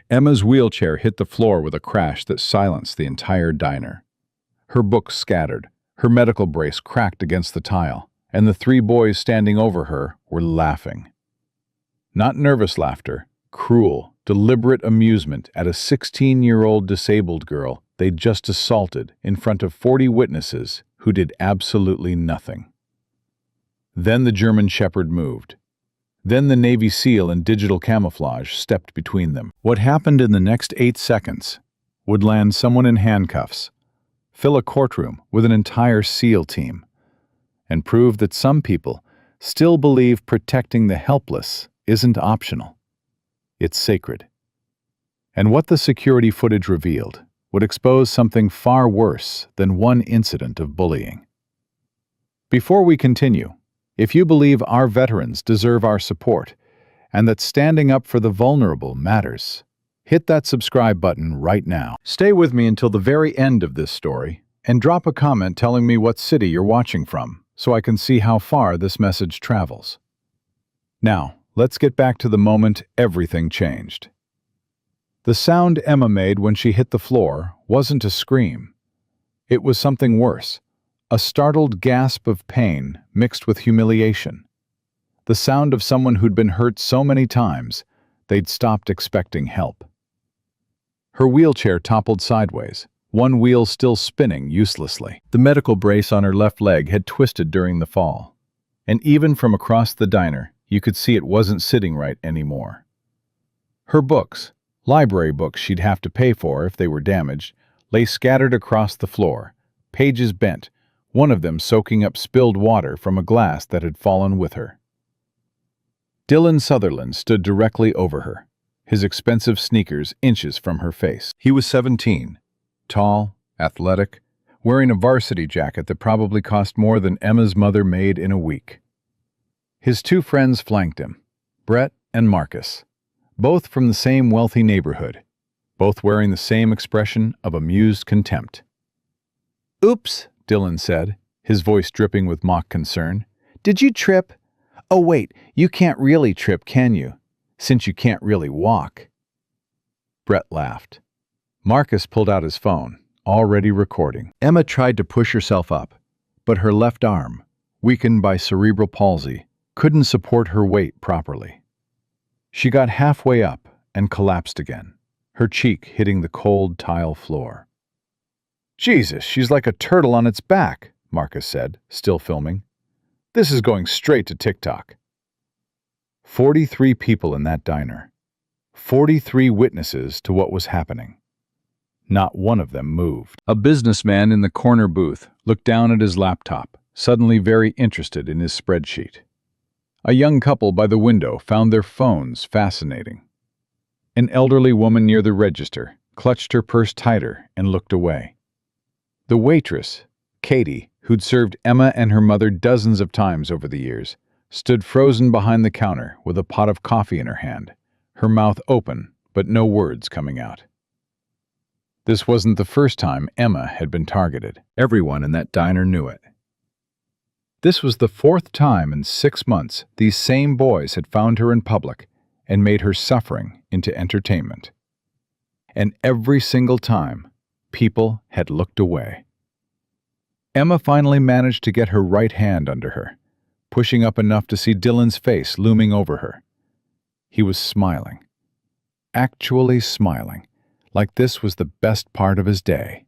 Emma's wheelchair hit the floor with a crash that silenced the entire diner. Her books scattered, her medical brace cracked against the tile, and the three boys standing over her were laughing. Not nervous laughter, cruel, deliberate amusement at a 16-year-old disabled girl they'd just assaulted in front of 40 witnesses who did absolutely nothing. Then the German Shepherd moved. Then the Navy SEAL in digital camouflage stepped between them. What happened in the next 8 seconds would land someone in handcuffs, fill a courtroom with an entire SEAL team, and prove that some people still believe protecting the helpless isn't optional. It's sacred. And what the security footage revealed would expose something far worse than one incident of bullying. Before we continue, if you believe our veterans deserve our support and that standing up for the vulnerable matters, hit that subscribe button right now. Stay with me until the very end of this story and drop a comment telling me what city you're watching from so I can see how far this message travels. Now, let's get back to the moment everything changed. The sound Emma made when she hit the floor wasn't a scream. It was something worse. A startled gasp of pain mixed with humiliation. The sound of someone who'd been hurt so many times, they'd stopped expecting help. Her wheelchair toppled sideways, one wheel still spinning uselessly. The medical brace on her left leg had twisted during the fall, and even from across the diner, you could see it wasn't sitting right anymore. Her books, library books she'd have to pay for if they were damaged, lay scattered across the floor, pages bent, one of them soaking up spilled water from a glass that had fallen with her. Dylan Sutherland stood directly over her, his expensive sneakers inches from her face. He was 17, tall, athletic, wearing a varsity jacket that probably cost more than Emma's mother made in a week. His two friends flanked him, Brett and Marcus, both from the same wealthy neighborhood, both wearing the same expression of amused contempt. "Oops," Dylan said, his voice dripping with mock concern. "Did you trip? Oh wait, you can't really trip, can you? Since you can't really walk." Brett laughed. Marcus pulled out his phone, already recording. Emma tried to push herself up, but her left arm, weakened by cerebral palsy, couldn't support her weight properly. She got halfway up and collapsed again, her cheek hitting the cold tile floor. "Jesus, she's like a turtle on its back," Marcus said, still filming. "This is going straight to TikTok." 43 people in that diner. 43 witnesses to what was happening. Not one of them moved. A businessman in the corner booth looked down at his laptop, suddenly very interested in his spreadsheet. A young couple by the window found their phones fascinating. An elderly woman near the register clutched her purse tighter and looked away. The waitress, Katie, who'd served Emma and her mother dozens of times over the years, stood frozen behind the counter with a pot of coffee in her hand, her mouth open but no words coming out. This wasn't the first time Emma had been targeted. Everyone in that diner knew it. This was the 4th time in 6 months these same boys had found her in public and made her suffering into entertainment. And every single time, people had looked away. Emma finally managed to get her right hand under her, pushing up enough to see Dylan's face looming over her. He was smiling. Actually smiling, like this was the best part of his day.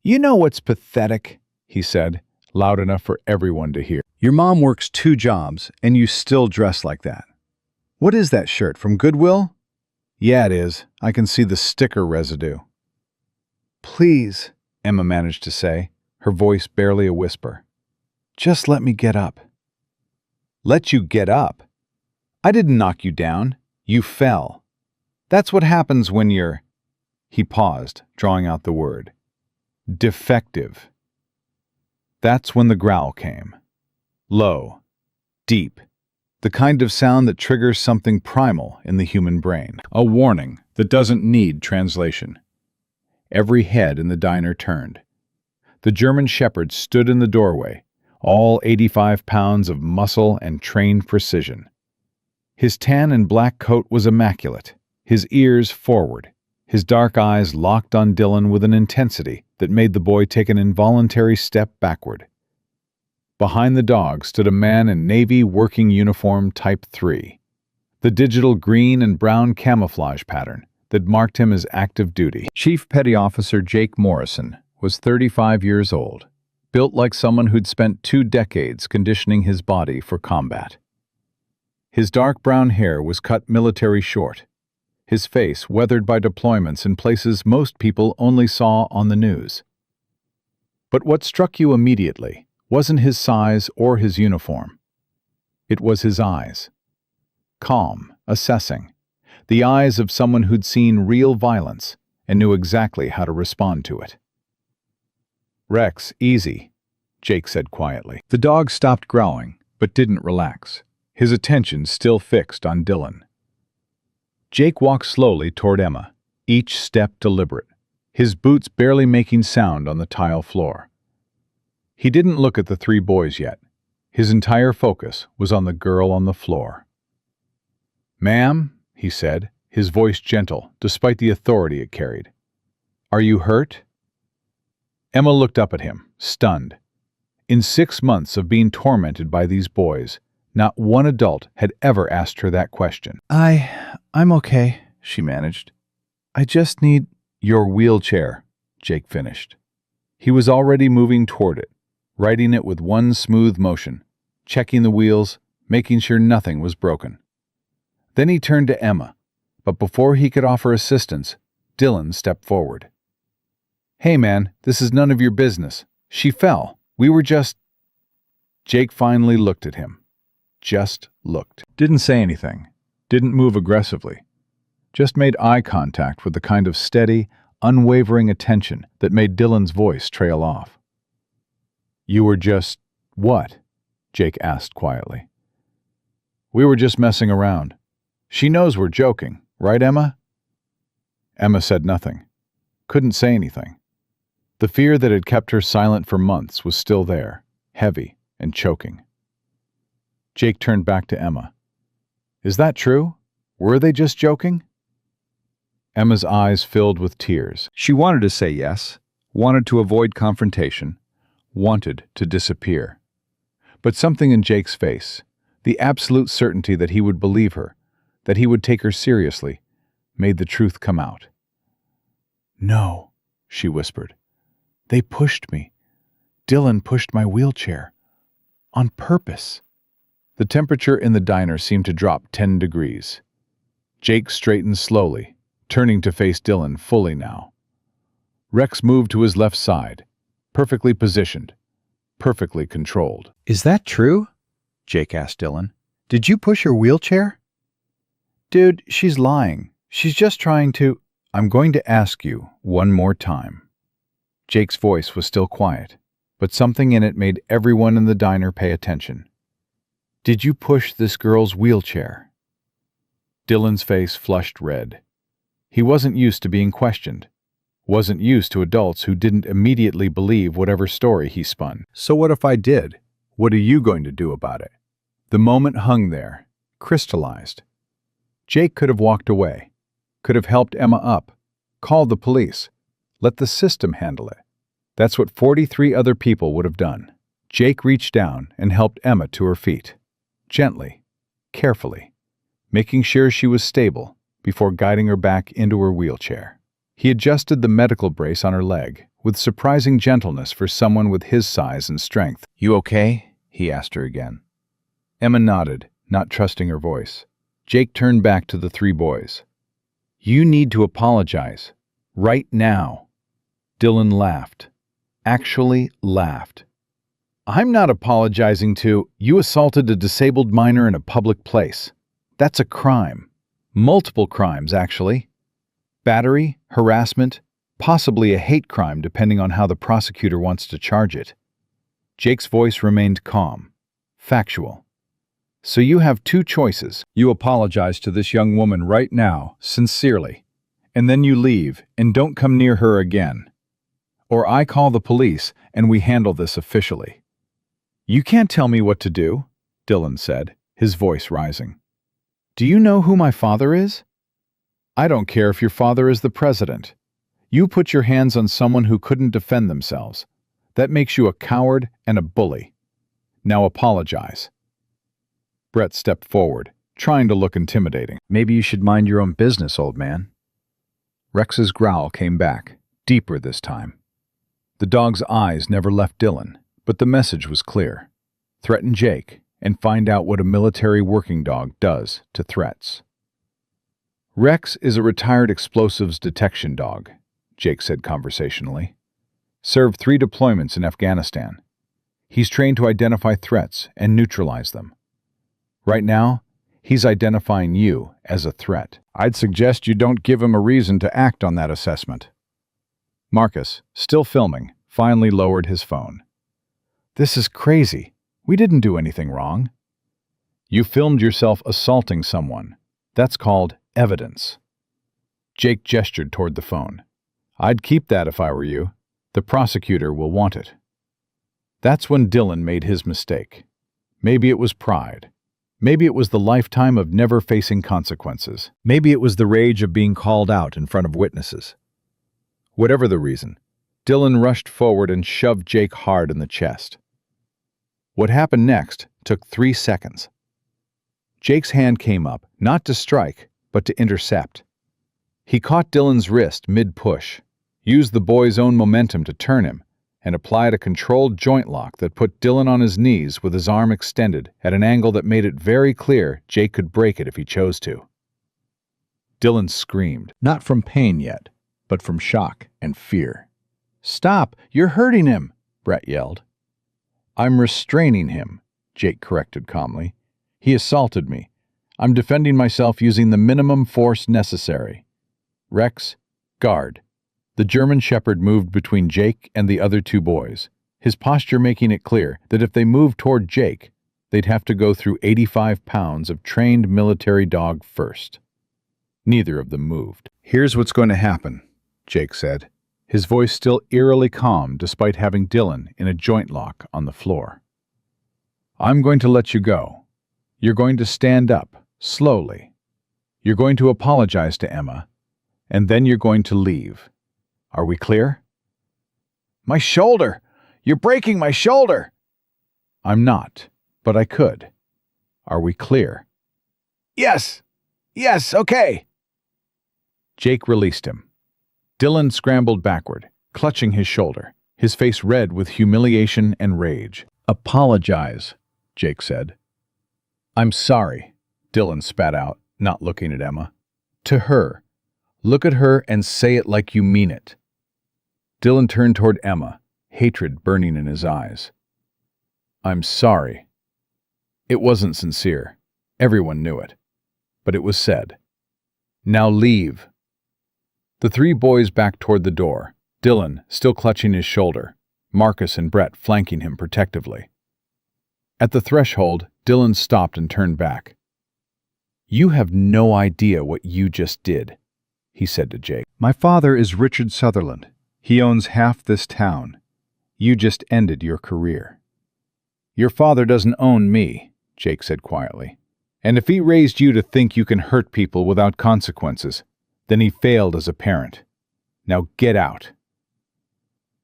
"You know what's pathetic?" he said, loud enough for everyone to hear. "Your mom works 2 jobs, and you still dress like that. What is that shirt, from Goodwill?" "Yeah, it is. I can see the sticker residue." "Please," Emma managed to say, her voice barely a whisper. "Just let me get up." "Let you get up? I didn't knock you down. You fell. That's what happens when you're—" He paused, drawing out the word. "Defective." That's when the growl came. Low, deep, the kind of sound that triggers something primal in the human brain. A warning that doesn't need translation. Every head in the diner turned. The German Shepherd stood in the doorway, all 85 pounds of muscle and trained precision. His tan and black coat was immaculate, his ears forward, his dark eyes locked on Dylan with an intensity that made the boy take an involuntary step backward. Behind the dog stood a man in Navy working uniform Type 3, the digital green and brown camouflage pattern that marked him as active duty. Chief Petty Officer Jake Morrison was 35 years old, built like someone who'd spent 2 decades conditioning his body for combat. His dark brown hair was cut military short, his face weathered by deployments in places most people only saw on the news. But what struck you immediately wasn't his size or his uniform. It was his eyes. Calm, assessing, the eyes of someone who'd seen real violence and knew exactly how to respond to it. "Rex, easy," Jake said quietly. The dog stopped growling, but didn't relax, his attention still fixed on Dylan. Jake walked slowly toward Emma, each step deliberate, his boots barely making sound on the tile floor. He didn't look at the 3 boys yet. His entire focus was on the girl on the floor. "Ma'am," he said, his voice gentle despite the authority it carried. "Are you hurt?" Emma looked up at him, stunned. In 6 months of being tormented by these boys, not one adult had ever asked her that question. I'm okay," she managed. "I just need—" "Your wheelchair," Jake finished. He was already moving toward it, riding it with one smooth motion, checking the wheels, making sure nothing was broken. Then he turned to Emma, but before he could offer assistance, Dylan stepped forward. "Hey man, this is none of your business. She fell. We were just—" Jake finally looked at him. Just looked. Didn't say anything. Didn't move aggressively. Just made eye contact with the kind of steady, unwavering attention that made Dylan's voice trail off. "You were just— what?" Jake asked quietly. "We were just messing around. She knows we're joking, right, Emma?" Emma said nothing. Couldn't say anything. The fear that had kept her silent for months was still there, heavy and choking. Jake turned back to Emma. "Is that true? Were they just joking?" Emma's eyes filled with tears. She wanted to say yes, wanted to avoid confrontation, wanted to disappear. But something in Jake's face, the absolute certainty that he would believe her, that he would take her seriously, made the truth come out. "No," she whispered. "They pushed me. Dylan pushed my wheelchair. On purpose." The temperature in the diner seemed to drop 10 degrees. Jake straightened slowly, turning to face Dylan fully now. Rex moved to his left side, perfectly positioned, perfectly controlled. "Is that true?" Jake asked Dylan. "Did you push her wheelchair?" "Dude, she's lying. She's just trying to—" "I'm going to ask you one more time." Jake's voice was still quiet, but something in it made everyone in the diner pay attention. "Did you push this girl's wheelchair?" Dylan's face flushed red. He wasn't used to being questioned. Wasn't used to adults who didn't immediately believe whatever story he spun. "So what if I did? What are you going to do about it?" The moment hung there, crystallized. Jake could have walked away, could have helped Emma up, called the police, let the system handle it. That's what 43 other people would have done. Jake reached down and helped Emma to her feet. Gently, carefully, making sure she was stable before guiding her back into her wheelchair. He adjusted the medical brace on her leg with surprising gentleness for someone with his size and strength. "You okay?" he asked her again. Emma nodded, not trusting her voice. Jake turned back to the 3 boys. "You need to apologize. Right now." Dylan laughed. Actually laughed. "I'm not apologizing to— You assaulted a disabled minor in a public place. That's a crime. Multiple crimes, actually. Battery, harassment, possibly a hate crime depending on how the prosecutor wants to charge it." Jake's voice remained calm, factual. "So you have 2 choices. You apologize to this young woman right now, sincerely, and then you leave and don't come near her again. Or I call the police and we handle this officially." "You can't tell me what to do," Dylan said, his voice rising. "Do you know who my father is?" I don't care if your father is the president. You put your hands on someone who couldn't defend themselves. That makes you a coward and a bully. Now apologize." Brett stepped forward, trying to look intimidating. Maybe you should mind your own business, old man. Rex's growl came back, deeper this time. The dog's eyes never left Dylan, but the message was clear. Threaten Jake and find out what a military working dog does to threats. "Rex is a retired explosives detection dog," Jake said conversationally. "Served 3 deployments in Afghanistan. He's trained to identify threats and neutralize them. Right now, he's identifying you as a threat. I'd suggest you don't give him a reason to act on that assessment." Marcus, still filming, finally lowered his phone. "This is crazy. We didn't do anything wrong." "You filmed yourself assaulting someone. That's called evidence." Jake gestured toward the phone. "I'd keep that if I were you. The prosecutor will want it." That's when Dylan made his mistake. Maybe it was pride. Maybe it was the lifetime of never facing consequences. Maybe it was the rage of being called out in front of witnesses. Whatever the reason, Dylan rushed forward and shoved Jake hard in the chest. What happened next took 3 seconds. Jake's hand came up, not to strike, but to intercept. He caught Dylan's wrist mid-push, used the boy's own momentum to turn him, and applied a controlled joint lock that put Dylan on his knees with his arm extended at an angle that made it very clear Jake could break it if he chose to. Dylan screamed, not from pain yet, but from shock and fear. "Stop! You're hurting him!" Brett yelled. "I'm restraining him," Jake corrected calmly. "He assaulted me. I'm defending myself using the minimum force necessary. Rex, guard." The German Shepherd moved between Jake and the other 2 boys, his posture making it clear that if they moved toward Jake, they'd have to go through 85 pounds of trained military dog first. Neither of them moved. "Here's what's going to happen," Jake said, his voice still eerily calm despite having Dylan in a joint lock on the floor. "I'm going to let you go. You're going to stand up, slowly. You're going to apologize to Emma, and then you're going to leave. Are we clear?" "My shoulder! You're breaking my shoulder!" "I'm not, but I could. Are we clear?" "Yes! Yes, okay!" Jake released him. Dylan scrambled backward, clutching his shoulder, his face red with humiliation and rage. "Apologize," Jake said. "I'm sorry," Dylan spat out, not looking at Emma. "To her. Look at her and say it like you mean it." Dylan turned toward Emma, hatred burning in his eyes. "I'm sorry." It wasn't sincere. Everyone knew it. But it was said. "Now leave." The 3 boys backed toward the door, Dylan still clutching his shoulder, Marcus and Brett flanking him protectively. At the threshold, Dylan stopped and turned back. "You have no idea what you just did," he said to Jake. "My father is Richard Sutherland. He owns half this town. You just ended your career." "Your father doesn't own me," Jake said quietly. "And if he raised you to think you can hurt people without consequences, then he failed as a parent. Now get out."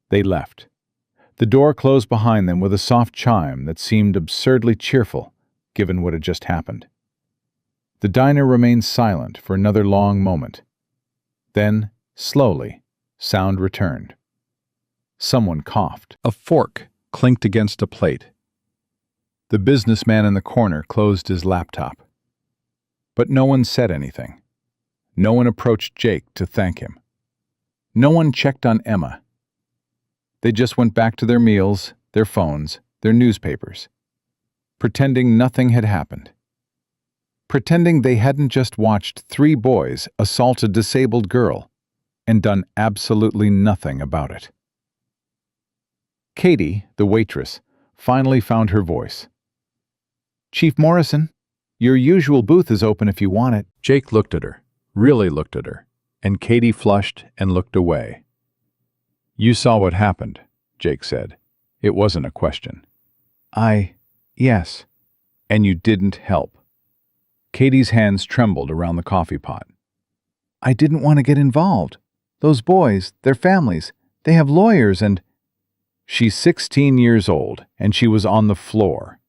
They left. The door closed behind them with a soft chime that seemed absurdly cheerful, given what had just happened. The diner remained silent for another long moment. Then, slowly, sound returned. Someone coughed. A fork clinked against a plate. The businessman in the corner closed his laptop. But no one said anything. No one approached Jake to thank him. No one checked on Emma. They just went back to their meals, their phones, their newspapers, pretending nothing had happened. Pretending they hadn't just watched 3 boys assault a disabled girl and done absolutely nothing about it. Katie, the waitress, finally found her voice. "Chief Morrison, your usual booth is open if you want it." Jake looked at her, really looked at her, and Katie flushed and looked away. "You saw what happened," Jake said. It wasn't a question. Yes. "And you didn't help." Katie's hands trembled around the coffee pot. I didn't want to get involved. Those boys, their families, they have lawyers and—" She's 16 years old, and she was on the floor,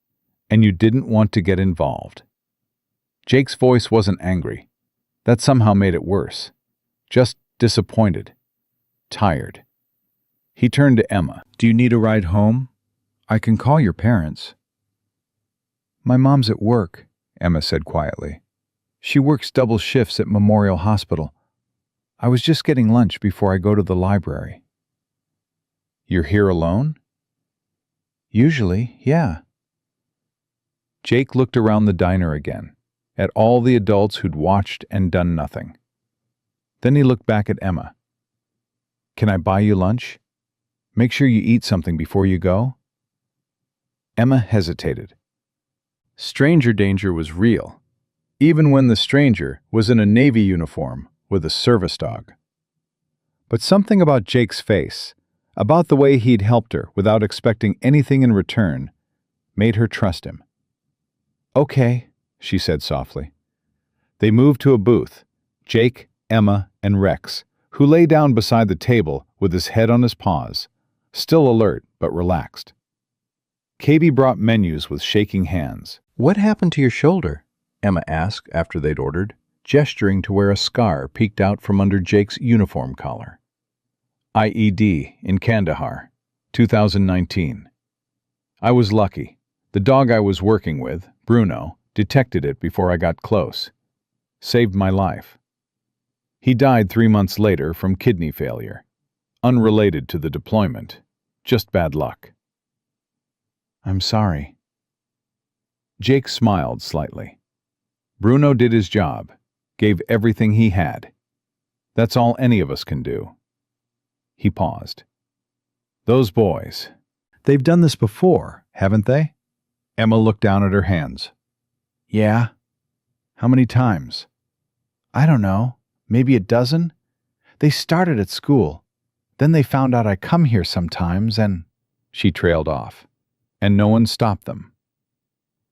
and you didn't want to get involved. Jake's voice wasn't angry. That somehow made it worse. Just disappointed. Tired. He turned to Emma. "Do you need a ride home? I can call your parents." "My mom's at work," Emma said quietly. "She works double shifts at Memorial Hospital. I was just getting lunch before I go to the library." "You're here alone?" "Usually, yeah." Jake looked around the diner again, at all the adults who'd watched and done nothing. Then he looked back at Emma. "Can I buy you lunch? Make sure you eat something before you go?" Emma hesitated. Stranger danger was real, even when the stranger was in a Navy uniform with a service dog. But something about Jake's face, about the way he'd helped her without expecting anything in return, made her trust him. "Okay," she said softly. They moved to a booth, Jake, Emma, and Rex, who lay down beside the table with his head on his paws, still alert but relaxed. KB brought menus with shaking hands. "What happened to your shoulder?" Emma asked after they'd ordered, gesturing to where a scar peeked out from under Jake's uniform collar. "IED in Kandahar, 2019. I was lucky. The dog I was working with, Bruno, detected it before I got close. Saved my life. He died 3 months later from kidney failure. Unrelated to the deployment. Just bad luck." "I'm sorry." Jake smiled slightly. Bruno did his job, gave everything he had. That's all any of us can do. He paused. "Those boys, "They've done this before, haven't they?" Emma looked down at her hands. "Yeah." "How many times?" "I don't know. Maybe a dozen. They started at school. Then they found out I come here sometimes and—" She trailed off. "And no one stopped them."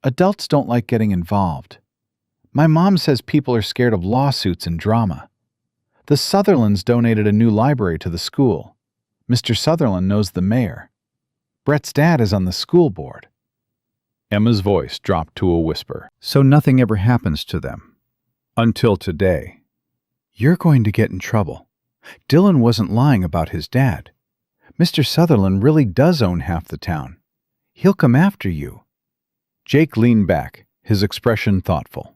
"Adults don't like getting involved. My mom says people are scared of lawsuits and drama. The Sutherlands donated a new library to the school. Mr. Sutherland knows the mayor. Brett's dad is on the school board." Emma's voice dropped to a whisper. "So nothing ever happens to them?" "Until today." "You're going to get in trouble. Dylan wasn't lying about his dad. Mr. Sutherland really does own half the town. He'll come after you." Jake leaned back, his expression thoughtful.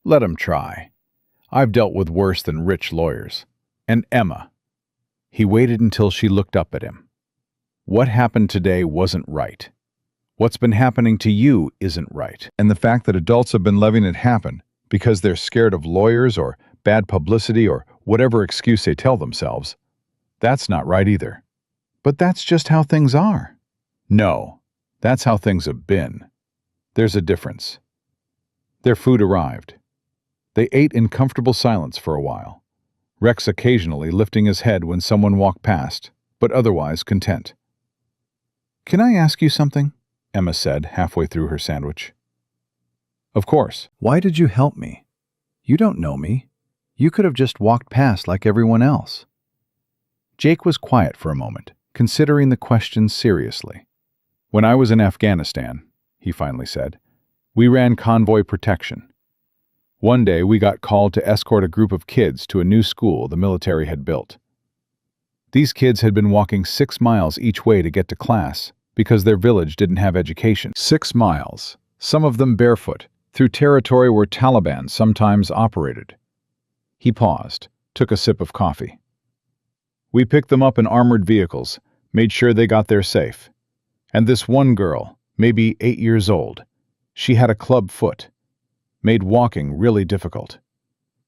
"Let him try. I've dealt with worse than rich lawyers. And Emma." He waited until she looked up at him. "What happened today wasn't right. What's been happening to you isn't right. And the fact that adults have been letting it happen because they're scared of lawyers or bad publicity or whatever excuse they tell themselves, that's not right either." "But that's just how things are." "No, that's how things have been. There's a difference." Their food arrived. They ate in comfortable silence for a while, Rex occasionally lifting his head when someone walked past, but otherwise content. "Can I ask you something?" Emma said halfway through her sandwich. "Of course." "Why did you help me? You don't know me. You could have just walked past like everyone else." Jake was quiet for a moment, considering the question seriously. "When I was in Afghanistan," he finally said, "we ran convoy protection. One day we got called to escort a group of kids to a new school the military had built. These kids had been walking 6 miles each way to get to class because their village didn't have education. 6 miles, some of them barefoot, through territory where Taliban sometimes operated." He paused, took a sip of coffee. "We picked them up in armored vehicles, made sure they got there safe. And this one girl, maybe 8 years old, she had a club foot. Made walking really difficult.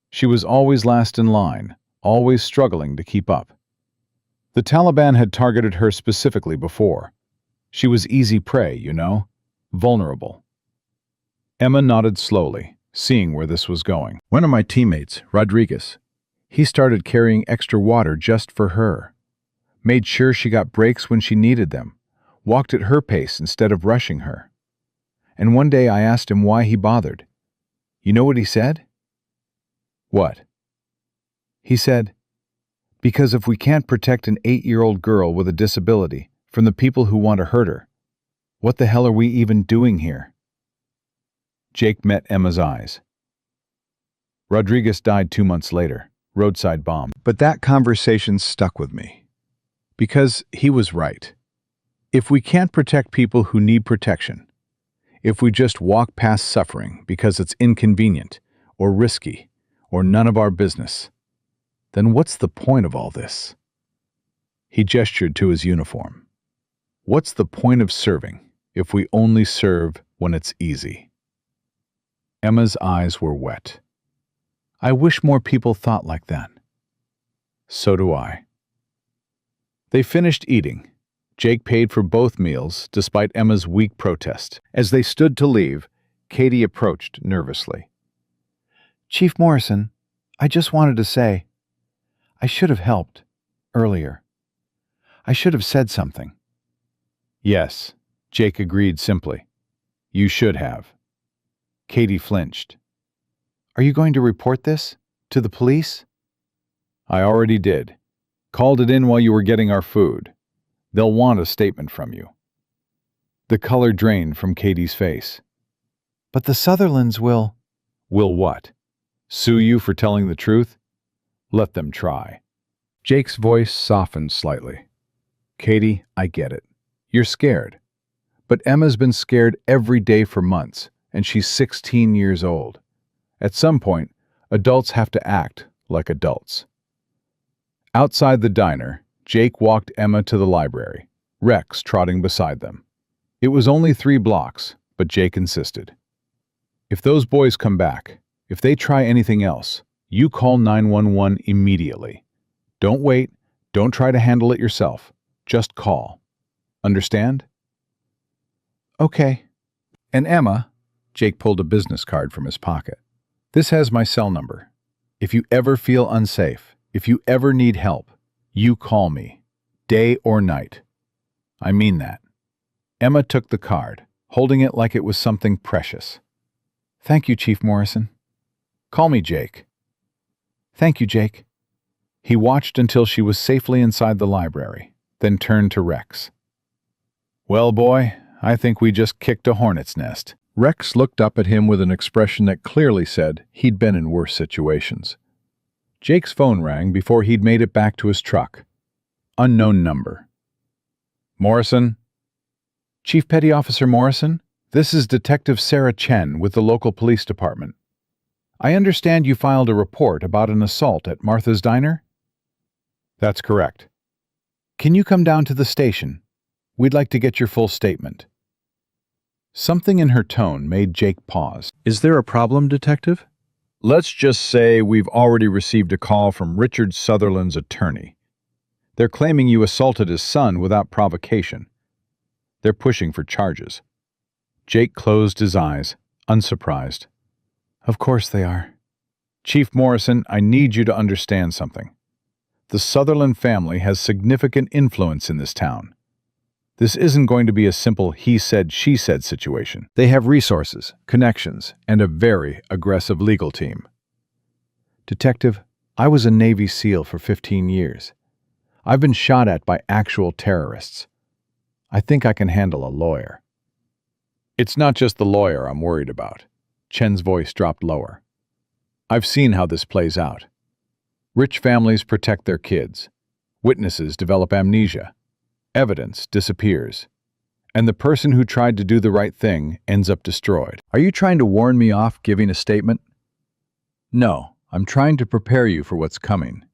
She was always last in line, always struggling to keep up. The Taliban had targeted her specifically before. She was easy prey, you know, vulnerable." Emma nodded slowly, seeing where this was going. "One of my teammates, Rodriguez, he started carrying extra water just for her. Made sure she got breaks when she needed them, walked at her pace instead of rushing her. And one day I asked him why he bothered. You know what he said?" "What?" He said, "Because if we can't protect an 8-year-old girl with a disability from the people who want to hurt her, what the hell are we even doing here?" Jake met Emma's eyes. Rodriguez died 2 months later, roadside bomb. But that conversation stuck with me. Because he was right. If we can't protect people who need protection, if we just walk past suffering because it's inconvenient or risky or none of our business, then what's the point of all this? He gestured to his uniform. What's the point of serving if we only serve when it's easy? Emma's eyes were wet. I wish more people thought like that. So do I. They finished eating. Jake paid for both meals, despite Emma's weak protest. As they stood to leave, Katie approached nervously. "Chief Morrison, I just wanted to say, I should have helped earlier. I should have said something." "Yes," Jake agreed simply. "You should have." Katie flinched. "Are you going to report this to the police?" "I already did. Called it in while you were getting our food. They'll want a statement from you." The color drained from Katie's face. "But the Sutherlands will—" "Will what? Sue you for telling the truth? Let them try." Jake's voice softened slightly. "Katie, I get it. You're scared. But Emma's been scared every day for months, and she's 16 years old. At some point, adults have to act like adults." Outside the diner, Jake walked Emma to the library, Rex trotting beside them. It was only 3 blocks, but Jake insisted. "If those boys come back, if they try anything else, you call 911 immediately. Don't wait, don't try to handle it yourself. Just call. Understand?" "Okay." "And Emma," Jake pulled a business card from his pocket, "this has my cell number. If you ever feel unsafe, if you ever need help, you call me, day or night. I mean that." Emma took the card, holding it like it was something precious. "Thank you, Chief Morrison." "Call me Jake." "Thank you, Jake." He watched until she was safely inside the library, then turned to Rex. "Well, boy, I think we just kicked a hornet's nest." Rex looked up at him with an expression that clearly said he'd been in worse situations. Jake's phone rang before he'd made it back to his truck. Unknown number. "Morrison?" "Chief Petty Officer Morrison, this is Detective Sarah Chen with the local police department. I understand you filed a report about an assault at Martha's Diner?" "That's correct." "Can you come down to the station? We'd like to get your full statement." Something in her tone made Jake pause. "Is there a problem, Detective?" "Let's just say we've already received a call from Richard Sutherland's attorney. They're claiming you assaulted his son without provocation. They're pushing for charges." Jake closed his eyes, unsurprised. "Of course they are." "Chief Morrison, I need you to understand something. The Sutherland family has significant influence in this town. This isn't going to be a simple he said, she said situation. They have resources, connections, and a very aggressive legal team." "Detective, I was a Navy SEAL for 15 years. I've been shot at by actual terrorists. I think I can handle a lawyer." "It's not just the lawyer I'm worried about." Chen's voice dropped lower. "I've seen how this plays out. Rich families protect their kids. Witnesses develop amnesia. Evidence disappears. And the person who tried to do the right thing ends up destroyed. Are you trying to warn me off giving a statement?" "No, I'm trying to prepare you for what's coming.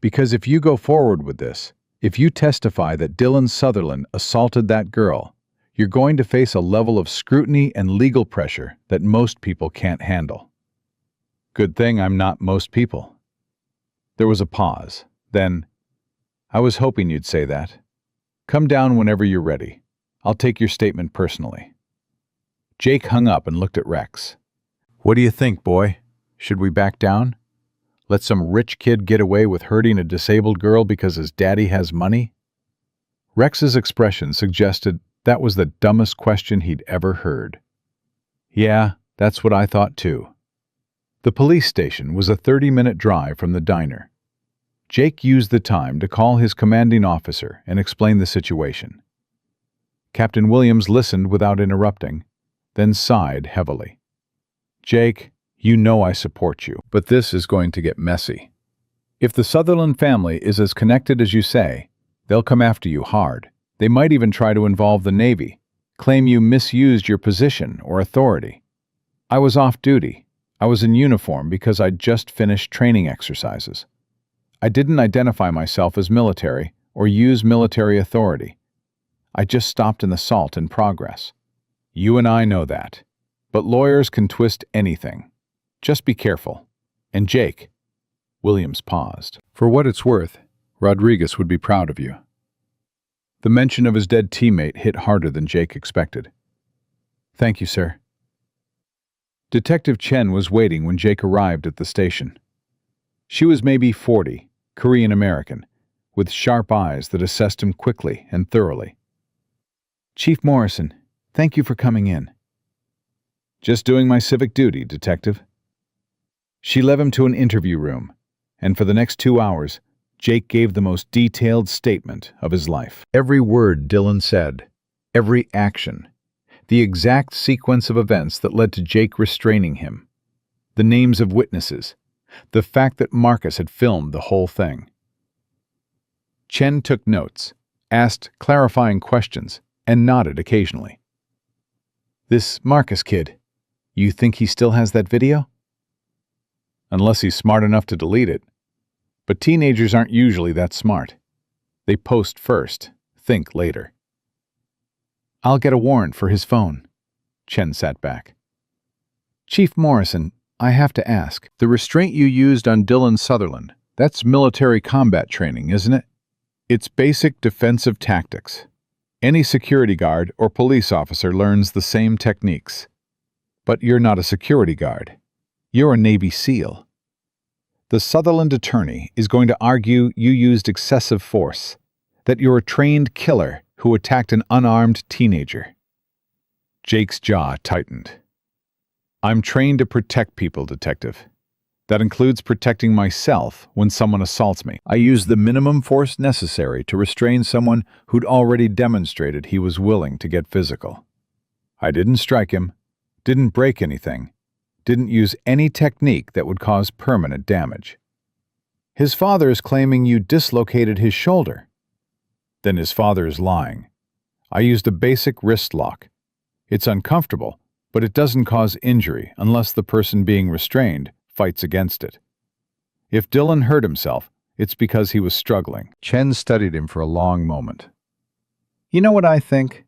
Because if you go forward with this, if you testify that Dylan Sutherland assaulted that girl, you're going to face a level of scrutiny and legal pressure that most people can't handle." "Good thing I'm not most people." There was a pause. Then, "I was hoping you'd say that. Come down whenever you're ready. I'll take your statement personally." Jake hung up and looked at Rex. "What do you think, boy? Should we back down? Let some rich kid get away with hurting a disabled girl because his daddy has money?" Rex's expression suggested that was the dumbest question he'd ever heard. "Yeah, that's what I thought too." The police station was a 30-minute drive from the diner. Jake used the time to call his commanding officer and explain the situation. Captain Williams listened without interrupting, then sighed heavily. "Jake, you know I support you, but this is going to get messy. If the Sutherland family is as connected as you say, they'll come after you hard. They might even try to involve the Navy, claim you misused your position or authority. I was off duty. I was in uniform because I'd just finished training exercises. I didn't identify myself as military or use military authority. I just stopped an assault in progress. You and I know that. But lawyers can twist anything. Just be careful. And Jake." Williams paused. "For what it's worth, Rodriguez would be proud of you." The mention of his dead teammate hit harder than Jake expected. "Thank you, sir." Detective Chen was waiting when Jake arrived at the station. She was maybe 40, Korean-American, with sharp eyes that assessed him quickly and thoroughly. "Chief Morrison, thank you for coming in." "Just doing my civic duty, Detective." She led him to an interview room, and for the next 2 hours, Jake gave the most detailed statement of his life. Every word Dylan said, every action, the exact sequence of events that led to Jake restraining him, the names of witnesses, the fact that Marcus had filmed the whole thing. Chen took notes, asked clarifying questions, and nodded occasionally. "This Marcus kid, you think he still has that video?" "Unless he's smart enough to delete it. But teenagers aren't usually that smart. They post first, think later." "I'll get a warrant for his phone." Chen sat back. "Chief Morrison, I have to ask, the restraint you used on Dylan Sutherland, that's military combat training, isn't it? It's basic defensive tactics. Any security guard or police officer learns the same techniques. But you're not a security guard. You're a Navy SEAL. The Sutherland attorney is going to argue you used excessive force, that you're a trained killer who attacked an unarmed teenager." Jake's jaw tightened. "I'm trained to protect people, Detective. That includes protecting myself when someone assaults me. I used the minimum force necessary to restrain someone who'd already demonstrated he was willing to get physical. I didn't strike him, didn't break anything, didn't use any technique that would cause permanent damage. His father is claiming you dislocated his shoulder. Then his father is lying. I used a basic wrist lock. It's uncomfortable, but it doesn't cause injury unless the person being restrained fights against it. If Dylan hurt himself, it's because he was struggling." Chen studied him for a long moment. "You know what I think?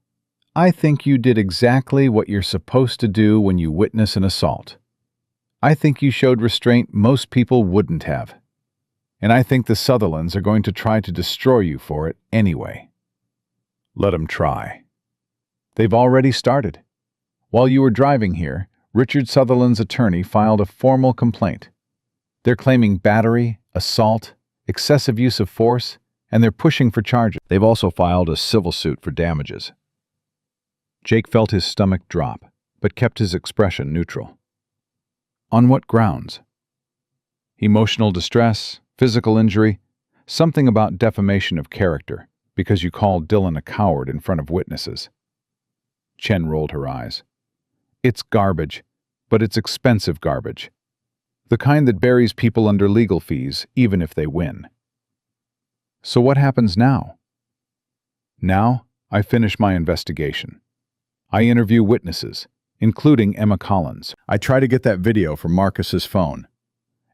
I think you did exactly what you're supposed to do when you witness an assault. I think you showed restraint most people wouldn't have. And I think the Sutherlands are going to try to destroy you for it anyway." "Let them try. They've already started. While you were driving here, Richard Sutherland's attorney filed a formal complaint. They're claiming battery, assault, excessive use of force, and they're pushing for charges. They've also filed a civil suit for damages." Jake felt his stomach drop, but kept his expression neutral. "On what grounds?" "Emotional distress, physical injury, something about defamation of character, because you called Dylan a coward in front of witnesses." Chen rolled her eyes. "It's garbage, but it's expensive garbage. The kind that buries people under legal fees, even if they win." "So what happens now?" "Now, I finish my investigation. I interview witnesses, including Emma Collins. I try to get that video from Marcus's phone.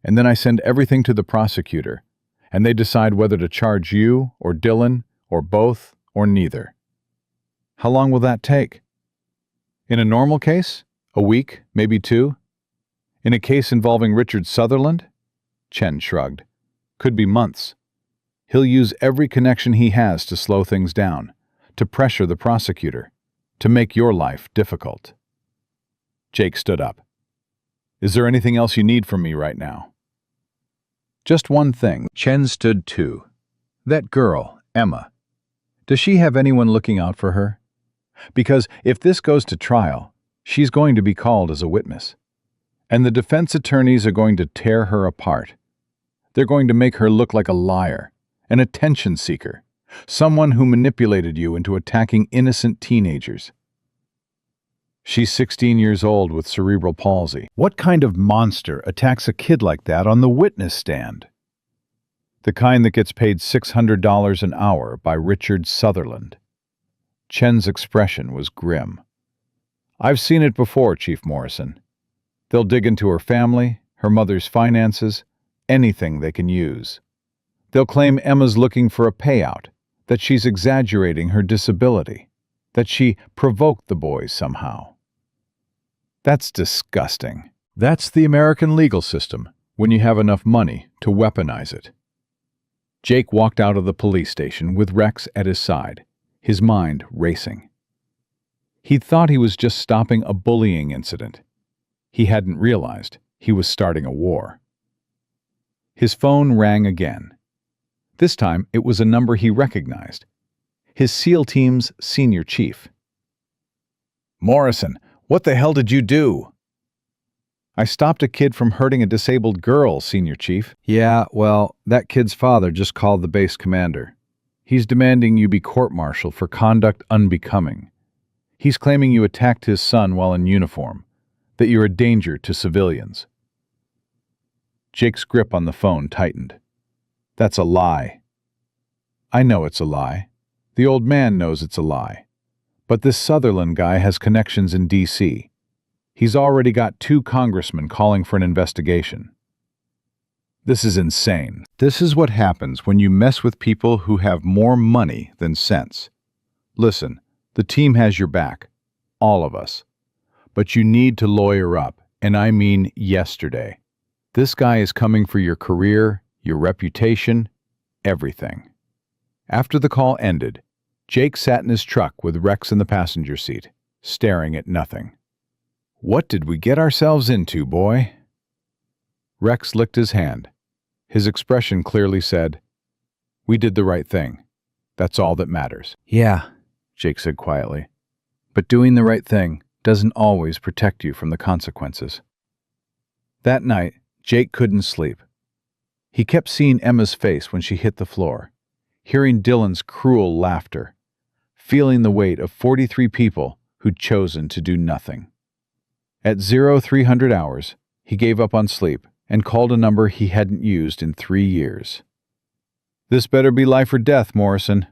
And then I send everything to the prosecutor, and they decide whether to charge you or Dylan or both or neither." "How long will that take?" "In a normal case, a week, maybe 2. In a case involving Richard Sutherland," Chen shrugged, "could be months. He'll use every connection he has to slow things down, to pressure the prosecutor, to make your life difficult." Jake stood up. "Is there anything else you need from me right now?" "Just one thing." Chen stood too. "That girl, Emma. Does she have anyone looking out for her? Because if this goes to trial, she's going to be called as a witness. And the defense attorneys are going to tear her apart. They're going to make her look like a liar, an attention seeker, someone who manipulated you into attacking innocent teenagers. She's 16 years old with cerebral palsy. What kind of monster attacks a kid like that on the witness stand? The kind that gets paid $600 an hour by Richard Sutherland. Chen's expression was grim. I've seen it before, Chief Morrison. They'll dig into her family, her mother's finances, anything they can use. They'll claim Emma's looking for a payout, that she's exaggerating her disability, that she provoked the boys somehow. That's disgusting. That's the American legal system, when you have enough money to weaponize it. Jake walked out of the police station with Rex at his side, his mind racing. He thought he was just stopping a bullying incident. He hadn't realized he was starting a war. His phone rang again. This time it was a number he recognized. His SEAL team's senior chief. Morrison, what the hell did you do? I stopped a kid from hurting a disabled girl, Senior Chief. Yeah, well, that kid's father just called the base commander. He's demanding you be court-martialed for conduct unbecoming. He's claiming you attacked his son while in uniform, that you're a danger to civilians. Jake's grip on the phone tightened. That's a lie. I know it's a lie. The old man knows it's a lie. But this Sutherland guy has connections in D.C. He's already got 2 congressmen calling for an investigation. This is insane. This is what happens when you mess with people who have more money than sense. Listen, the team has your back. All of us. But you need to lawyer up, and I mean yesterday. This guy is coming for your career, your reputation, everything. After the call ended, Jake sat in his truck with Rex in the passenger seat, staring at nothing. What did we get ourselves into, boy? Rex licked his hand. His expression clearly said, We did the right thing. That's all that matters. Yeah, Jake said quietly. But doing the right thing doesn't always protect you from the consequences. That night, Jake couldn't sleep. He kept seeing Emma's face when she hit the floor, hearing Dylan's cruel laughter, feeling the weight of 43 people who'd chosen to do nothing. At 0300 hours, he gave up on sleep and called a number he hadn't used in 3 years. This better be life or death, Morrison.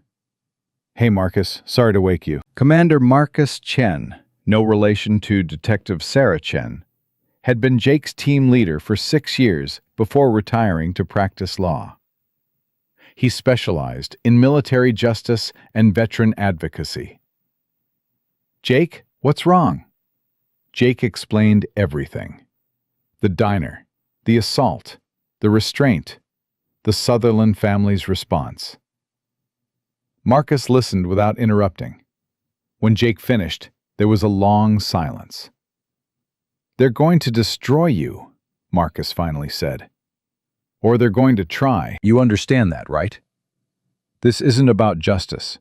Hey, Marcus, sorry to wake you. Commander Marcus Chen, no relation to Detective Sarah Chen, had been Jake's team leader for 6 years before retiring to practice law. He specialized in military justice and veteran advocacy. Jake, what's wrong? Jake explained everything. The diner, the assault, the restraint, the Sutherland family's response. Marcus listened without interrupting. When Jake finished, there was a long silence. They're going to destroy you, Marcus finally said. Or they're going to try. You understand that, right? This isn't about justice.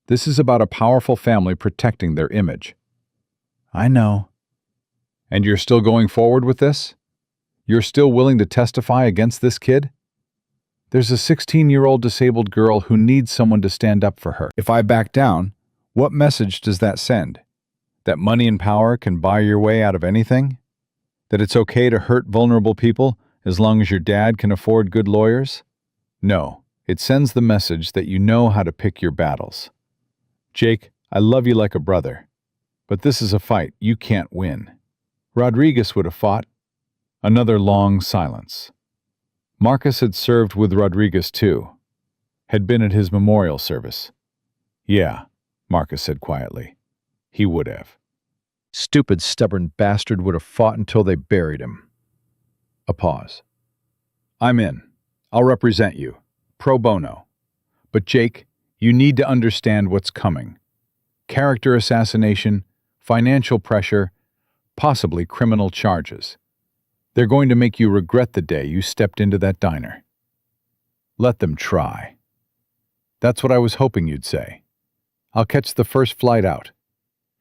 This is about a powerful family protecting their image. I know. And you're still going forward with this? You're still willing to testify against this kid? There's a 16-year-old disabled girl who needs someone to stand up for her. If I back down, what message does that send? That money and power can buy your way out of anything? That it's okay to hurt vulnerable people as long as your dad can afford good lawyers? No, it sends the message that you know how to pick your battles. Jake, I love you like a brother, but this is a fight you can't win. Rodriguez would have fought. Another long silence. Marcus had served with Rodriguez too, had been at his memorial service. Yeah, Marcus said quietly. He would have. Stupid, stubborn bastard would have fought until they buried him. A pause. I'm in. I'll represent you. Pro bono. But Jake, you need to understand what's coming. Character assassination, financial pressure, possibly criminal charges. They're going to make you regret the day you stepped into that diner. Let them try. That's what I was hoping you'd say. I'll catch the first flight out.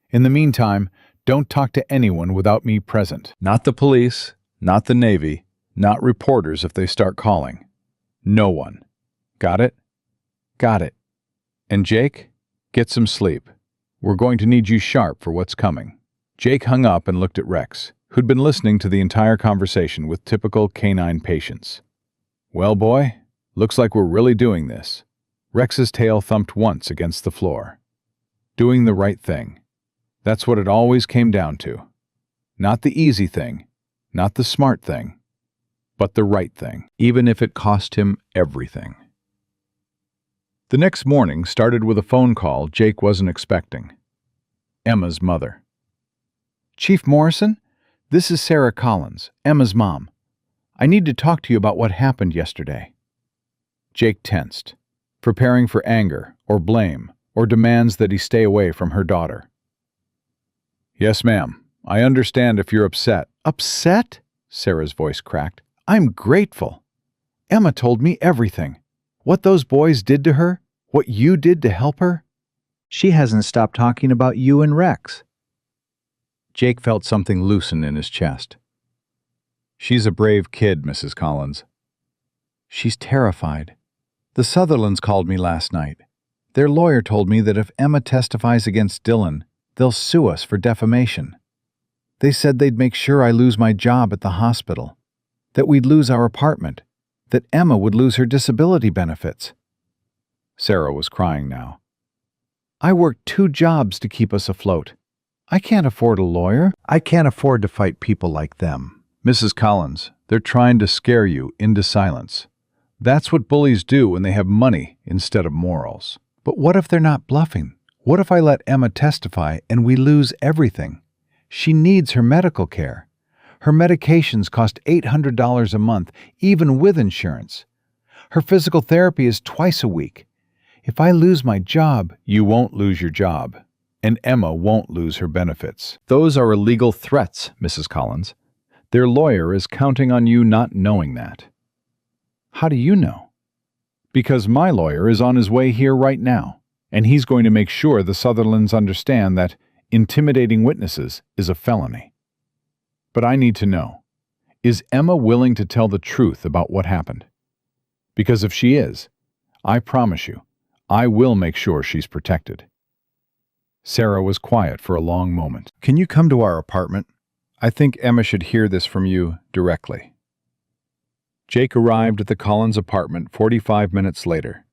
In the meantime, don't talk to anyone without me present. Not the police, not the Navy, not reporters if they start calling. No one. Got it? Got it. And Jake, get some sleep. We're going to need you sharp for what's coming." Jake hung up and looked at Rex, who'd been listening to the entire conversation with typical canine patience. "Well, boy, looks like we're really doing this." Rex's tail thumped once against the floor. Doing the right thing. That's what it always came down to. Not the easy thing, not the smart thing, but the right thing, even if it cost him everything. The next morning started with a phone call Jake wasn't expecting. Emma's mother. "Chief Morrison, this is Sarah Collins, Emma's mom. I need to talk to you about what happened yesterday." Jake tensed, preparing for anger or blame or demands that he stay away from her daughter. "Yes, ma'am. I understand if you're upset." "Upset?" Sarah's voice cracked. "I'm grateful. Emma told me everything. What those boys did to her, what you did to help her." She hasn't stopped talking about you and Rex. Jake felt something loosen in his chest. "She's a brave kid, Mrs. Collins." "She's terrified. The Sutherlands called me last night. Their lawyer told me that if Emma testifies against Dylan, they'll sue us for defamation. They said they'd make sure I lose my job at the hospital, that we'd lose our apartment, that Emma would lose her disability benefits." Sarah was crying now. "I worked 2 jobs to keep us afloat. I can't afford a lawyer. I can't afford to fight people like them." "Mrs. Collins, they're trying to scare you into silence. That's what bullies do when they have money instead of morals." "But what if they're not bluffing? What if I let Emma testify and we lose everything? She needs her medical care. Her medications cost $800 a month, even with insurance. Her physical therapy is twice a week. If I lose my job..." "You won't lose your job, and Emma won't lose her benefits. Those are illegal threats, Mrs. Collins. Their lawyer is counting on you not knowing that." "How do you know?" "Because my lawyer is on his way here right now, and he's going to make sure the Sutherlands understand that intimidating witnesses is a felony. But I need to know, is Emma willing to tell the truth about what happened? Because if she is, I promise you, I will make sure she's protected." Sarah was quiet for a long moment. "Can you come to our apartment? "I think Emma should hear this from you directly." Jake arrived at the Collins apartment 45 minutes later.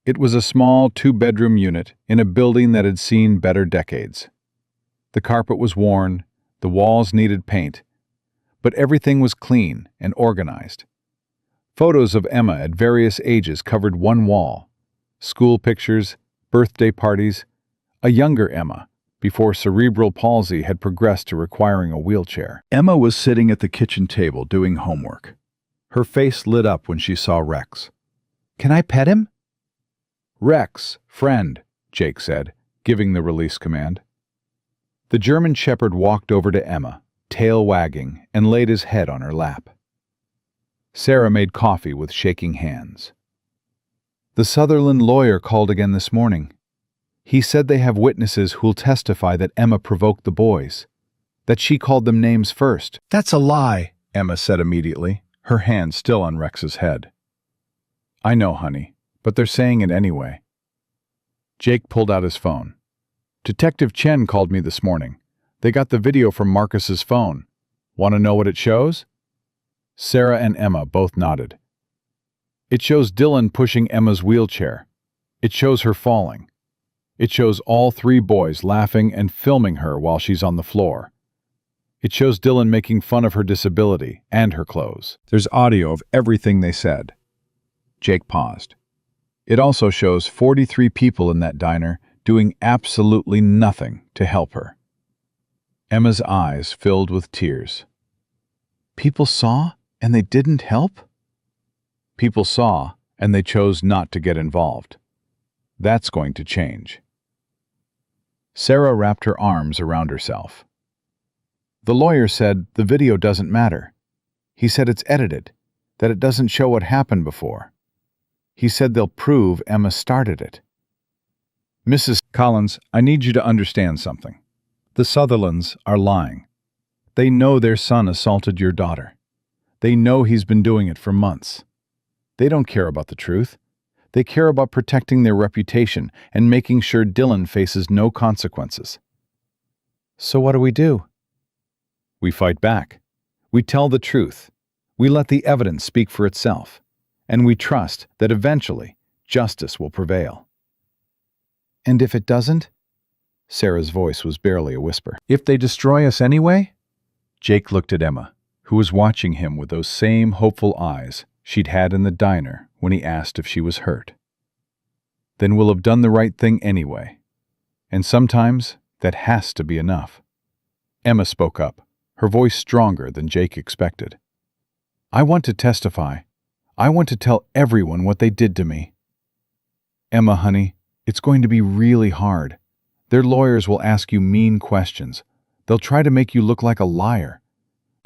It was a small 2-bedroom unit in a building that had seen better decades. The carpet was worn, the walls needed paint, but everything was clean and organized. Photos of Emma at various ages covered one wall. School pictures, birthday parties, a younger Emma, before cerebral palsy had progressed to requiring a wheelchair. Emma was sitting at the kitchen table doing homework. Her face lit up when she saw Rex. "Can I pet him?" "Rex, friend," Jake said, giving the release command. The German shepherd walked over to Emma, tail wagging, and laid his head on her lap. Sarah made coffee with shaking hands. "The Sutherland lawyer called again this morning. He said they have witnesses who'll testify that Emma provoked the boys, that she called them names first." "That's a lie," Emma said immediately, her hand still on Rex's head. "I know, honey, but they're saying it anyway." Jake pulled out his phone. "Detective Chen called me this morning. They got the video from Marcus's phone. Want to know what it shows?" Sarah and Emma both nodded. "It shows Dylan pushing Emma's wheelchair. It shows her falling. It shows all 3 boys laughing and filming her while she's on the floor. It shows Dylan making fun of her disability and her clothes. There's audio of everything they said." Jake paused. "It also shows 43 people in that diner doing absolutely nothing to help her." Emma's eyes filled with tears. "People saw and they didn't help?" "People saw and they chose not to get involved. That's going to change." Sarah wrapped her arms around herself. "The lawyer said the video doesn't matter. He said it's edited, that it doesn't show what happened before. He said they'll prove Emma started it." "Mrs. Collins, I need you to understand something. The Sutherlands are lying. They know their son assaulted your daughter. They know he's been doing it for months. They don't care about the truth. They care about protecting their reputation and making sure Dylan faces no consequences. So what do? We fight back. We tell the truth. We let the evidence speak for itself. And we trust that eventually justice will prevail. And if it doesn't? Sarah's voice was barely a whisper. If they destroy us anyway? Jake looked at Emma, who was watching him with those same hopeful eyes she'd had in the diner when he asked if she was hurt. Then we'll have done the right thing anyway. And sometimes that has to be enough. Emma spoke up, her voice stronger than Jake expected. I want to testify. I want to tell everyone what they did to me. Emma, honey, it's going to be really hard. Their lawyers will ask you mean questions. They'll try to make you look like a liar.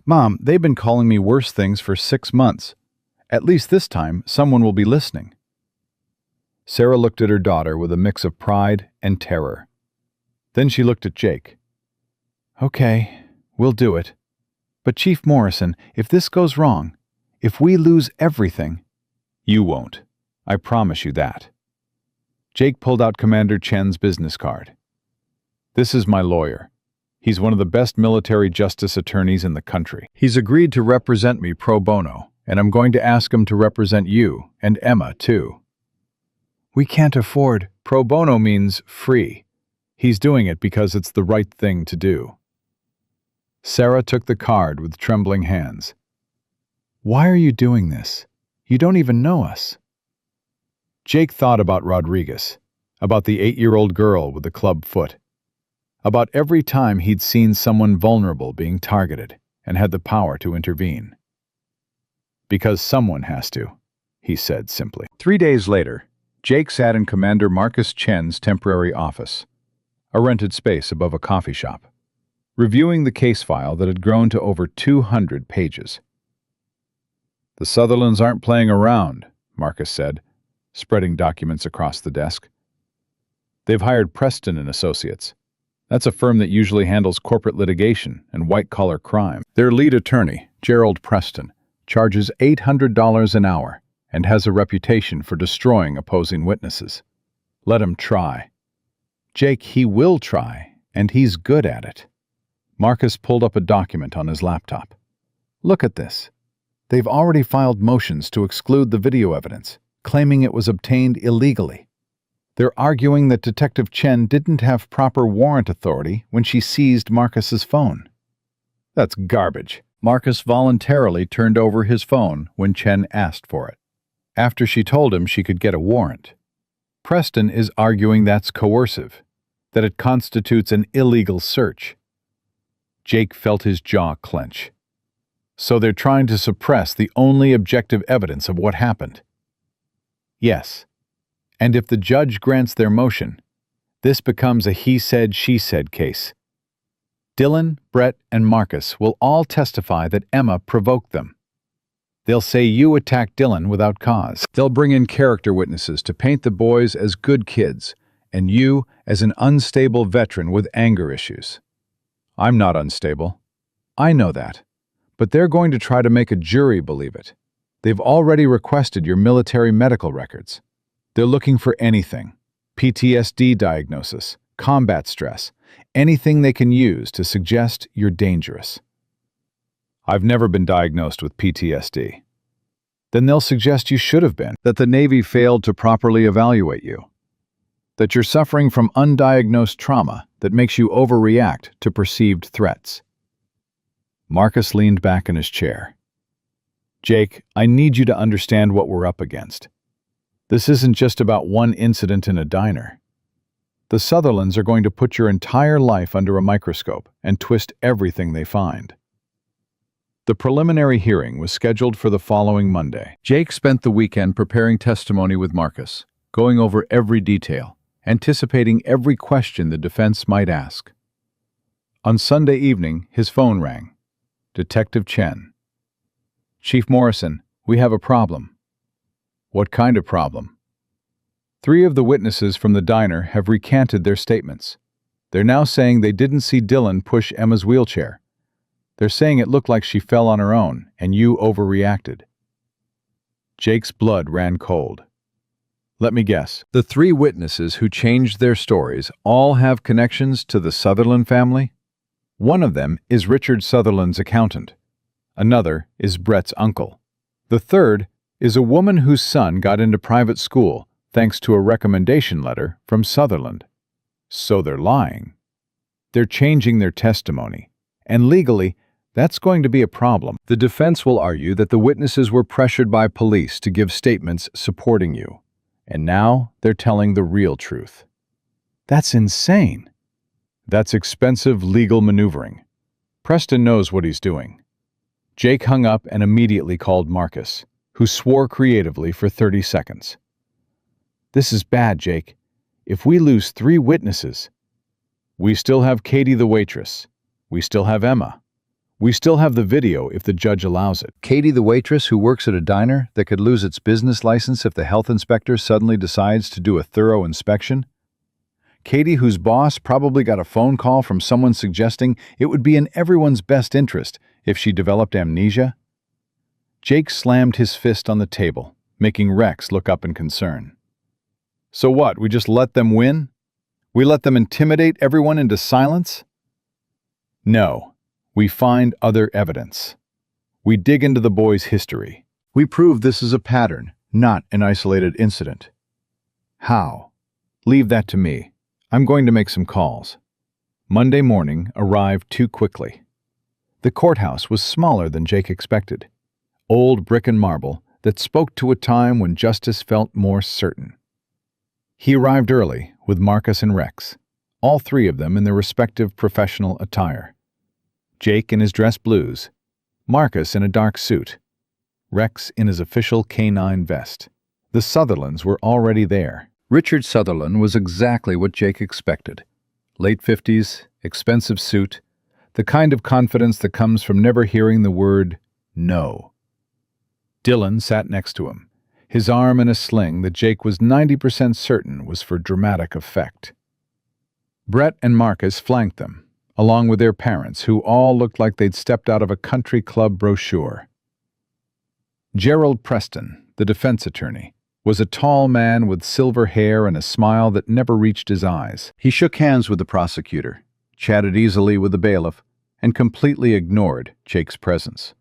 Mom, they've been calling me worse things for 6 months. At least this time, someone will be listening. Sarah looked at her daughter with a mix of pride and terror. Then she looked at Jake. Okay, we'll do it. But Chief Morrison, if this goes wrong, if we lose everything, you won't. I promise you that. Jake pulled out Commander Chen's business card. This is my lawyer. He's one of the best military justice attorneys in the country. He's agreed to represent me pro bono, and I'm going to ask him to represent you and Emma, too. We can't afford. Pro bono means free. He's doing it because it's the right thing to do. Sarah took the card with trembling hands. Why are you doing this? You don't even know us. Jake thought about Rodriguez, about the 8-year-old girl with the club foot, about every time he'd seen someone vulnerable being targeted and had the power to intervene. Because someone has to, he said simply. 3 days later, Jake sat in Commander Marcus Chen's temporary office, a rented space above a coffee shop, reviewing the case file that had grown to over 200 pages. The Sutherlands aren't playing around, Marcus said, spreading documents across the desk. They've hired Preston and Associates. That's a firm that usually handles corporate litigation and white-collar crime. Their lead attorney, Gerald Preston, charges $800 an hour and has a reputation for destroying opposing witnesses. Let him try. Jake, he will try, and he's good at it. Marcus pulled up a document on his laptop. Look at this. They've already filed motions to exclude the video evidence, claiming it was obtained illegally. They're arguing that Detective Chen didn't have proper warrant authority when she seized Marcus's phone. That's garbage. Marcus voluntarily turned over his phone when Chen asked for it, after she told him she could get a warrant. Preston is arguing that's coercive, that it constitutes an illegal search. Jake felt his jaw clench. So they're trying to suppress the only objective evidence of what happened. Yes. And if the judge grants their motion, this becomes a he said, she said case. Dylan, Brett, and Marcus will all testify that Emma provoked them. They'll say you attacked Dylan without cause. They'll bring in character witnesses to paint the boys as good kids, and you as an unstable veteran with anger issues. I'm not unstable. I know that. But they're going to try to make a jury believe it. They've already requested your military medical records. They're looking for anything. PTSD diagnosis, combat stress, anything they can use to suggest you're dangerous. I've never been diagnosed with PTSD. Then they'll suggest you should have been, that the Navy failed to properly evaluate you, that you're suffering from undiagnosed trauma that makes you overreact to perceived threats. Marcus leaned back in his chair. Jake, I need you to understand what we're up against. This isn't just about one incident in a diner. The Sutherlands are going to put your entire life under a microscope and twist everything they find. The preliminary hearing was scheduled for the following Monday. Jake spent the weekend preparing testimony with Marcus, going over every detail, anticipating every question the defense might ask. On Sunday evening, his phone rang. Detective Chen. Chief Morrison, we have a problem. What kind of problem? 3 of the witnesses from the diner have recanted their statements. They're now saying they didn't see Dylan push Emma's wheelchair. They're saying it looked like she fell on her own and you overreacted. Jake's blood ran cold. Let me guess, the three witnesses who changed their stories all have connections to the Sutherland family? One of them is Richard Sutherland's accountant. Another is Brett's uncle. The third is a woman whose son got into private school thanks to a recommendation letter from Sutherland. So they're lying. They're changing their testimony. And legally, that's going to be a problem. The defense will argue that the witnesses were pressured by police to give statements supporting you. And now they're telling the real truth. That's insane. That's expensive legal maneuvering. Preston knows what he's doing. Jake hung up and immediately called Marcus, who swore creatively for 30 seconds. This is bad, Jake. If we lose 3 witnesses, we still have Katie the waitress. We still have Emma. We still have the video if the judge allows it. Katie the waitress who works at a diner that could lose its business license if the health inspector suddenly decides to do a thorough inspection? Katie whose boss probably got a phone call from someone suggesting it would be in everyone's best interest if she developed amnesia? Jake slammed his fist on the table, making Rex look up in concern. So what, we just let them win? We let them intimidate everyone into silence? No, we find other evidence. We dig into the boy's history. We prove this is a pattern, not an isolated incident. How? Leave that to me. I'm going to make some calls. Monday morning arrived too quickly. The courthouse was smaller than Jake expected. Old brick and marble that spoke to a time when justice felt more certain. He arrived early with Marcus and Rex, all 3 of them in their respective professional attire. Jake in his dress blues, Marcus in a dark suit, Rex in his official canine vest. The Sutherlands were already there. Richard Sutherland was exactly what Jake expected. Late 50s, expensive suit, the kind of confidence that comes from never hearing the word no. Dylan sat next to him, his arm in a sling that Jake was 90% certain was for dramatic effect. Brett and Marcus flanked them, along with their parents, who all looked like they'd stepped out of a country club brochure. Gerald Preston, the defense attorney, was a tall man with silver hair and a smile that never reached his eyes. He shook hands with the prosecutor, chatted easily with the bailiff, and completely ignored Jake's presence.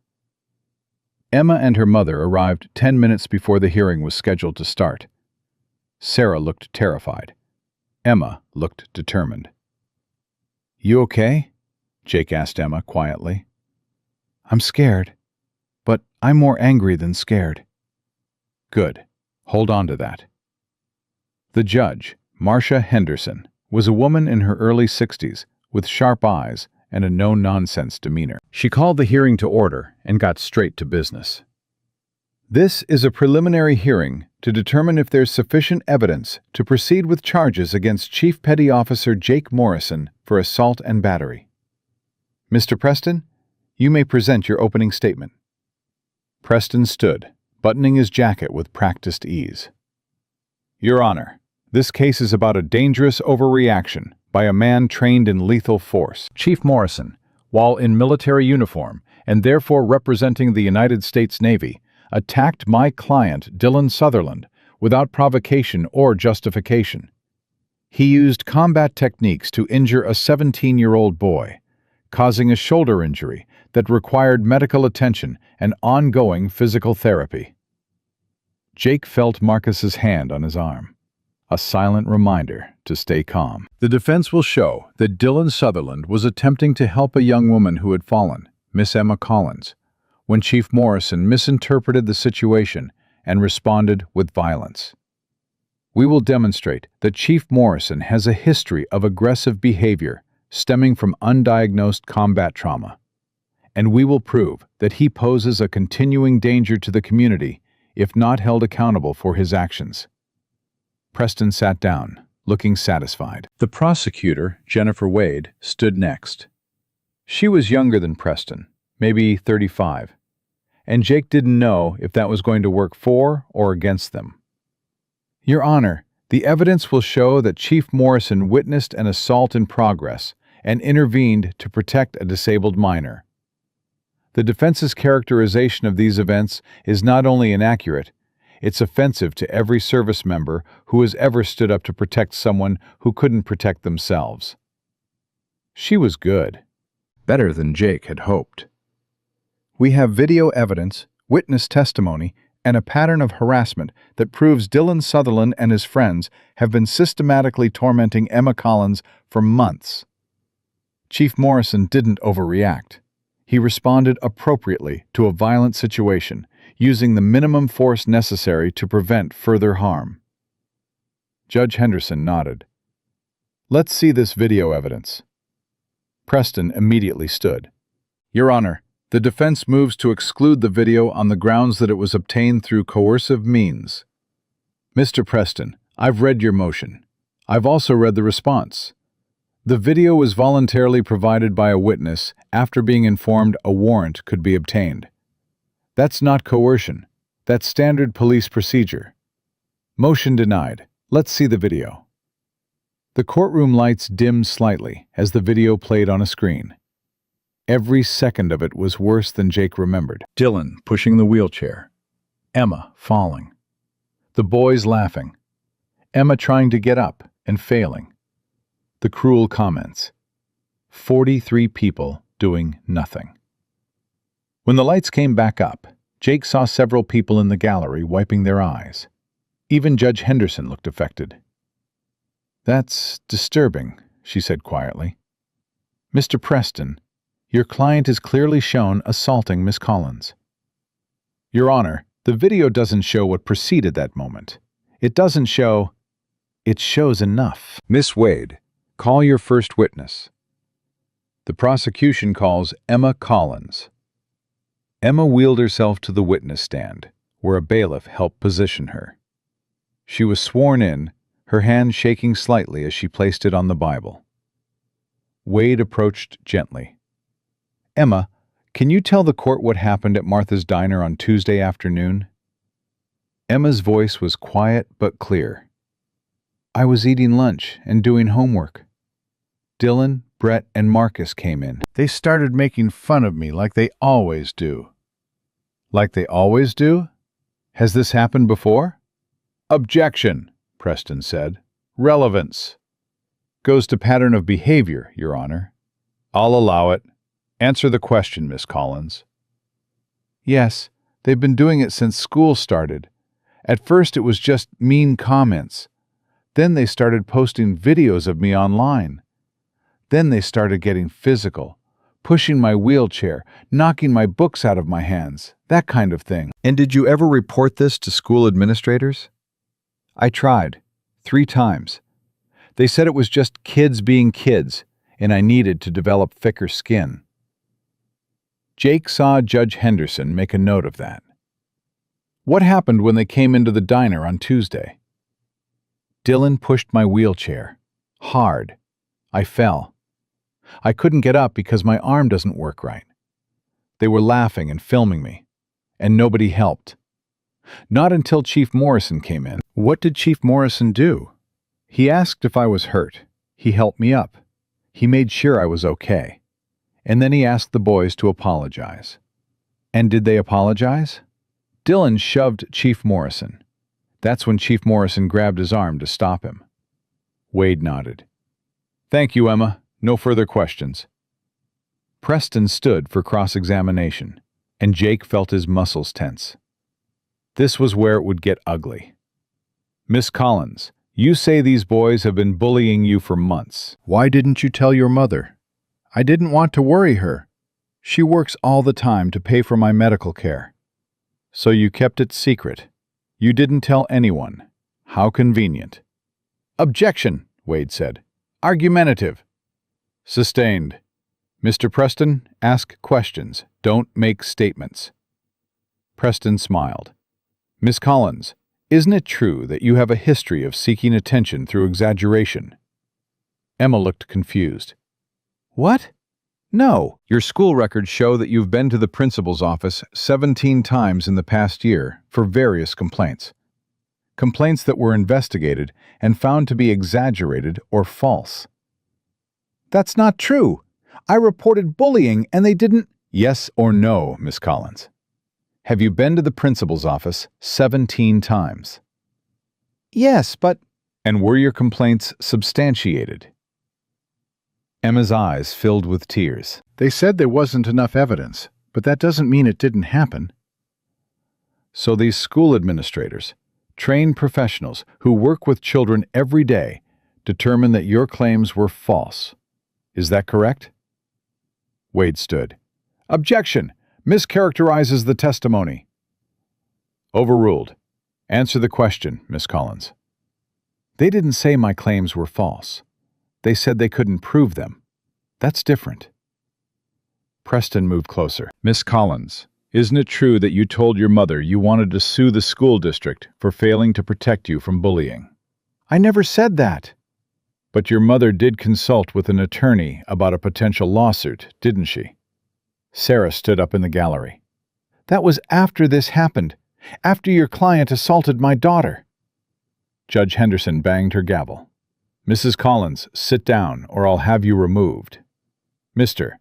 Emma and her mother arrived 10 minutes before the hearing was scheduled to start. Sarah looked terrified. Emma looked determined. "You okay?" Jake asked Emma quietly. "I'm scared, but I'm more angry than scared." "Good. Hold on to that." The judge, Marcia Henderson, was a woman in her early 60s with sharp eyes and a no-nonsense demeanor. She called the hearing to order and got straight to business. This is a preliminary hearing to determine if there's sufficient evidence to proceed with charges against Chief Petty Officer Jake Morrison for assault and battery. Mr. Preston, you may present your opening statement. Preston stood, buttoning his jacket with practiced ease. Your Honor, this case is about a dangerous overreaction by a man trained in lethal force. Chief Morrison, while in military uniform and therefore representing the United States Navy, attacked my client, Dylan Sutherland, without provocation or justification. He used combat techniques to injure a 17-year-old boy, causing a shoulder injury that required medical attention and ongoing physical therapy. Jake felt Marcus's hand on his arm, a silent reminder to stay calm. The defense will show that Dylan Sutherland was attempting to help a young woman who had fallen, Miss Emma Collins, when Chief Morrison misinterpreted the situation and responded with violence. We will demonstrate that Chief Morrison has a history of aggressive behavior stemming from undiagnosed combat trauma, and we will prove that he poses a continuing danger to the community if not held accountable for his actions. Preston sat down, looking satisfied. The prosecutor, Jennifer Wade, stood next. She was younger than Preston, maybe 35, and Jake didn't know if that was going to work for or against them. Your Honor, the evidence will show that Chief Morrison witnessed an assault in progress and intervened to protect a disabled minor. The defense's characterization of these events is not only inaccurate, It's offensive to every service member who has ever stood up to protect someone who couldn't protect themselves. She was good. Better than Jake had hoped. We have video evidence, witness testimony, and a pattern of harassment that proves Dylan Sutherland and his friends have been systematically tormenting Emma Collins for months. Chief Morrison didn't overreact. He responded appropriately to a violent situation, using the minimum force necessary to prevent further harm. Judge Henderson nodded. "Let's see this video evidence." Preston immediately stood. "Your Honor, the defense moves to exclude the video on the grounds that it was obtained through coercive means." "Mr. Preston, I've read your motion. I've also read the response. The video was voluntarily provided by a witness after being informed a warrant could be obtained. That's not coercion. That's standard police procedure. Motion denied. Let's see the video." The courtroom lights dimmed slightly as the video played on a screen. Every second of it was worse than Jake remembered. Dylan pushing the wheelchair. Emma falling. The boys laughing. Emma trying to get up and failing. The cruel comments. 43 people doing nothing. When the lights came back up, Jake saw several people in the gallery wiping their eyes. Even Judge Henderson looked affected. "That's disturbing," she said quietly. "Mr. Preston, your client is clearly shown assaulting Miss Collins." "Your Honor, the video doesn't show what preceded that moment. It doesn't show... It shows enough." "Miss Wade, call your first witness." The prosecution calls Emma Collins. Emma wheeled herself to the witness stand, where a bailiff helped position her. She was sworn in, her hand shaking slightly as she placed it on the Bible. Wade approached gently. "Emma, can you tell the court what happened at Martha's Diner on Tuesday afternoon?" Emma's voice was quiet but clear. "I was eating lunch and doing homework. Dylan, Brett, and Marcus came in. They started making fun of me like they always do." "Like they always do? Has this happened before?" "Objection," Preston said. "Relevance. Goes to pattern of behavior, Your Honor." "I'll allow it. Answer the question, Miss Collins." "Yes, they've been doing it since school started. At first it was just mean comments. Then they started posting videos of me online. Then they started getting physical, pushing my wheelchair, knocking my books out of my hands, that kind of thing." "And did you ever report this to school administrators?" "I tried, 3 times. They said it was just kids being kids, and I needed to develop thicker skin." Jake saw Judge Henderson make a note of that. "What happened when they came into the diner on Tuesday?" "Dylan pushed my wheelchair. Hard. I fell. I couldn't get up because my arm doesn't work right. They were laughing and filming me, and nobody helped. Not until Chief Morrison came in." "What did Chief Morrison do?" "He asked if I was hurt. He helped me up. He made sure I was okay. And then he asked the boys to apologize." "And did they apologize?" "Dylan shoved Chief Morrison. That's when Chief Morrison grabbed his arm to stop him." Wade nodded. "Thank you, Emma. No further questions." Preston stood for cross-examination, and Jake felt his muscles tense. This was where it would get ugly. "Miss Collins, you say these boys have been bullying you for months. Why didn't you tell your mother?" "I didn't want to worry her. She works all the time to pay for my medical care." "So you kept it secret. You didn't tell anyone. How convenient." "Objection," Wade said. "Argumentative." "Sustained. Mr. Preston, ask questions. Don't make statements." Preston smiled. "Miss Collins, isn't it true that you have a history of seeking attention through exaggeration?" Emma looked confused. "What? No." "Your school records show that you've been to the principal's office 17 times in the past year for various complaints. Complaints that were investigated and found to be exaggerated or false." "That's not true. I reported bullying and they didn't—" "Yes or no, Miss Collins?" Have you been to the principal's office 17 times? Yes, but And were your complaints substantiated? Emma's eyes filled with tears. they said there wasn't enough evidence, but that doesn't mean it didn't happen. So these school administrators, trained professionals who work with children every day, determined that your claims were false. Is that correct? Wade stood. Objection! Mischaracterizes the testimony. Overruled. Answer the question, Miss Collins. They didn't say my claims were false. They said they couldn't prove them. That's different. Preston moved closer. Miss Collins, isn't it true that you told your mother you wanted to sue the school district for failing to protect you from bullying? I never said that. But your mother did consult with an attorney about a potential lawsuit, didn't she? Sarah stood up in the gallery. That was after this happened, after your client assaulted my daughter. Judge Henderson banged her gavel. Mrs. Collins, sit down or I'll have you removed. Mr.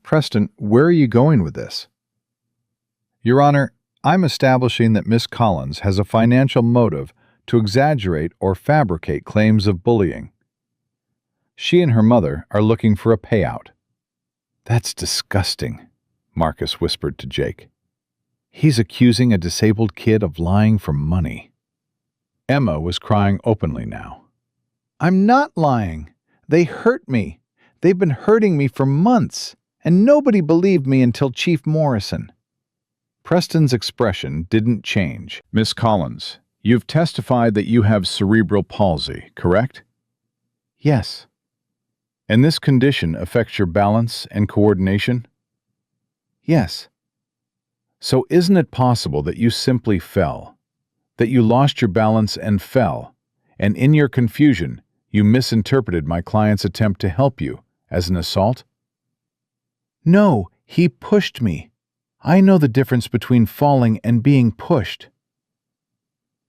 Preston, where are you going with this? Your Honor, I'm establishing that Miss Collins has a financial motive to exaggerate or fabricate claims of bullying. She and her mother are looking for a payout. That's disgusting, Marcus whispered to Jake. He's accusing a disabled kid of lying for money. Emma was crying openly now. I'm not lying. They hurt me. They've been hurting me for months, and nobody believed me until Chief Morrison. Preston's expression didn't change. Miss Collins, you've testified that you have cerebral palsy, correct? Yes. And this condition affects your balance and coordination? Yes. So isn't it possible that you simply fell, that you lost your balance and fell, and in your confusion, you misinterpreted my client's attempt to help you as an assault? No, he pushed me. I know the difference between falling and being pushed.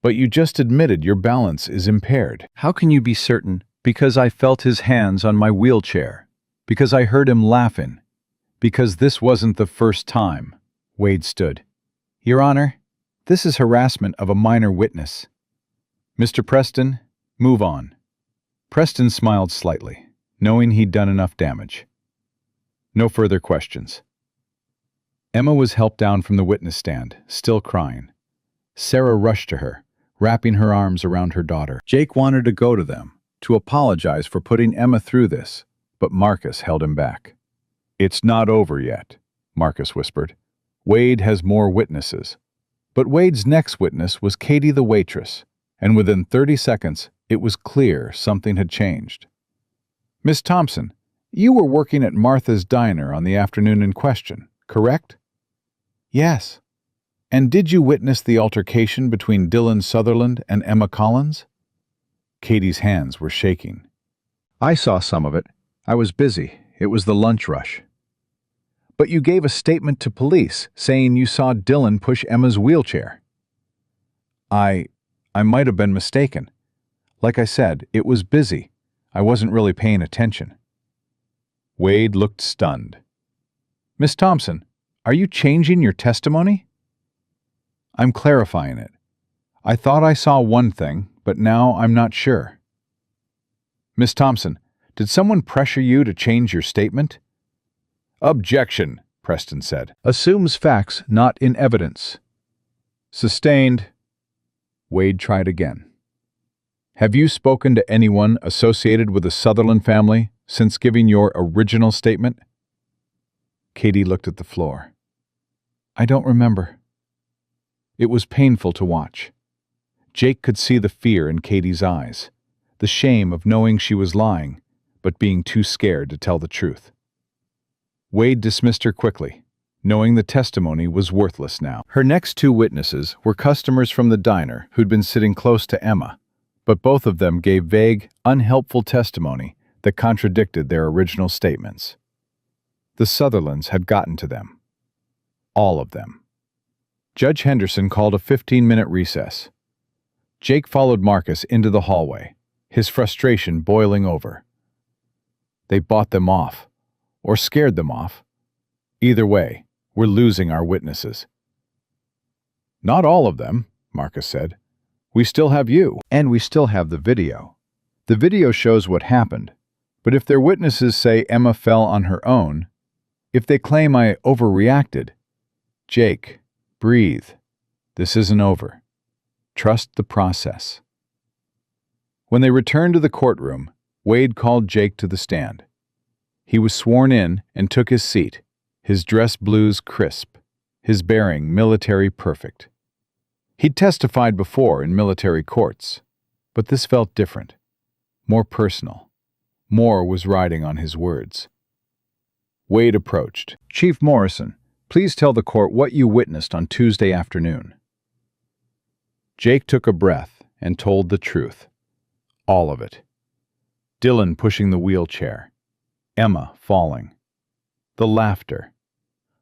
But you just admitted your balance is impaired. How can you be certain? Because I felt his hands on my wheelchair. Because I heard him laughing. Because this wasn't the first time. Wade stood. Your Honor, this is harassment of a minor witness. Mr. Preston, move on. Preston smiled slightly, knowing he'd done enough damage. No further questions. Emma was helped down from the witness stand, still crying. Sarah rushed to her, wrapping her arms around her daughter. Jake wanted to go to them, to apologize for putting Emma through this, but Marcus held him back. It's not over yet, Marcus whispered. Wade has more witnesses. But Wade's next witness was Katie the waitress, and within 30 seconds, it was clear something had changed. Miss Thompson, you were working at Martha's Diner on the afternoon in question, correct? Yes. And did you witness the altercation between Dylan Sutherland and Emma Collins? Katie's hands were shaking. I saw some of it. I was busy. It was the lunch rush. But you gave a statement to police saying you saw Dylan push Emma's wheelchair. I might have been mistaken. Like I said, it was busy. I wasn't really paying attention. Wade looked stunned. Miss Thompson, are you changing your testimony? I'm clarifying it. I thought I saw one thing, but now I'm not sure. Miss Thompson, did someone pressure you to change your statement? Objection, Preston said. Assumes facts not in evidence. Sustained. Wade tried again. Have you spoken to anyone associated with the Sutherland family since giving your original statement? Katie looked at the floor. I don't remember. It was painful to watch. Jake could see the fear in Katie's eyes, the shame of knowing she was lying, but being too scared to tell the truth. Wade dismissed her quickly, knowing the testimony was worthless now. Her next two witnesses were customers from the diner who'd been sitting close to Emma, but both of them gave vague, unhelpful testimony that contradicted their original statements. The Sutherlands had gotten to them. All of them. Judge Henderson called a 15-minute recess. Jake followed Marcus into the hallway, his frustration boiling over. They bought them off, or scared them off. Either way, we're losing our witnesses. Not all of them, Marcus said. We still have you. And we still have the video. The video shows what happened. But if their witnesses say Emma fell on her own, if they claim I overreacted, Jake, breathe. This isn't over. Trust the process. When they returned to the courtroom, Wade called Jake to the stand. He was sworn in and took his seat, his dress blues crisp, his bearing military perfect. He'd testified before in military courts, but this felt different, more personal. More was riding on his words. Wade approached. Chief Morrison, please tell the court what you witnessed on Tuesday afternoon. Jake took a breath and told the truth. All of it. Dylan pushing the wheelchair. Emma falling. The laughter.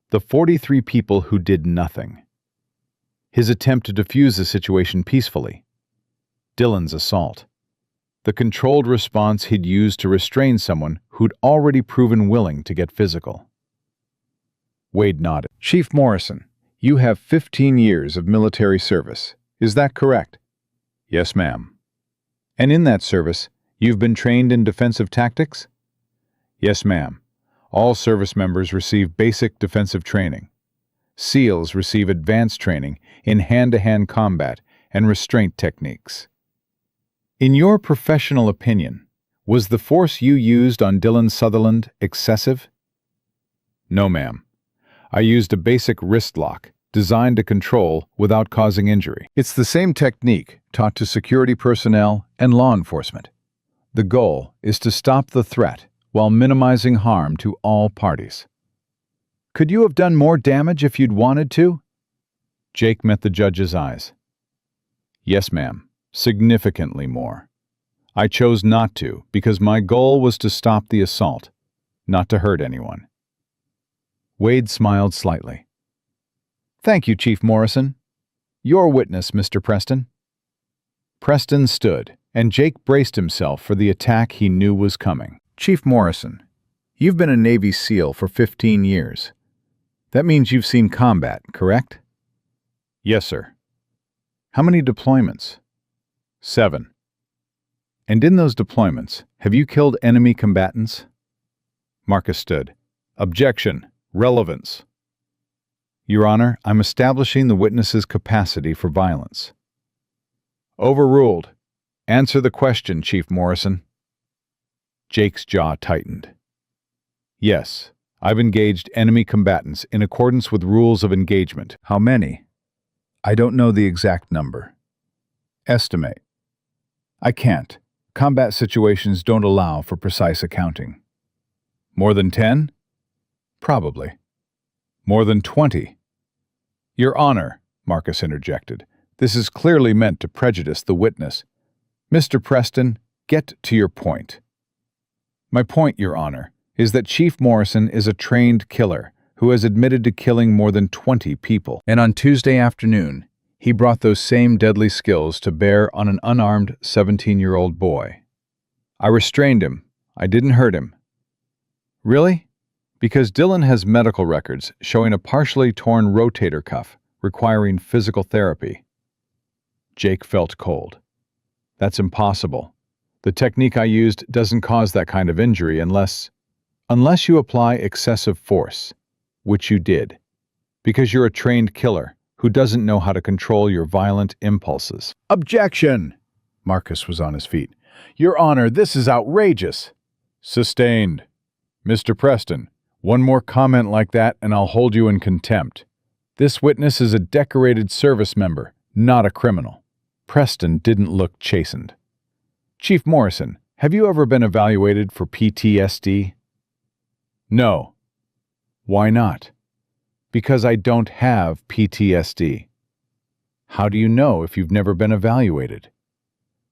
The 43 people who did nothing. His attempt to defuse the situation peacefully. Dylan's assault. The controlled response he'd used to restrain someone who'd already proven willing to get physical. Wade nodded. Chief Morrison, you have 15 years of military service. Is that correct? Yes, ma'am. And in that service, you've been trained in defensive tactics? Yes, ma'am. All service members receive basic defensive training. SEALs receive advanced training in hand-to-hand combat and restraint techniques. In your professional opinion, was the force you used on Dylan Sutherland excessive? No, ma'am. I used a basic wrist lock designed to control without causing injury. It's the same technique taught to security personnel and law enforcement. The goal is to stop the threat while minimizing harm to all parties. Could you have done more damage if you'd wanted to? Jake met the judge's eyes. Yes, ma'am. Significantly more. I chose not to because my goal was to stop the assault, not to hurt anyone. Wade smiled slightly. Thank you, Chief Morrison. Your witness, Mr. Preston. Preston stood, and Jake braced himself for the attack he knew was coming. Chief Morrison, you've been a Navy SEAL for 15 years. That means you've seen combat, correct? Yes, sir. How many deployments? 7. And in those deployments, have you killed enemy combatants? Marcus stood. Objection. Relevance. Your Honor, I'm establishing the witness's capacity for violence. Overruled. Answer the question, Chief Morrison. Jake's jaw tightened. Yes, I've engaged enemy combatants in accordance with rules of engagement. How many? I don't know the exact number. Estimate. I can't. Combat situations don't allow for precise accounting. More than 10? Probably. More than 20? Your Honor, Marcus interjected, this is clearly meant to prejudice the witness. Mr. Preston, get to your point. My point, Your Honor, is that Chief Morrison is a trained killer who has admitted to killing more than 20 people. And on Tuesday afternoon, he brought those same deadly skills to bear on an unarmed 17-year-old boy. I restrained him. I didn't hurt him. Really? Because Dylan has medical records showing a partially torn rotator cuff requiring physical therapy. Jake felt cold. That's impossible. The technique I used doesn't cause that kind of injury unless you apply excessive force, which you did, because you're a trained killer who doesn't know how to control your violent impulses. Objection! Marcus was on his feet. Your Honor, this is outrageous. Sustained. Mr. Preston, one more comment like that and I'll hold you in contempt. This witness is a decorated service member, not a criminal. Preston didn't look chastened. Chief Morrison, have you ever been evaluated for PTSD? No. Why not? Because I don't have PTSD. How do you know if you've never been evaluated?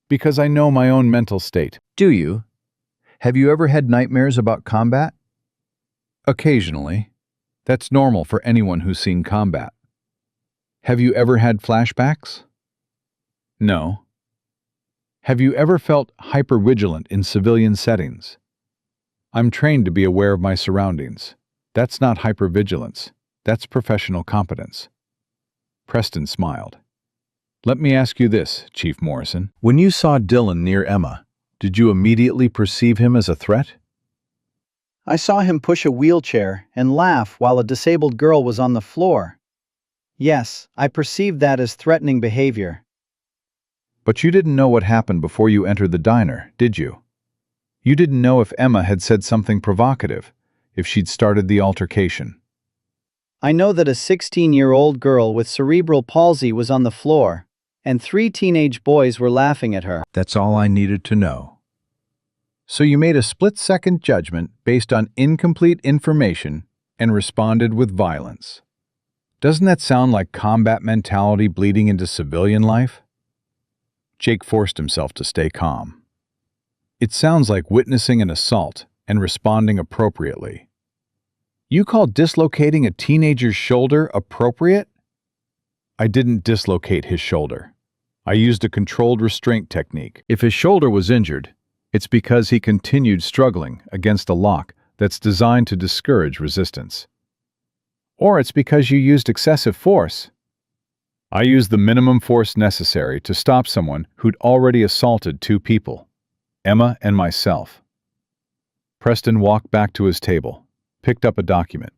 Because I know my own mental state. Do you? Have you ever had nightmares about combat? Occasionally. That's normal for anyone who's seen combat. Have you ever had flashbacks? No. Have you ever felt hypervigilant in civilian settings? I'm trained to be aware of my surroundings. That's not hypervigilance. That's professional competence. Preston smiled. Let me ask you this, Chief Morrison. When you saw Dylan near Emma, did you immediately perceive him as a threat? I saw him push a wheelchair and laugh while a disabled girl was on the floor. Yes, I perceived that as threatening behavior. But you didn't know what happened before you entered the diner, did you? You didn't know if Emma had said something provocative, if she'd started the altercation. I know that a 16-year-old girl with cerebral palsy was on the floor, and 3 teenage boys were laughing at her. That's all I needed to know. So you made a split-second judgment based on incomplete information and responded with violence. Doesn't that sound like combat mentality bleeding into civilian life? Jake forced himself to stay calm. It sounds like witnessing an assault and responding appropriately. You call dislocating a teenager's shoulder appropriate? I didn't dislocate his shoulder. I used a controlled restraint technique. If his shoulder was injured, it's because he continued struggling against a lock that's designed to discourage resistance. Or it's because you used excessive force. I used the minimum force necessary to stop someone who'd already assaulted 2 people, Emma and myself. Preston walked back to his table, picked up a document.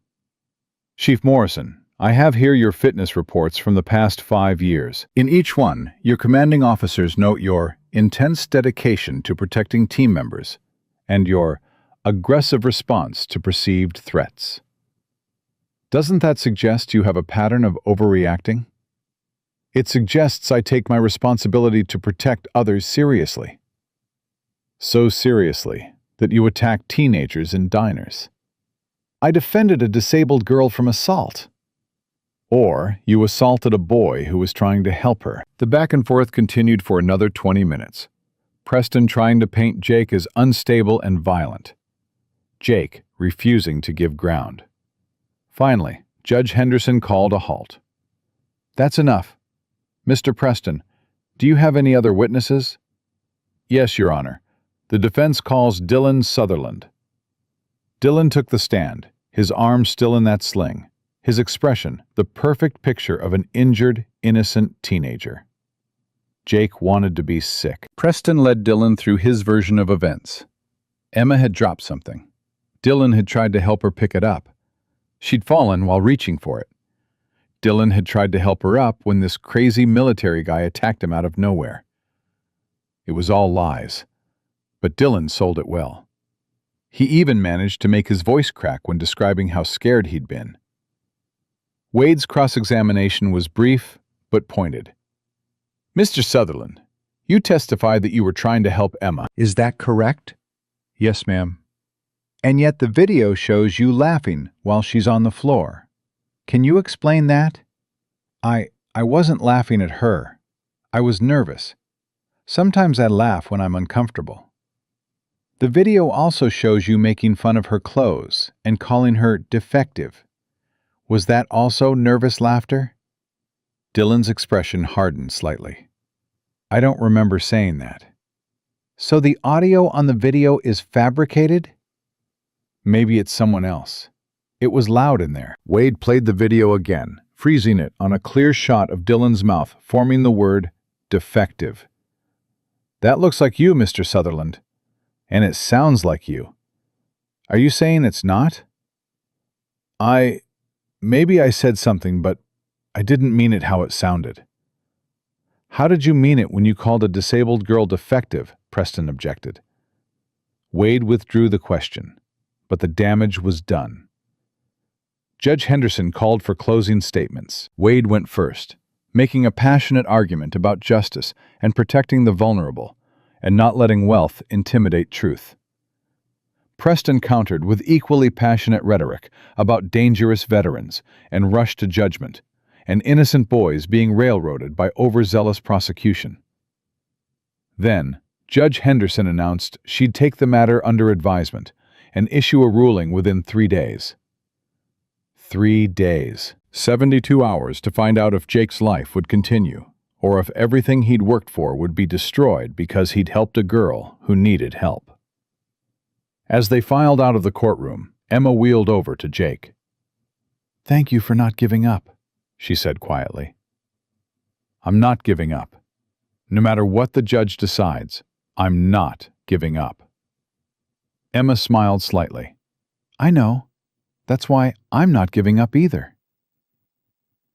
Chief Morrison, I have here your fitness reports from the past 5 years. In each one, your commanding officers note your intense dedication to protecting team members and your aggressive response to perceived threats. Doesn't that suggest you have a pattern of overreacting? It suggests I take my responsibility to protect others seriously. So seriously that you attack teenagers in diners. I defended a disabled girl from assault. Or you assaulted a boy who was trying to help her. The back and forth continued for another 20 minutes. Preston trying to paint Jake as unstable and violent. Jake refusing to give ground. Finally, Judge Henderson called a halt. That's enough. Mr. Preston, do you have any other witnesses? Yes, Your Honor. The defense calls Dylan Sutherland. Dylan took the stand, his arm still in that sling, his expression the perfect picture of an injured, innocent teenager. Jake wanted to be sick. Preston led Dylan through his version of events. Emma had dropped something. Dylan had tried to help her pick it up. She'd fallen while reaching for it. Dylan had tried to help her up when this crazy military guy attacked him out of nowhere. It was all lies, but Dylan sold it well. He even managed to make his voice crack when describing how scared he'd been. Wade's cross-examination was brief but pointed. Mr. Sutherland, you testified that you were trying to help Emma. Is that correct? Yes, ma'am. And yet the video shows you laughing while she's on the floor. Can you explain that? I wasn't laughing at her. I was nervous. Sometimes I laugh when I'm uncomfortable. The video also shows you making fun of her clothes and calling her defective. Was that also nervous laughter? Dylan's expression hardened slightly. I don't remember saying that. So the audio on the video is fabricated? Maybe it's someone else. It was loud in there. Wade played the video again, freezing it on a clear shot of Dylan's mouth, forming the word defective. That looks like you, Mr. Sutherland. And it sounds like you. Are you saying it's not? Maybe I said something, but I didn't mean it how it sounded. How did you mean it when you called a disabled girl defective? Preston objected. Wade withdrew the question, but the damage was done. Judge Henderson called for closing statements. Wade went first, making a passionate argument about justice and protecting the vulnerable, and not letting wealth intimidate truth. Preston countered with equally passionate rhetoric about dangerous veterans and rush to judgment, and innocent boys being railroaded by overzealous prosecution. Then, Judge Henderson announced she'd take the matter under advisement and issue a ruling within 3 days. 3 days. 72 hours to find out if Jake's life would continue, or if everything he'd worked for would be destroyed because he'd helped a girl who needed help. As they filed out of the courtroom, Emma wheeled over to Jake. "Thank you for not giving up," she said quietly. I'm not giving up. No matter what the judge decides, I'm not giving up. Emma smiled slightly. I know. That's why I'm not giving up either.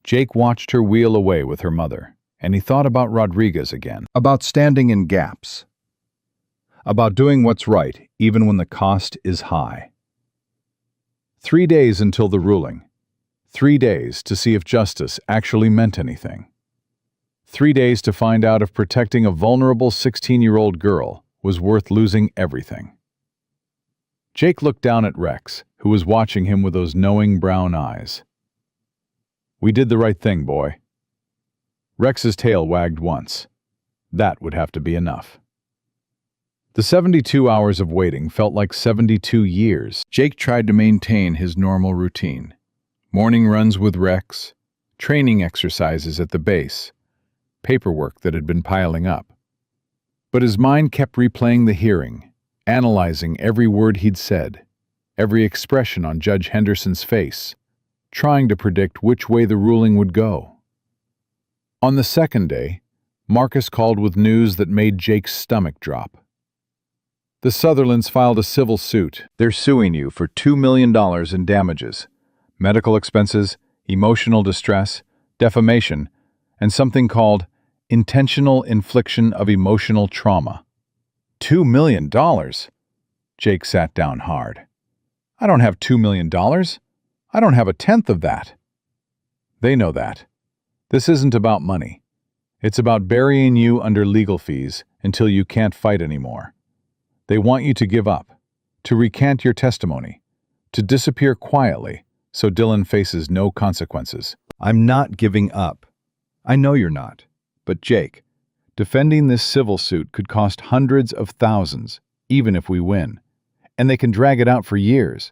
Jake watched her wheel away with her mother, and he thought about Rodriguez again. About standing in gaps. About doing what's right, even when the cost is high. 3 days until the ruling. 3 days to see if justice actually meant anything. 3 days to find out if protecting a vulnerable 16-year-old girl was worth losing everything. Jake looked down at Rex, who was watching him with those knowing brown eyes. We did the right thing, boy. Rex's tail wagged once. That would have to be enough. The 72 hours of waiting felt like 72 years. Jake tried to maintain his normal routine. Morning runs with Rex, training exercises at the base, paperwork that had been piling up. But his mind kept replaying the hearing, analyzing every word he'd said, every expression on Judge Henderson's face, trying to predict which way the ruling would go. On the second day, Marcus called with news that made Jake's stomach drop. The Sutherlands filed a civil suit. They're suing you for $2 million in damages, medical expenses, emotional distress, defamation, and something called intentional infliction of emotional trauma. $2 million? Jake sat down hard. I don't have $2 million. I don't have a tenth of that. They know that. This isn't about money. It's about burying you under legal fees until you can't fight anymore. They want you to give up, to recant your testimony, to disappear quietly so Dylan faces no consequences. I'm not giving up. I know you're not. But Jake, defending this civil suit could cost hundreds of thousands, even if we win. And they can drag it out for years.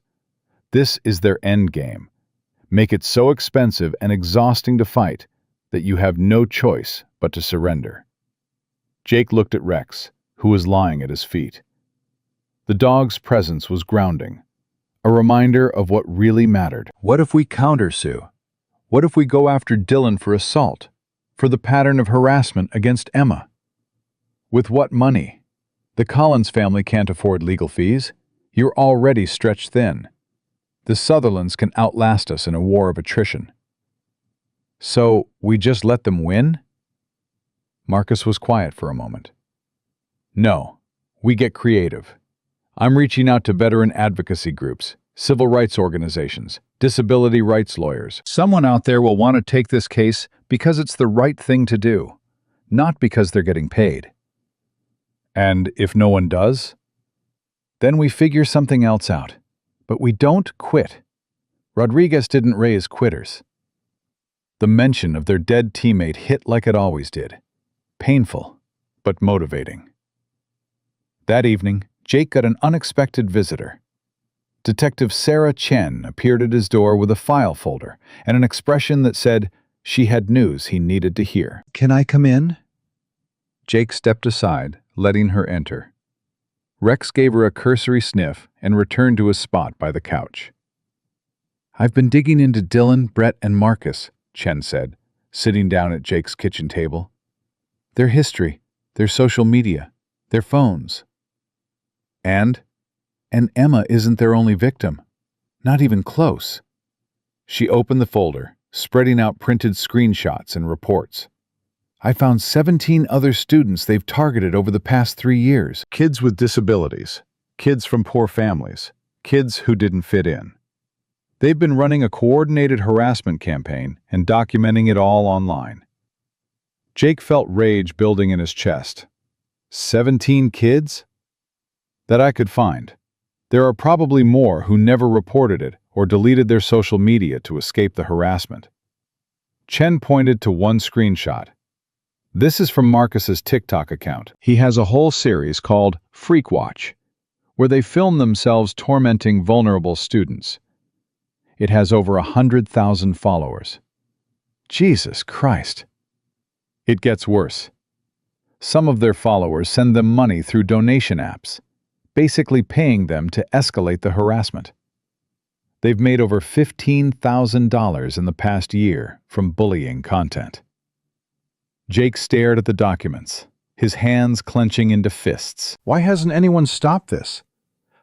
This is their end game. Make it so expensive and exhausting to fight that you have no choice but to surrender. Jake looked at Rex, who was lying at his feet. The dog's presence was grounding, a reminder of what really mattered. What if we countersue? What if we go after Dylan for assault, for the pattern of harassment against Emma? With what money? The Collins family can't afford legal fees. You're already stretched thin. The Sutherlands can outlast us in a war of attrition. So, we just let them win? Marcus was quiet for a moment. No, we get creative. I'm reaching out to veteran advocacy groups, civil rights organizations, disability rights lawyers. Someone out there will want to take this case because it's the right thing to do, not because they're getting paid. And if no one does, then we figure something else out. But we don't quit. Rodriguez didn't raise quitters. The mention of their dead teammate hit like it always did. Painful, but motivating. That evening, Jake got an unexpected visitor. Detective Sarah Chen appeared at his door with a file folder and an expression that said she had news he needed to hear. Can I come in? Jake stepped aside, letting her enter. Rex gave her a cursory sniff and returned to his spot by the couch. I've been digging into Dylan, Brett, and Marcus, Chen said, sitting down at Jake's kitchen table. Their history, their social media, their phones. And Emma isn't their only victim. Not even close. She opened the folder, spreading out printed screenshots and reports. I found 17 other students they've targeted over the past 3 years. Kids with disabilities, kids from poor families, kids who didn't fit in. They've been running a coordinated harassment campaign and documenting it all online. Jake felt rage building in his chest. 17 kids? That I could find. There are probably more who never reported it or deleted their social media to escape the harassment. Chen pointed to one screenshot. This is from Marcus's TikTok account. He has a whole series called Freak Watch, where they film themselves tormenting vulnerable students. It has over 100,000 followers. Jesus Christ. It gets worse. Some of their followers send them money through donation apps, basically paying them to escalate the harassment. They've made over $15,000 in the past year from bullying content. Jake stared at the documents, his hands clenching into fists. Why hasn't anyone stopped this?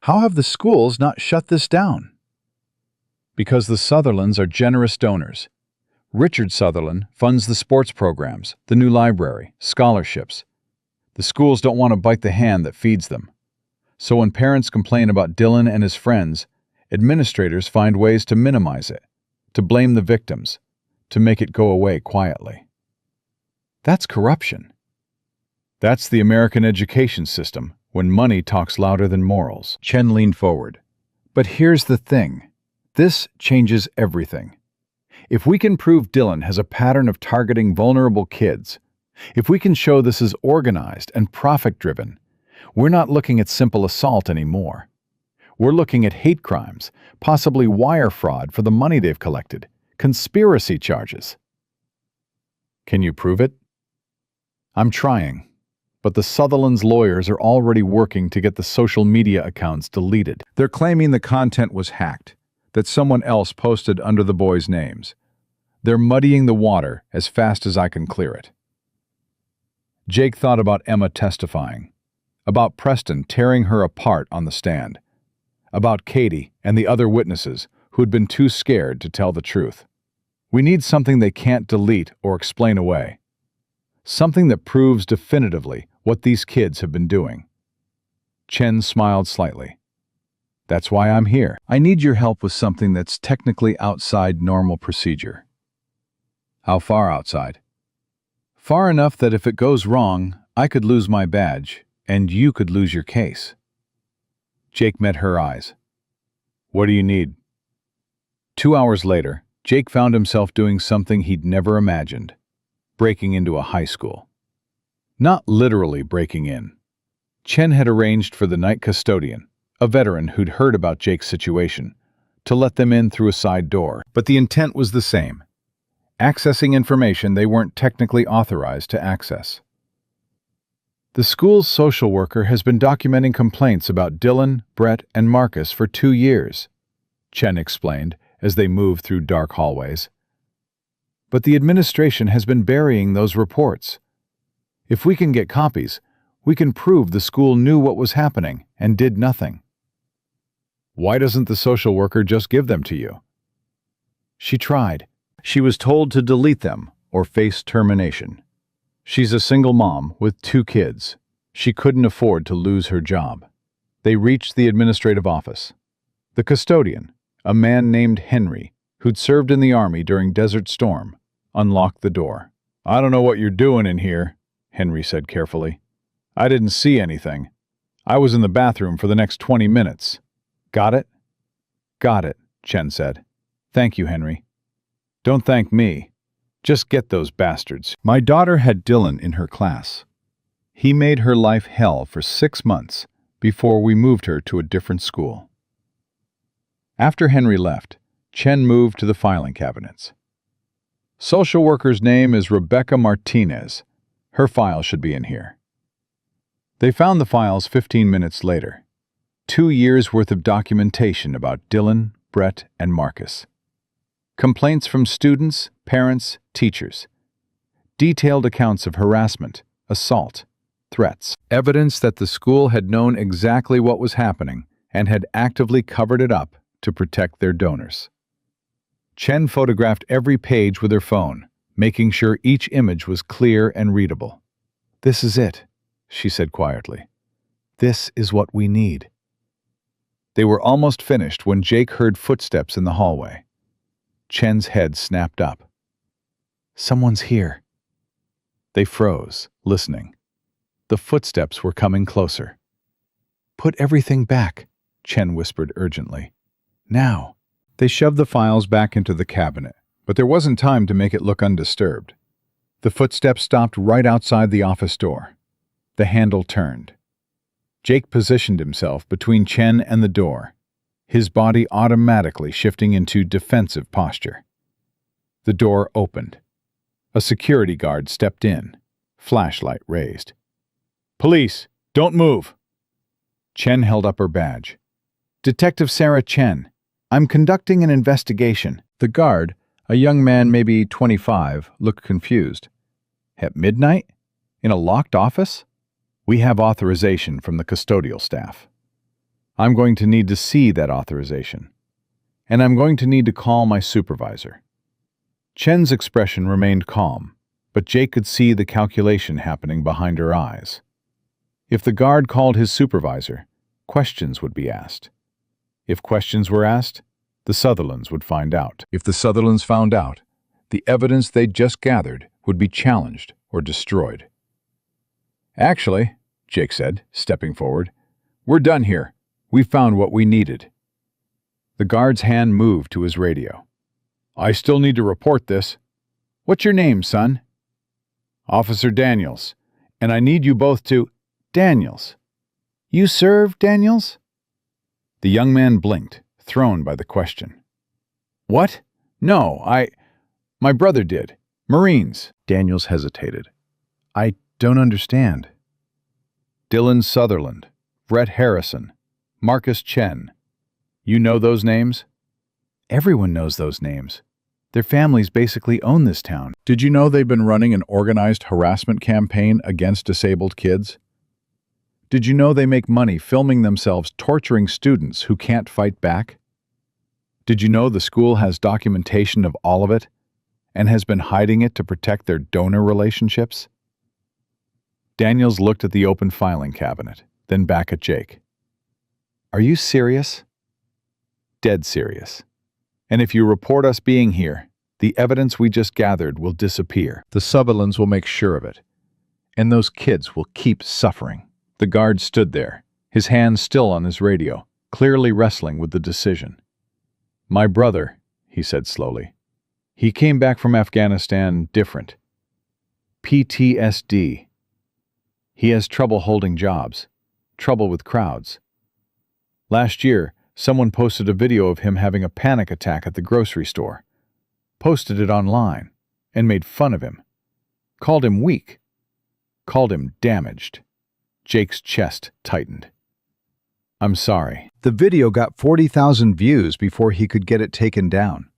How have the schools not shut this down? Because the Sutherlands are generous donors. Richard Sutherland funds the sports programs, the new library, scholarships. The schools don't want to bite the hand that feeds them. So when parents complain about Dylan and his friends, administrators find ways to minimize it, to blame the victims, to make it go away quietly. That's corruption. That's the American education system, when money talks louder than morals. Chen leaned forward. But here's the thing. This changes everything. If we can prove Dylan has a pattern of targeting vulnerable kids, if we can show this is organized and profit-driven, we're not looking at simple assault anymore. We're looking at hate crimes, possibly wire fraud for the money they've collected, conspiracy charges. Can you prove it? I'm trying, but the Sutherland's lawyers are already working to get the social media accounts deleted. They're claiming the content was hacked, that someone else posted under the boys' names. They're muddying the water as fast as I can clear it. Jake thought about Emma testifying, about Preston tearing her apart on the stand, about Katie and the other witnesses who'd been too scared to tell the truth. We need something they can't delete or explain away. Something that proves definitively what these kids have been doing. Chen smiled slightly. That's why I'm here. I need your help with something that's technically outside normal procedure. How far outside? Far enough that if it goes wrong, I could lose my badge, and you could lose your case. Jake met her eyes. What do you need? 2 hours later, Jake found himself doing something he'd never imagined, breaking into a high school. Not literally breaking in. Chen had arranged for the night custodian, a veteran who'd heard about Jake's situation, to let them in through a side door. But the intent was the same. Accessing information they weren't technically authorized to access. The school's social worker has been documenting complaints about Dylan, Brett, and Marcus for 2 years, Chen explained as they moved through dark hallways. But the administration has been burying those reports. If we can get copies, we can prove the school knew what was happening and did nothing. Why doesn't the social worker just give them to you? She tried. She was told to delete them or face termination. She's a single mom with 2 kids. She couldn't afford to lose her job. They reached the administrative office. The custodian, a man named Henry, who'd served in the army during Desert Storm, unlocked the door. I don't know what you're doing in here, Henry said carefully. I didn't see anything. I was in the bathroom for the next 20 minutes. Got it? Got it, Chen said. Thank you, Henry. Don't thank me. Just get those bastards. My daughter had Dylan in her class. He made her life hell for 6 months before we moved her to a different school. After Henry left, Chen moved to the filing cabinets. Social worker's name is Rebecca Martinez. Her file should be in here. They found the files 15 minutes later. 2 years' worth of documentation about Dylan, Brett, and Marcus. Complaints from students, parents, teachers. Detailed accounts of harassment, assault, threats. Evidence that the school had known exactly what was happening and had actively covered it up to protect their donors. Chen photographed every page with her phone, making sure each image was clear and readable. This is it, she said quietly. This is what we need. They were almost finished when Jake heard footsteps in the hallway. Chen's head snapped up. Someone's here. They froze, listening. The footsteps were coming closer. Put everything back, Chen whispered urgently. Now. They shoved the files back into the cabinet, but there wasn't time to make it look undisturbed. The footsteps stopped right outside the office door. The handle turned. Jake positioned himself between Chen and the door, his body automatically shifting into defensive posture. The door opened. A security guard stepped in, flashlight raised. Police, don't move! Chen held up her badge. Detective Sarah Chen, I'm conducting an investigation. The guard, a young man maybe 25, looked confused. At midnight? In a locked office? We have authorization from the custodial staff. I'm going to need to see that authorization. And I'm going to need to call my supervisor. Chen's expression remained calm, but Jake could see the calculation happening behind her eyes. If the guard called his supervisor, questions would be asked. If questions were asked, the Sutherlands would find out. If the Sutherlands found out, the evidence they'd just gathered would be challenged or destroyed. Actually, Jake said, stepping forward, we're done here. We found what we needed. The guard's hand moved to his radio. I still need to report this. What's your name, son? Officer Daniels. And I need you both to... Daniels. You serve, Daniels? The young man blinked, thrown by the question. What? No, My brother did. Marines. Daniels hesitated. I don't understand. Dylan Sutherland, Brett Harrison, Marcus Chen. You know those names? Everyone knows those names. Their families basically own this town. Did you know they've been running an organized harassment campaign against disabled kids? Did you know they make money filming themselves torturing students who can't fight back? Did you know the school has documentation of all of it and has been hiding it to protect their donor relationships? Daniels looked at the open filing cabinet, then back at Jake. Are you serious? Dead serious. And if you report us being here, the evidence we just gathered will disappear. The Sutherlands will make sure of it. And those kids will keep suffering. The guard stood there, his hand still on his radio, clearly wrestling with the decision. My brother, he said slowly. He came back from Afghanistan different. PTSD. He has trouble holding jobs, trouble with crowds. Last year, someone posted a video of him having a panic attack at the grocery store, posted it online, and made fun of him. Called him weak. Called him damaged. Jake's chest tightened. I'm sorry. The video got 40,000 views before he could get it taken down.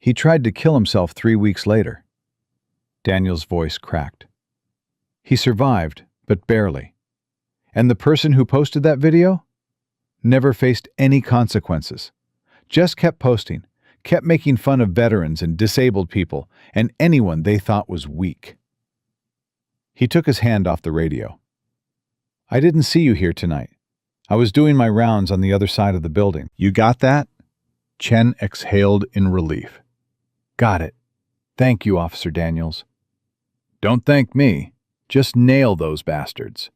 He tried to kill himself 3 weeks later. Daniel's voice cracked. He survived, but barely. And the person who posted that video never faced any consequences. Just kept posting, kept making fun of veterans and disabled people and anyone they thought was weak. He took his hand off the radio. I didn't see you here tonight. I was doing my rounds on the other side of the building. You got that? Chen exhaled in relief. Got it. Thank you, Officer Daniels. Don't thank me. Just nail those bastards.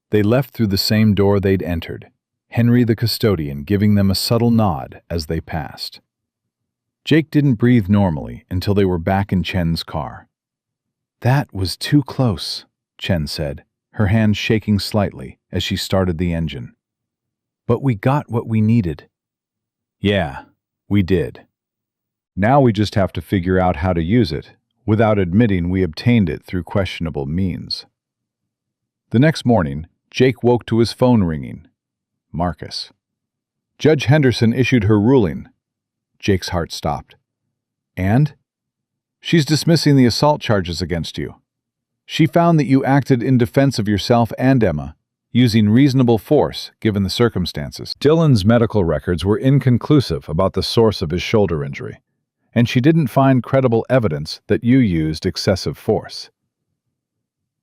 They left through the same door they'd entered, Henry the custodian giving them a subtle nod as they passed. Jake didn't breathe normally until they were back in Chen's car. That was too close, Chen said, her hand shaking slightly as she started the engine. But we got what we needed. Yeah, we did. Now we just have to figure out how to use it, without admitting we obtained it through questionable means. The next morning, Jake woke to his phone ringing. Marcus. Judge Henderson issued her ruling. Jake's heart stopped. And? She's dismissing the assault charges against you. She found that you acted in defense of yourself and Emma, using reasonable force given the circumstances. Dylan's medical records were inconclusive about the source of his shoulder injury, and she didn't find credible evidence that you used excessive force.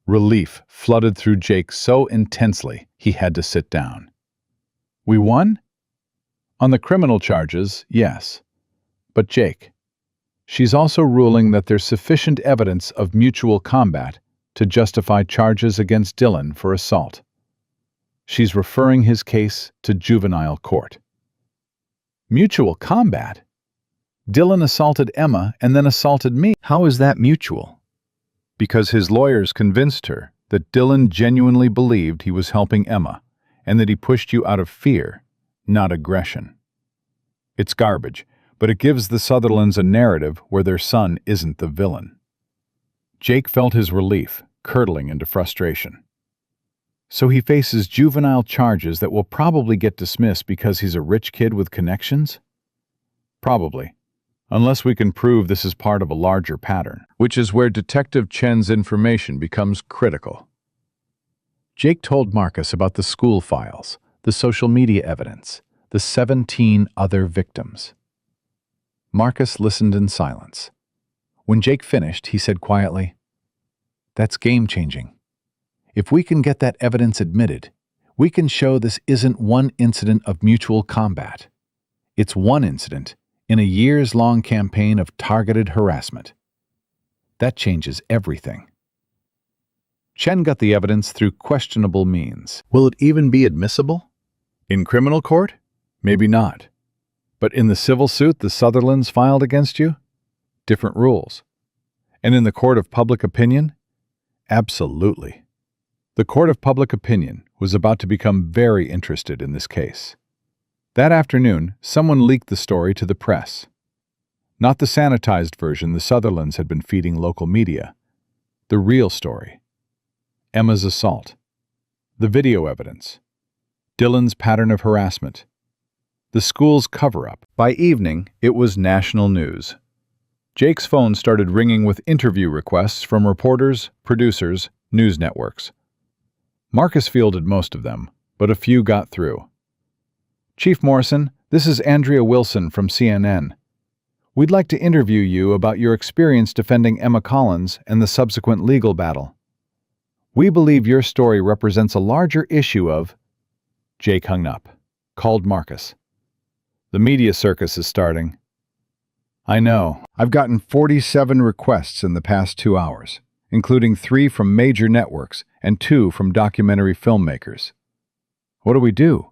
Relief flooded through Jake so intensely he had to sit down. We won? On the criminal charges, yes. But Jake, she's also ruling that there's sufficient evidence of mutual combat to justify charges against Dylan for assault. She's referring his case to juvenile court. Mutual combat? Dylan assaulted Emma and then assaulted me. How is that mutual? Because his lawyers convinced her that Dylan genuinely believed he was helping Emma and that he pushed you out of fear, not aggression. It's garbage, but it gives the Sutherlands a narrative where their son isn't the villain. Jake felt his relief curdling into frustration. So he faces juvenile charges that will probably get dismissed because he's a rich kid with connections? Probably. unless we can prove this is part of a larger pattern, which is where Detective Chen's information becomes critical. Jake told Marcus about the school files, the social media evidence, the 17 other victims. Marcus listened in silence. When Jake finished, he said quietly, "That's game-changing. If we can get that evidence admitted, we can show this isn't one incident of mutual combat. It's one incident in a years-long campaign of targeted harassment. That changes everything." Chen got the evidence through questionable means. Will it even be admissible? In criminal court? Maybe not. But in the civil suit the Sutherlands filed against you? Different rules. And in the court of public opinion? Absolutely. The court of public opinion was about to become very interested in this case. That afternoon, someone leaked the story to the press. Not the sanitized version the Sutherlands had been feeding local media. The real story. Emma's assault. The video evidence. Dylan's pattern of harassment. The school's cover-up. By evening, it was national news. Jake's phone started ringing with interview requests from reporters, producers, news networks. Marcus fielded most of them, but a few got through. "Chief Morrison, this is Andrea Wilson from CNN. We'd like to interview you about your experience defending Emma Collins and the subsequent legal battle. We believe your story represents a larger issue of—" Jake hung up, called Marcus. "The media circus is starting." "I know. I've gotten 47 requests in the past 2 hours, including 3 from major networks and 2 from documentary filmmakers. What do?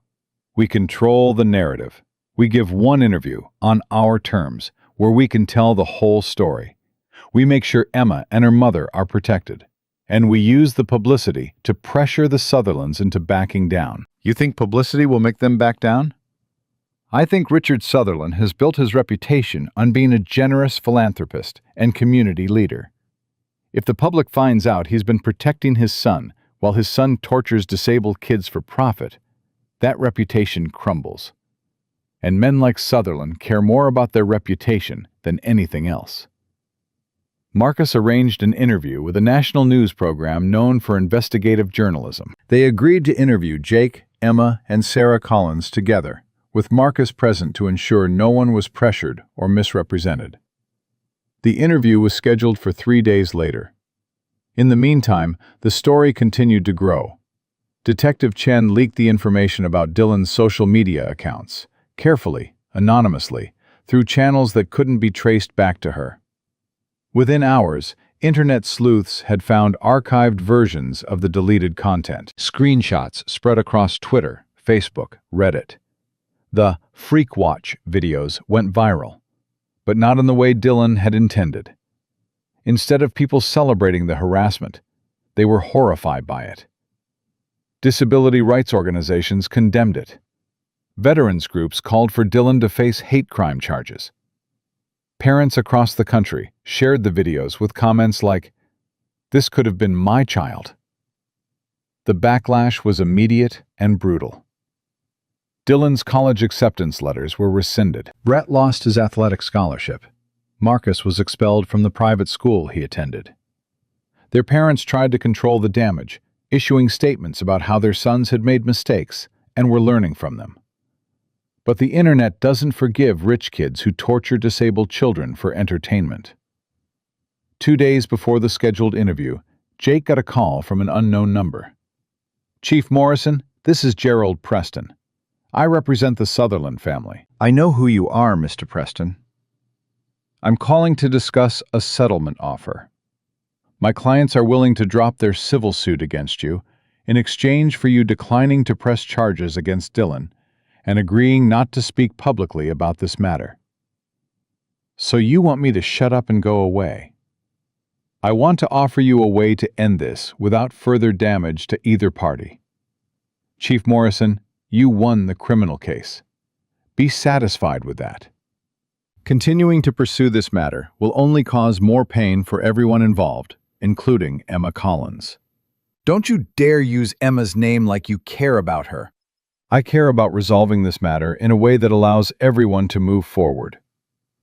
We control the narrative. We give one interview, on our terms, where we can tell the whole story. We make sure Emma and her mother are protected. And we use the publicity to pressure the Sutherlands into backing down." "You think publicity will make them back down?" "I think Richard Sutherland has built his reputation on being a generous philanthropist and community leader. If the public finds out he's been protecting his son while his son tortures disabled kids for profit, that reputation crumbles. And men like Sutherland care more about their reputation than anything else." Marcus arranged an interview with a national news program known for investigative journalism. They agreed to interview Jake, Emma, and Sarah Collins together, with Marcus present to ensure no one was pressured or misrepresented. The interview was scheduled for 3 days later. In the meantime, the story continued to grow. Detective Chen leaked the information about Dylan's social media accounts, carefully, anonymously, through channels that couldn't be traced back to her. Within hours, internet sleuths had found archived versions of the deleted content. Screenshots spread across Twitter, Facebook, Reddit. The Freak Watch videos went viral, but not in the way Dylan had intended. Instead of people celebrating the harassment, they were horrified by it. Disability rights organizations condemned it. Veterans groups called for Dylan to face hate crime charges. Parents across the country shared the videos with comments like, "This could have been my child." The backlash was immediate and brutal. Dylan's college acceptance letters were rescinded. Brett lost his athletic scholarship. Marcus was expelled from the private school he attended. Their parents tried to control the damage, issuing statements about how their sons had made mistakes and were learning from them. But the internet doesn't forgive rich kids who torture disabled children for entertainment. 2 days before the scheduled interview, Jake got a call from an unknown number. "Chief Morrison, this is Gerald Preston. I represent the Sutherland family." I know who you are, Mr. Preston. "I'm calling to discuss a settlement offer. My clients are willing to drop their civil suit against you in exchange for you declining to press charges against Dylan and agreeing not to speak publicly about this matter." "So you want me to shut up and go away?" "I want to offer you a way to end this without further damage to either party. Chief Morrison, you won the criminal case. Be satisfied with that. Continuing to pursue this matter will only cause more pain for everyone involved, including Emma Collins." Don't you dare use Emma's name like you care about her. "I care about resolving this matter in a way that allows everyone to move forward.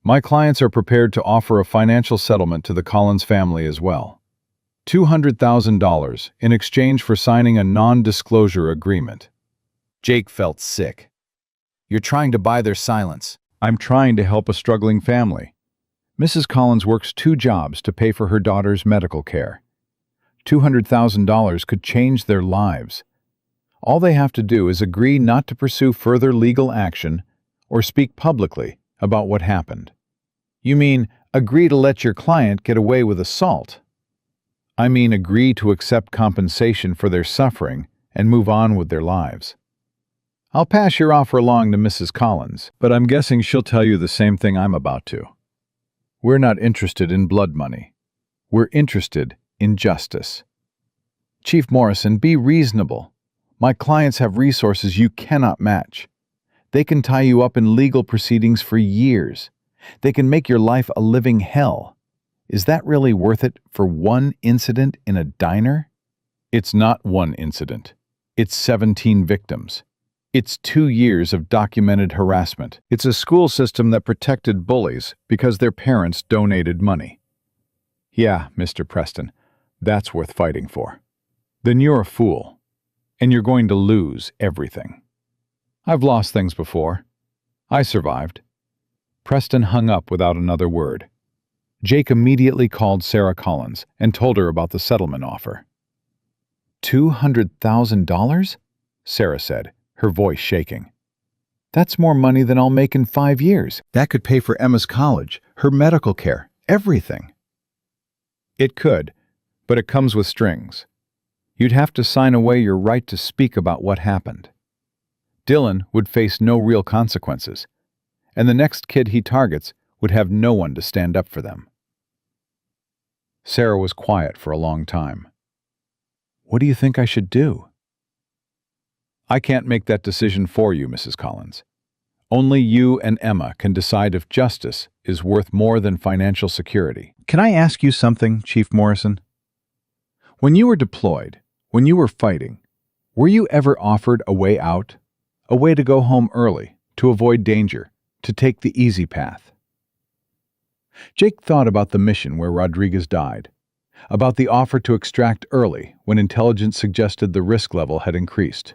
My clients are prepared to offer a financial settlement to the Collins family as well. $200,000 in exchange for signing a non-disclosure agreement. Jake felt sick. You're trying to buy their silence. I'm trying to help a struggling family. Mrs. Collins works 2 jobs to pay for her daughter's medical care. $200,000 could change their lives. All they have to do is agree not to pursue further legal action or speak publicly about what happened. You mean agree to let your client get away with assault? I mean agree to accept compensation for their suffering and move on with their lives. I'll pass your offer along to Mrs. Collins, but I'm guessing she'll tell you the same thing I'm about to. We're not interested in blood money. We're interested in justice. Chief Morrison, be reasonable. My clients have resources you cannot match. They can tie you up in legal proceedings for years. They can make your life a living hell. Is that really worth it for one incident in a diner? It's not one incident. It's 17 victims. It's 2 years of documented harassment. It's a school system that protected bullies because their parents donated money. Yeah, Mr. Preston, that's worth fighting for. Then you're a fool, and you're going to lose everything. I've lost things before. I survived. Preston hung up without another word. Jake immediately called Sarah Collins and told her about the settlement offer. $200,000? Sarah said, her voice shaking. That's more money than I'll make in 5 years. That could pay for Emma's college, her medical care, everything. It could, but it comes with strings. You'd have to sign away your right to speak about what happened. Dylan would face no real consequences, and the next kid he targets would have no one to stand up for them. Sarah was quiet for a long time. What do you think I should do? I can't make that decision for you, Mrs. Collins. Only you and Emma can decide if justice is worth more than financial security. Can I ask you something, Chief Morrison? When you were deployed, when you were fighting, were you ever offered a way out? A way to go home early, to avoid danger, to take the easy path? Jake thought about the mission where Rodriguez died, about the offer to extract early when intelligence suggested the risk level had increased.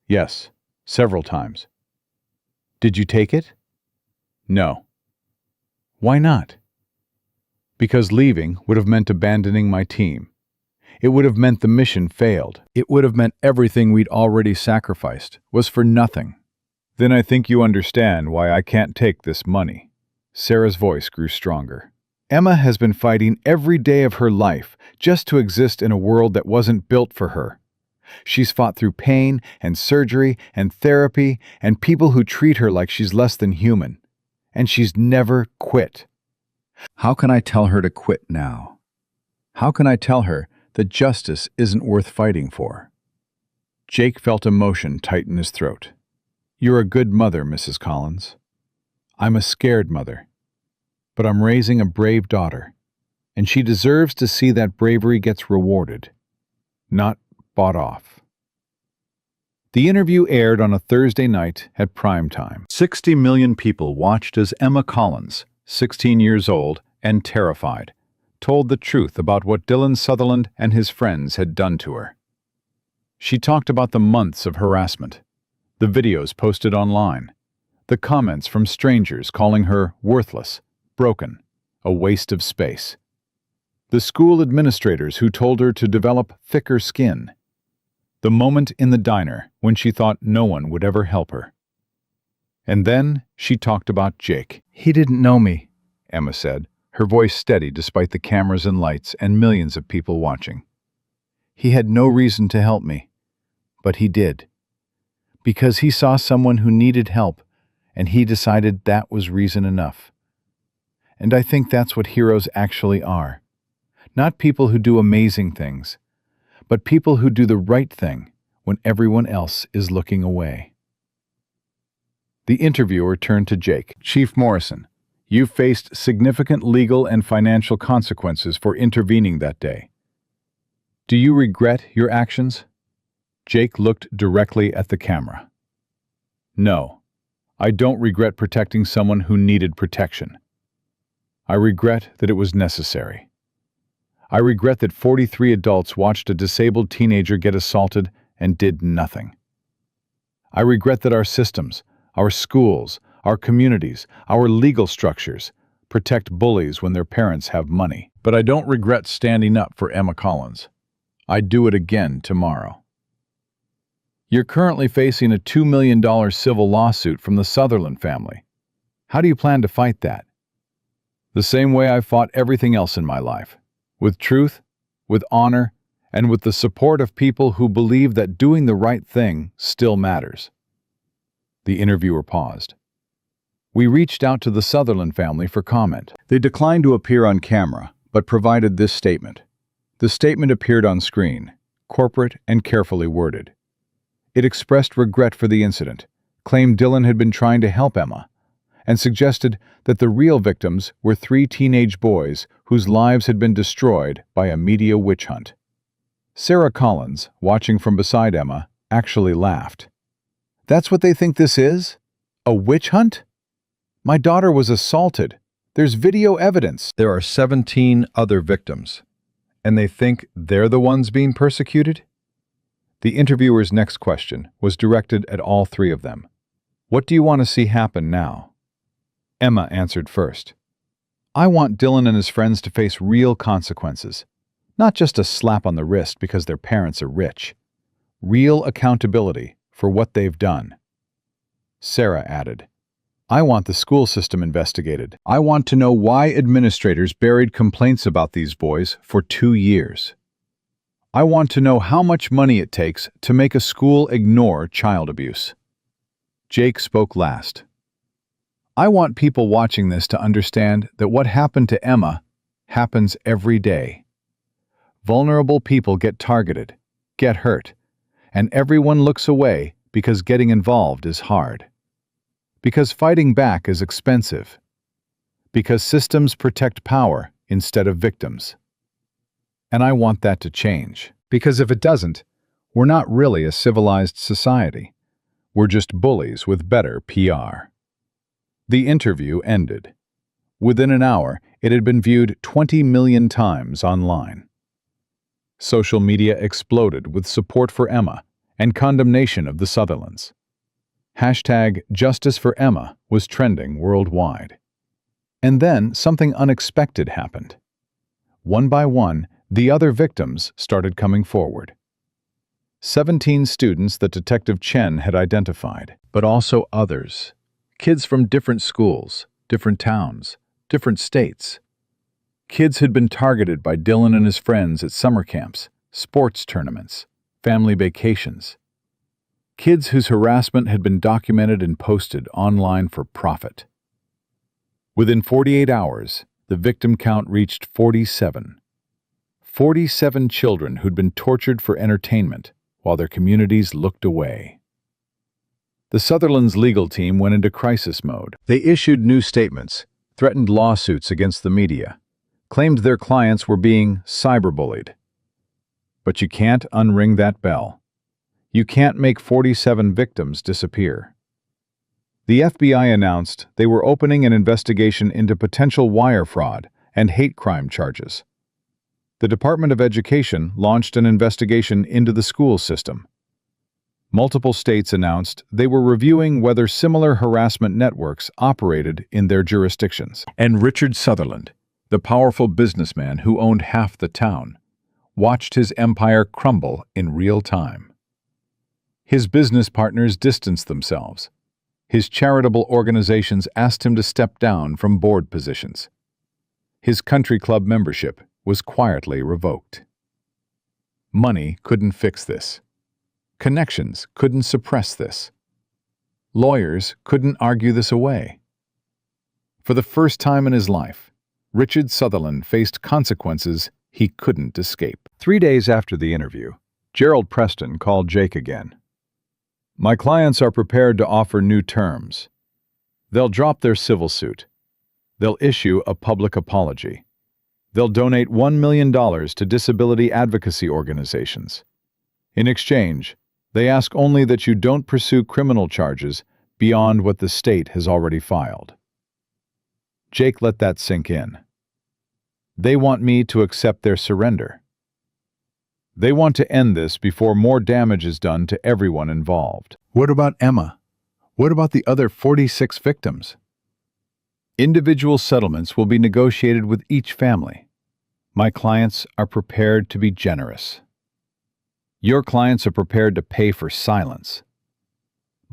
Yes, several times. Did you take it? No. Why not? Because leaving would have meant abandoning my team. It would have meant the mission failed. It would have meant everything we'd already sacrificed was for nothing. Then I think you understand why I can't take this money. Sarah's voice grew stronger. Emma has been fighting every day of her life just to exist in a world that wasn't built for her. She's fought through pain and surgery and therapy and people who treat her like she's less than human. And she's never quit. How can I tell her to quit now? How can I tell her that justice isn't worth fighting for? Jake felt emotion tighten his throat. You're a good mother, Mrs. Collins. I'm a scared mother. But I'm raising a brave daughter, and she deserves to see that bravery gets rewarded, not bought off. The interview aired on a Thursday night at prime time. 60 million people watched as Emma Collins, 16 years old and terrified, told the truth about what Dylan Sutherland and his friends had done to her. She talked about the months of harassment, the videos posted online, the comments from strangers calling her worthless, broken, a waste of space, the school administrators who told her to develop thicker skin, the moment in the diner when she thought no one would ever help her. And then she talked about Jake. He didn't know me, Emma said, her voice steady despite the cameras and lights and millions of people watching. He had no reason to help me, but he did. Because he saw someone who needed help, and he decided that was reason enough. And I think that's what heroes actually are. Not people who do amazing things, but people who do the right thing when everyone else is looking away. The interviewer turned to Jake. Chief Morrison, you faced significant legal and financial consequences for intervening that day. Do you regret your actions? Jake looked directly at the camera. No, I don't regret protecting someone who needed protection. I regret that it was necessary. I regret that 43 adults watched a disabled teenager get assaulted and did nothing. I regret that our systems, our schools, our communities, our legal structures protect bullies when their parents have money. But I don't regret standing up for Emma Collins. I'd do it again tomorrow. You're currently facing a $2 million civil lawsuit from the Sutherland family. How do you plan to fight that? The same way I've fought everything else in my life. With truth, with honor, and with the support of people who believe that doing the right thing still matters. The interviewer paused. We reached out to the Sutherland family for comment. They declined to appear on camera, but provided this statement. The statement appeared on screen, corporate and carefully worded. It expressed regret for the incident, claimed Dylan had been trying to help Emma, and suggested that the real victims were 3 teenage boys whose lives had been destroyed by a media witch hunt. Sarah Collins, watching from beside Emma, actually laughed. That's what they think this is? A witch hunt? My daughter was assaulted. There's video evidence. There are 17 other victims, and they think they're the ones being persecuted? The interviewer's next question was directed at all 3 of them. What do you want to see happen now? Emma answered first. I want Dylan and his friends to face real consequences, not just a slap on the wrist because their parents are rich. Real accountability for what they've done. Sarah added, I want the school system investigated. I want to know why administrators buried complaints about these boys for 2 years. I want to know how much money it takes to make a school ignore child abuse. Jake spoke last. I want people watching this to understand that what happened to Emma happens every day. Vulnerable people get targeted, get hurt, and everyone looks away because getting involved is hard. Because fighting back is expensive. Because systems protect power instead of victims. And I want that to change. Because if it doesn't, we're not really a civilized society. We're just bullies with better PR. The interview ended. Within an hour, it had been viewed 20 million times online. Social media exploded with support for Emma and condemnation of the Sutherlands. #JusticeForEmma was trending worldwide. And then something unexpected happened. One by one, the other victims started coming forward. 17 students that Detective Chen had identified, but also others. Kids from different schools, different towns, different states. Kids had been targeted by Dylan and his friends at summer camps, sports tournaments, family vacations. Kids whose harassment had been documented and posted online for profit. Within 48 hours, the victim count reached 47. 47 children who'd been tortured for entertainment while their communities looked away. The Sutherland's legal team went into crisis mode. They issued new statements, threatened lawsuits against the media, claimed their clients were being cyberbullied. But you can't unring that bell. You can't make 47 victims disappear. The FBI announced they were opening an investigation into potential wire fraud and hate crime charges. The Department of Education launched an investigation into the school system. Multiple states announced they were reviewing whether similar harassment networks operated in their jurisdictions. And Richard Sutherland, the powerful businessman who owned half the town, watched his empire crumble in real time. His business partners distanced themselves. His charitable organizations asked him to step down from board positions. His country club membership was quietly revoked. Money couldn't fix this. Connections couldn't suppress this. Lawyers couldn't argue this away. For the first time in his life, Richard Sutherland faced consequences he couldn't escape. 3 days after the interview, Gerald Preston called Jake again. My clients are prepared to offer new terms. They'll drop their civil suit. They'll issue a public apology. They'll donate $1 million to disability advocacy organizations. In exchange, they ask only that you don't pursue criminal charges beyond what the state has already filed. Jake let that sink in. They want me to accept their surrender. They want to end this before more damage is done to everyone involved. What about Emma? What about the other 46 victims? Individual settlements will be negotiated with each family. My clients are prepared to be generous. Your clients are prepared to pay for silence.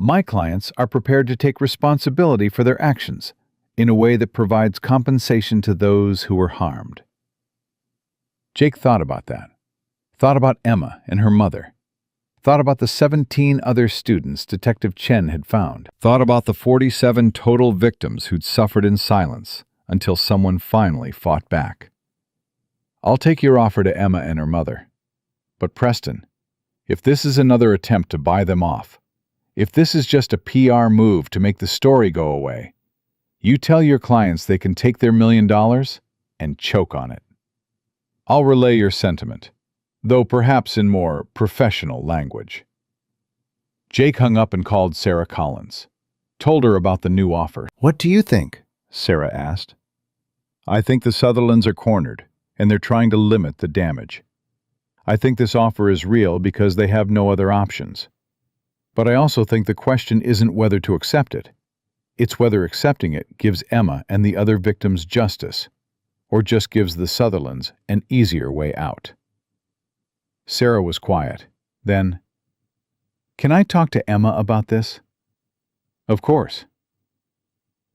My clients are prepared to take responsibility for their actions in a way that provides compensation to those who were harmed. Jake thought about that. Thought about Emma and her mother. Thought about the 17 other students Detective Chen had found. Thought about the 47 total victims who'd suffered in silence until someone finally fought back. I'll take your offer to Emma and her mother. But Preston, if this is another attempt to buy them off, if this is just a PR move to make the story go away, you tell your clients they can take their $1 million and choke on it. I'll relay your sentiment, though perhaps in more professional language. Jake hung up and called Sarah Collins, told her about the new offer. What do you think? Sarah asked. I think the Sutherlands are cornered, and they're trying to limit the damage. I think this offer is real because they have no other options. But I also think the question isn't whether to accept it. It's whether accepting it gives Emma and the other victims justice, or just gives the Sutherlands an easier way out. Sarah was quiet. Then, "Can I talk to Emma about this?" "Of course."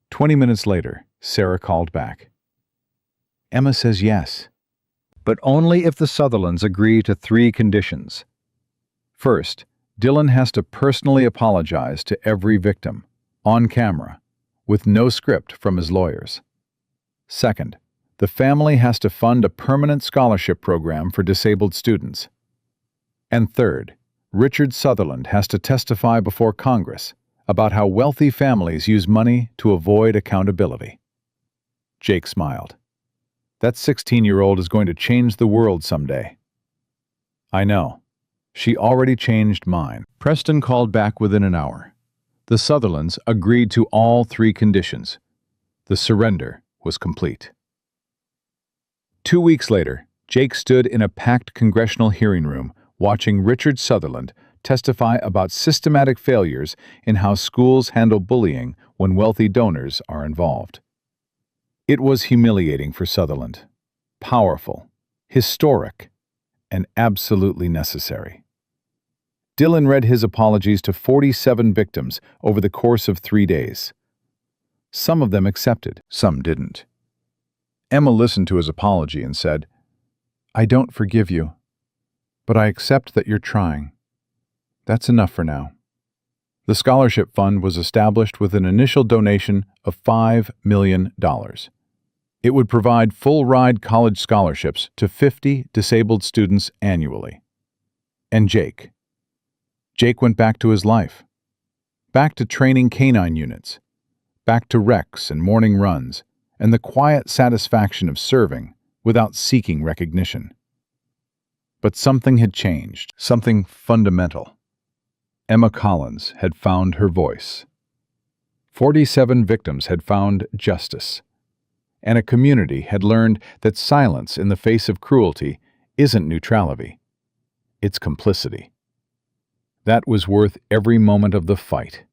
20 minutes later, Sarah called back. "Emma says yes, but only if the Sutherlands agree to 3 conditions. First, Dylan has to personally apologize to every victim, on camera, with no script from his lawyers. Second, the family has to fund a permanent scholarship program for disabled students. And third, Richard Sutherland has to testify before Congress about how wealthy families use money to avoid accountability." Jake smiled. "That 16-year-old is going to change the world someday." "I know. She already changed mine." Preston called back within an hour. The Sutherlands agreed to all 3 conditions. The surrender was complete. 2 weeks later, Jake stood in a packed congressional hearing room watching Richard Sutherland testify about systematic failures in how schools handle bullying when wealthy donors are involved. It was humiliating for Sutherland, powerful, historic, and absolutely necessary. Dylan read his apologies to 47 victims over the course of 3 days. Some of them accepted, some didn't. Emma listened to his apology and said, "I don't forgive you, but I accept that you're trying. That's enough for now." The scholarship fund was established with an initial donation of $5 million. It would provide full-ride college scholarships to 50 disabled students annually. And Jake went back to his life, back to training canine units, back to recs and morning runs, and the quiet satisfaction of serving without seeking recognition. But something had changed, something fundamental. Emma Collins had found her voice. 47 victims had found justice, and a community had learned that silence in the face of cruelty isn't neutrality, it's complicity. That was worth every moment of the fight.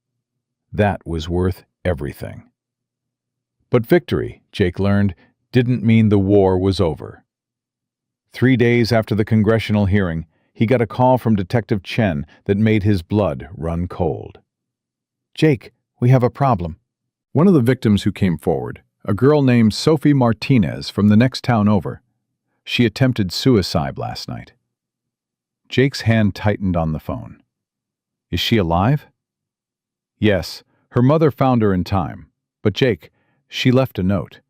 That was worth everything. But victory, Jake learned, didn't mean the war was over. 3 days after the congressional hearing, he got a call from Detective Chen that made his blood run cold. "Jake, we have a problem." One of the victims who came forward, a girl named Sophie Martinez from the next town over, she attempted suicide last night. Jake's hand tightened on the phone. "Is she alive?" "Yes, her mother found her in time. But Jake, she left a note.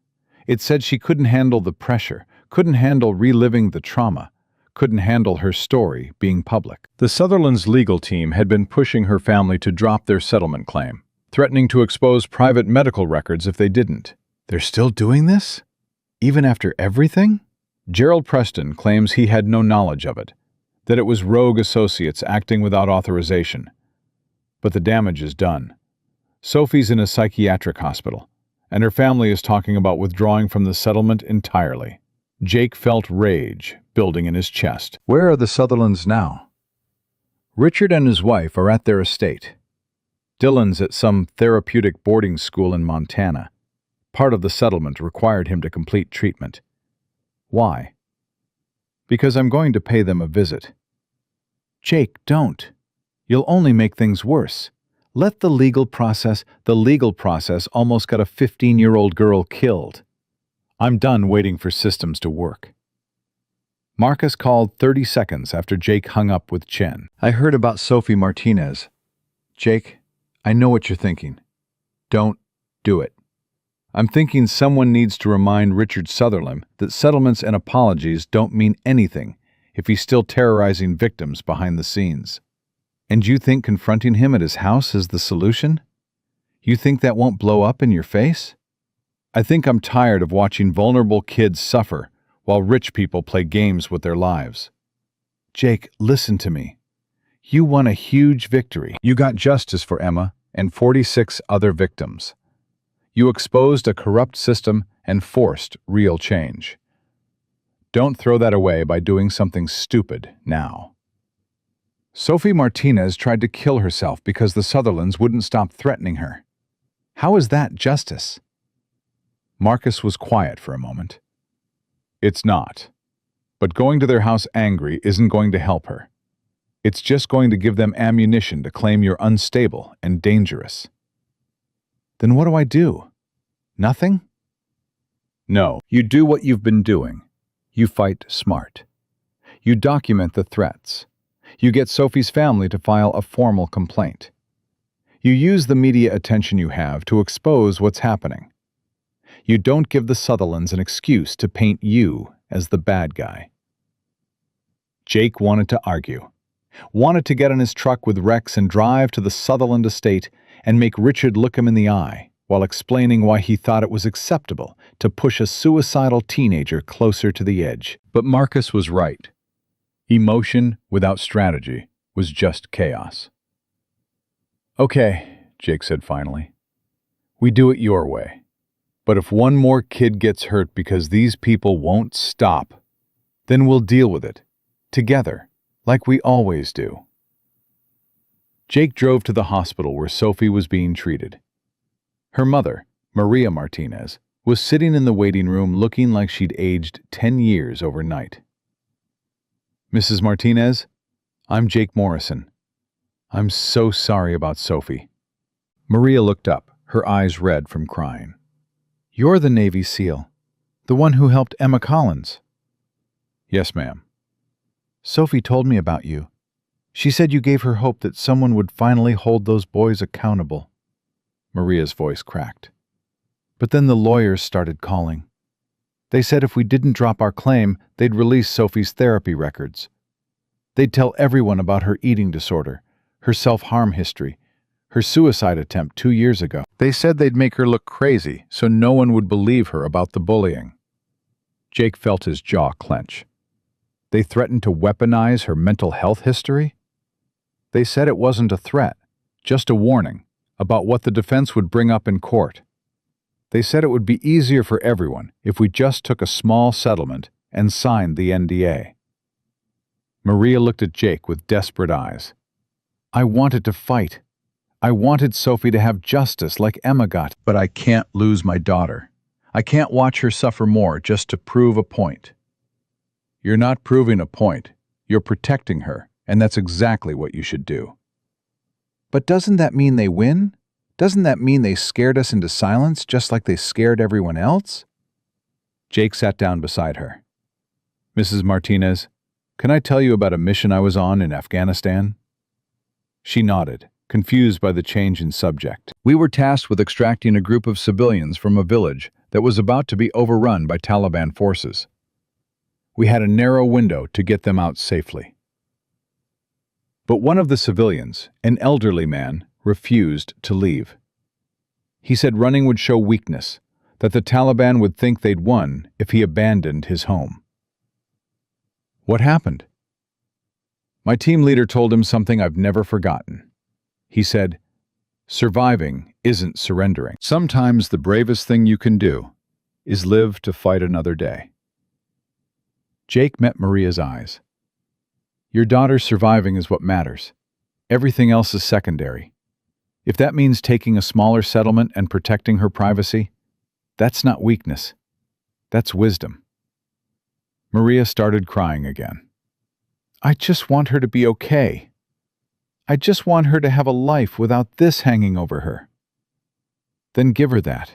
It said she couldn't handle the pressure, couldn't handle reliving the trauma, couldn't handle her story being public." The Sutherlands' legal team had been pushing her family to drop their settlement claim, threatening to expose private medical records if they didn't. They're still doing this? Even after everything? Gerald Preston claims he had no knowledge of it, that it was rogue associates acting without authorization. But the damage is done. Sophie's in a psychiatric hospital, and her family is talking about withdrawing from the settlement entirely. Jake felt rage building in his chest. Where are the Sutherlands now? Richard and his wife are at their estate. Dylan's at some therapeutic boarding school in Montana. Part of the settlement required him to complete treatment. Why? Because I'm going to pay them a visit. Jake, don't. You'll only make things worse. Let the legal process almost got a 15-year-old girl killed. I'm done waiting for systems to work. Marcus called 30 seconds after Jake hung up with Chen. I heard about Sophie Martinez. Jake, I know what you're thinking. Don't do it. I'm thinking someone needs to remind Richard Sutherland that settlements and apologies don't mean anything if he's still terrorizing victims behind the scenes. And you think confronting him at his house is the solution? You think that won't blow up in your face? I think I'm tired of watching vulnerable kids suffer while rich people play games with their lives. Jake, listen to me. You won a huge victory. You got justice for Emma and 46 other victims. You exposed a corrupt system and forced real change. Don't throw that away by doing something stupid now. Sophie Martinez tried to kill herself because the Sutherlands wouldn't stop threatening her. How is that justice? Marcus was quiet for a moment. It's not. But going to their house angry isn't going to help her. It's just going to give them ammunition to claim you're unstable and dangerous. Then what do I do? Nothing? No, you do what you've been doing. You fight smart. You document the threats. You get Sophie's family to file a formal complaint. You use the media attention you have to expose what's happening. You don't give the Sutherlands an excuse to paint you as the bad guy. Jake wanted to argue. Wanted to get in his truck with Rex and drive to the Sutherland estate and make Richard look him in the eye while explaining why he thought it was acceptable to push a suicidal teenager closer to the edge. But Marcus was right. Emotion without strategy was just chaos. Okay, Jake said finally. We do it your way. But if one more kid gets hurt because these people won't stop, then we'll deal with it, together, like we always do. Jake drove to the hospital where Sophie was being treated. Her mother, Maria Martinez, was sitting in the waiting room looking like she'd aged 10 years overnight. Mrs. Martinez, I'm Jake Morrison. I'm so sorry about Sophie. Maria looked up, her eyes red from crying. You're the Navy SEAL, the one who helped Emma Collins. Yes, ma'am. Sophie told me about you. She said you gave her hope that someone would finally hold those boys accountable. Maria's voice cracked. But then the lawyers started calling. They said if we didn't drop our claim, they'd release Sophie's therapy records. They'd tell everyone about her eating disorder, her self-harm history, her suicide attempt 2 years ago. They said they'd make her look crazy so no one would believe her about the bullying. Jake felt his jaw clench. They threatened to weaponize her mental health history? They said it wasn't a threat, just a warning about what the defense would bring up in court. They said it would be easier for everyone if we just took a small settlement and signed the NDA. Maria looked at Jake with desperate eyes. I wanted to fight. I wanted Sophie to have justice like Emma got, but I can't lose my daughter. I can't watch her suffer more just to prove a point. You're not proving a point. You're protecting her, and that's exactly what you should do. But doesn't that mean they win? Doesn't that mean they scared us into silence just like they scared everyone else? Jake sat down beside her. Mrs. Martinez, can I tell you about a mission I was on in Afghanistan? She nodded, confused by the change in subject. We were tasked with extracting a group of civilians from a village that was about to be overrun by Taliban forces. We had a narrow window to get them out safely. But one of the civilians, an elderly man, refused to leave. He said running would show weakness, that the Taliban would think they'd won if he abandoned his home. What happened? My team leader told him something I've never forgotten. He said, surviving isn't surrendering. Sometimes the bravest thing you can do is live to fight another day. Jake met Maria's eyes. Your daughter surviving is what matters. Everything else is secondary. If that means taking a smaller settlement and protecting her privacy, that's not weakness. That's wisdom. Maria started crying again. I just want her to be okay. I just want her to have a life without this hanging over her. Then give her that.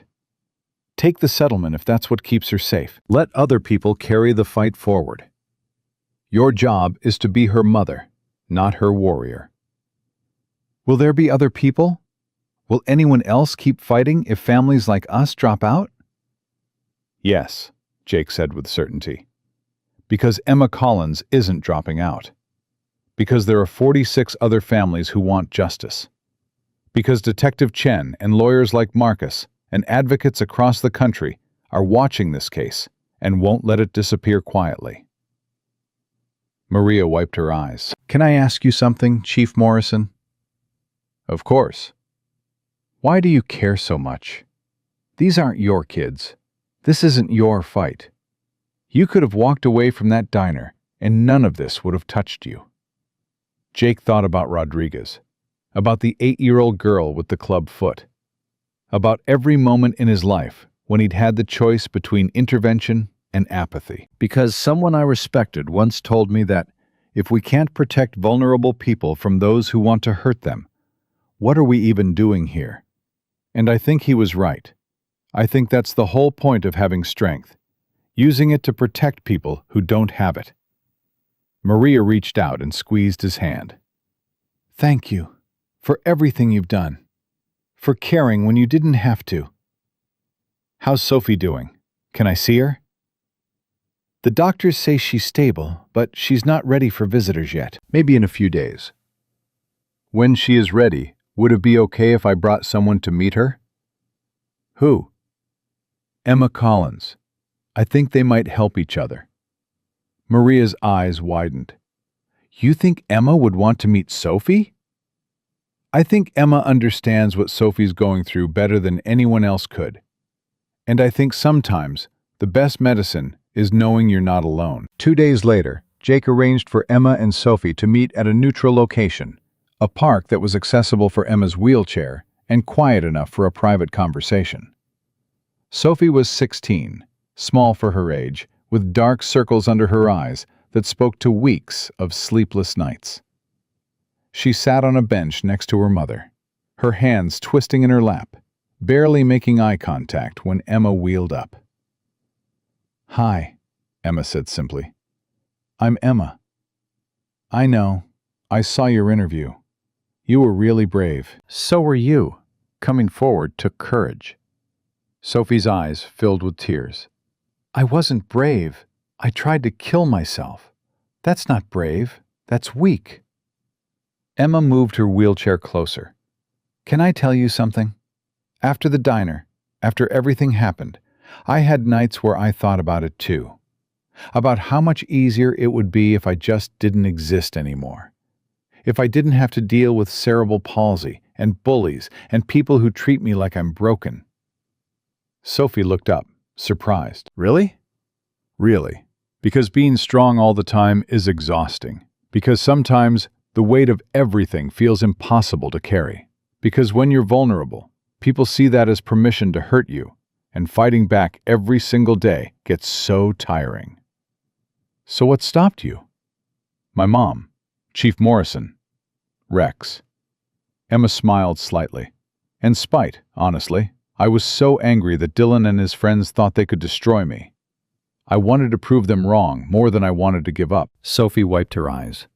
Take the settlement if that's what keeps her safe. Let other people carry the fight forward. Your job is to be her mother, not her warrior. Will there be other people? Will anyone else keep fighting if families like us drop out? Yes, Jake said with certainty. Because Emma Collins isn't dropping out. Because there are 46 other families who want justice. Because Detective Chen and lawyers like Marcus and advocates across the country are watching this case and won't let it disappear quietly. Maria wiped her eyes. Can I ask you something, Chief Morrison? Of course. Why do you care so much? These aren't your kids. This isn't your fight. You could have walked away from that diner and none of this would have touched you. Jake thought about Rodriguez, about the 8-year-old girl with the club foot, about every moment in his life when he'd had the choice between intervention and apathy. Because someone I respected once told me that if we can't protect vulnerable people from those who want to hurt them, what are we even doing here? And I think he was right. I think that's the whole point of having strength, using it to protect people who don't have it. Maria reached out and squeezed his hand. Thank you for everything you've done, for caring when you didn't have to. How's Sophie doing? Can I see her? The doctors say she's stable, but she's not ready for visitors yet. Maybe in a few days. When she is ready, would it be okay if I brought someone to meet her? Who? Emma Collins. I think they might help each other. Maria's eyes widened. You think Emma would want to meet Sophie? I think Emma understands what Sophie's going through better than anyone else could. And I think sometimes the best medicine is knowing you're not alone. 2 days later, Jake arranged for Emma and Sophie to meet at a neutral location, a park that was accessible for Emma's wheelchair and quiet enough for a private conversation. Sophie was 16, small for her age, with dark circles under her eyes that spoke to weeks of sleepless nights. She sat on a bench next to her mother, her hands twisting in her lap, barely making eye contact when Emma wheeled up. Hi, Emma said simply. I'm Emma. I know. I saw your interview. You were really brave. So were you. Coming forward took courage. Sophie's eyes filled with tears. I wasn't brave. I tried to kill myself. That's not brave. That's weak. Emma moved her wheelchair closer. Can I tell you something? After the diner, after everything happened, I had nights where I thought about it too. About how much easier it would be if I just didn't exist anymore. If I didn't have to deal with cerebral palsy and bullies and people who treat me like I'm broken. Sophie looked up, surprised. Really? Really. Because being strong all the time is exhausting. Because sometimes the weight of everything feels impossible to carry. Because when you're vulnerable, people see that as permission to hurt you, and fighting back every single day gets so tiring. So what stopped you? My mom, Chief Morrison, Rex. Emma smiled slightly. And spite, honestly. I was so angry that Dylan and his friends thought they could destroy me. I wanted to prove them wrong more than I wanted to give up. Sophie wiped her eyes.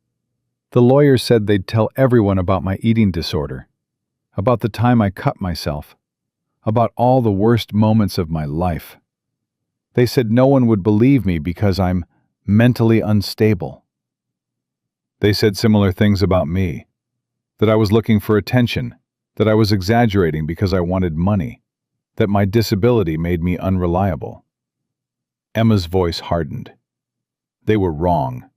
The lawyers said they'd tell everyone about my eating disorder, about the time I cut myself, about all the worst moments of my life. They said no one would believe me because I'm mentally unstable. They said similar things about me, that I was looking for attention, that I was exaggerating because I wanted money, that my disability made me unreliable. Emma's voice hardened. They were wrong.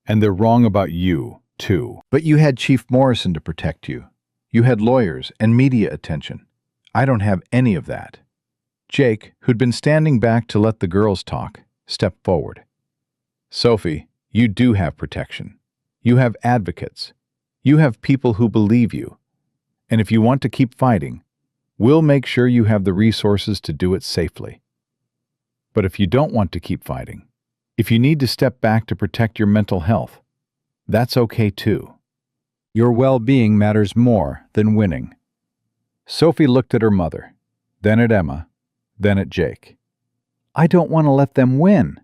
And they're wrong about you, too. But you had Chief Morrison to protect you. You had lawyers and media attention. I don't have any of that. Jake, who'd been standing back to let the girls talk, stepped forward. Sophie, you do have protection. You have advocates. You have people who believe you. And if you want to keep fighting, we'll make sure you have the resources to do it safely. But if you don't want to keep fighting, if you need to step back to protect your mental health, that's okay too. Your well-being matters more than winning. Sophie looked at her mother, then at Emma, then at Jake. I don't want to let them win.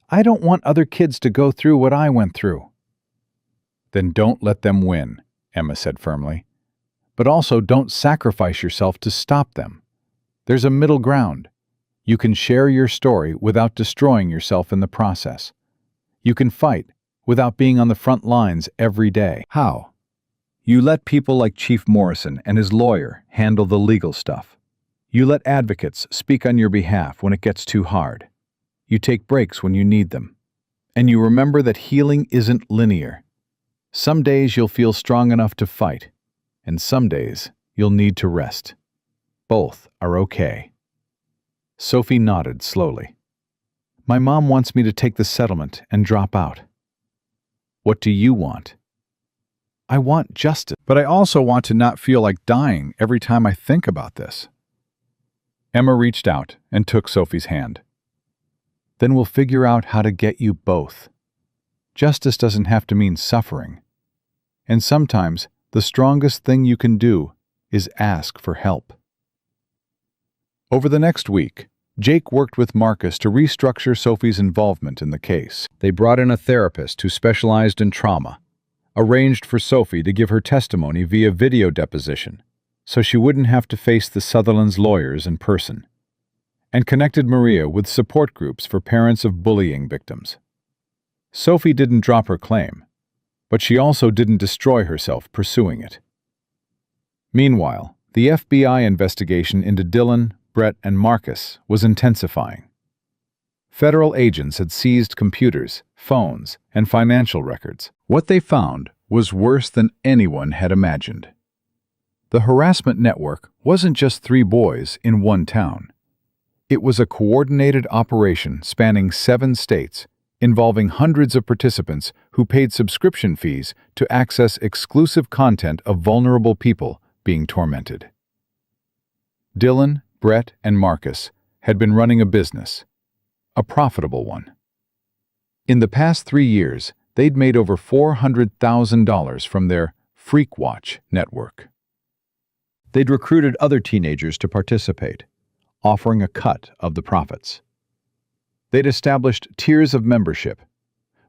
I don't want other kids to go through what I went through. Then don't let them win, Emma said firmly. But also don't sacrifice yourself to stop them. There's a middle ground. You can share your story without destroying yourself in the process. You can fight without being on the front lines every day. How? You let people like Chief Morrison and his lawyer handle the legal stuff. You let advocates speak on your behalf when it gets too hard. You take breaks when you need them. And you remember that healing isn't linear. Some days you'll feel strong enough to fight, and some days you'll need to rest. Both are okay. Sophie nodded slowly. My mom wants me to take the settlement and drop out. What do you want? I want justice, but I also want to not feel like dying every time I think about this. Emma reached out and took Sophie's hand. Then we'll figure out how to get you both. Justice doesn't have to mean suffering. And sometimes the strongest thing you can do is ask for help. Over the next week, Jake worked with Marcus to restructure Sophie's involvement in the case. They brought in a therapist who specialized in trauma, arranged for Sophie to give her testimony via video deposition, so she wouldn't have to face the Sutherland's lawyers in person, and connected Maria with support groups for parents of bullying victims. Sophie didn't drop her claim, but she also didn't destroy herself pursuing it. Meanwhile, the FBI investigation into Dylan, Brett, and Marcus was intensifying. Federal agents had seized computers, phones, and financial records. What they found was worse than anyone had imagined. The harassment network wasn't just 3 boys in one town. It was a coordinated operation spanning 7 states, involving hundreds of participants who paid subscription fees to access exclusive content of vulnerable people being tormented. Dylan, Brett, and Marcus had been running a business, a profitable one. In the past 3 years, they'd made over $400,000 from their Freak Watch network. They'd recruited other teenagers to participate, offering a cut of the profits. They'd established tiers of membership.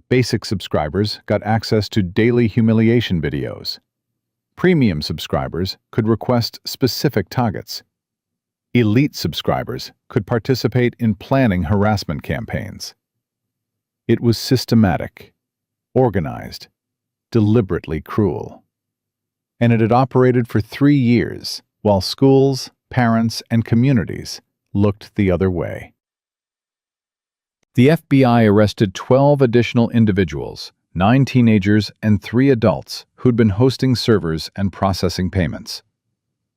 Basic subscribers got access to daily humiliation videos. Premium subscribers could request specific targets. Elite subscribers could participate in planning harassment campaigns. It was systematic, organized, deliberately cruel. And it had operated for 3 years, while schools, parents, and communities looked the other way. The FBI arrested 12 additional individuals, 9 teenagers and 3 adults who'd been hosting servers and processing payments.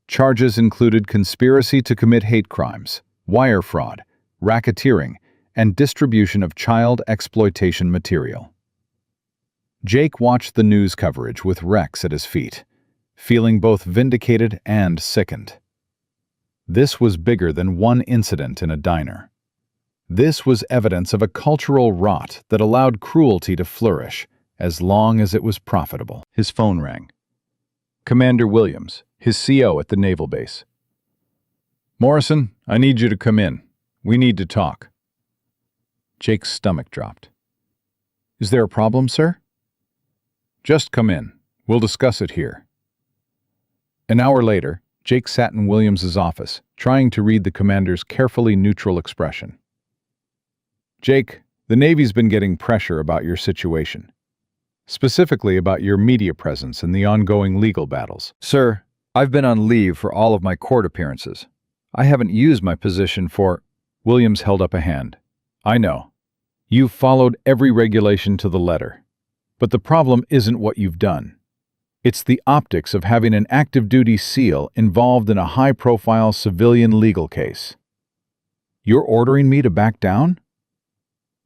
Charges included conspiracy to commit hate crimes, wire fraud, racketeering, and distribution of child exploitation material. Jake watched the news coverage with Rex at his feet, feeling both vindicated and sickened. This was bigger than one incident in a diner. This was evidence of a cultural rot that allowed cruelty to flourish as long as it was profitable. His phone rang. Commander Williams, his CO at the naval base. Morrison, I need you to come in. We need to talk. Jake's stomach dropped. Is there a problem, sir? Just come in. We'll discuss it here. An hour later, Jake sat in Williams's office, trying to read the commander's carefully neutral expression. Jake, the Navy's been getting pressure about your situation. Specifically about your media presence and the ongoing legal battles. Sir, I've been on leave for all of my court appearances. I haven't used my position for... Williams held up a hand. I know. You've followed every regulation to the letter. But the problem isn't what you've done. It's the optics of having an active-duty SEAL involved in a high-profile civilian legal case. You're ordering me to back down?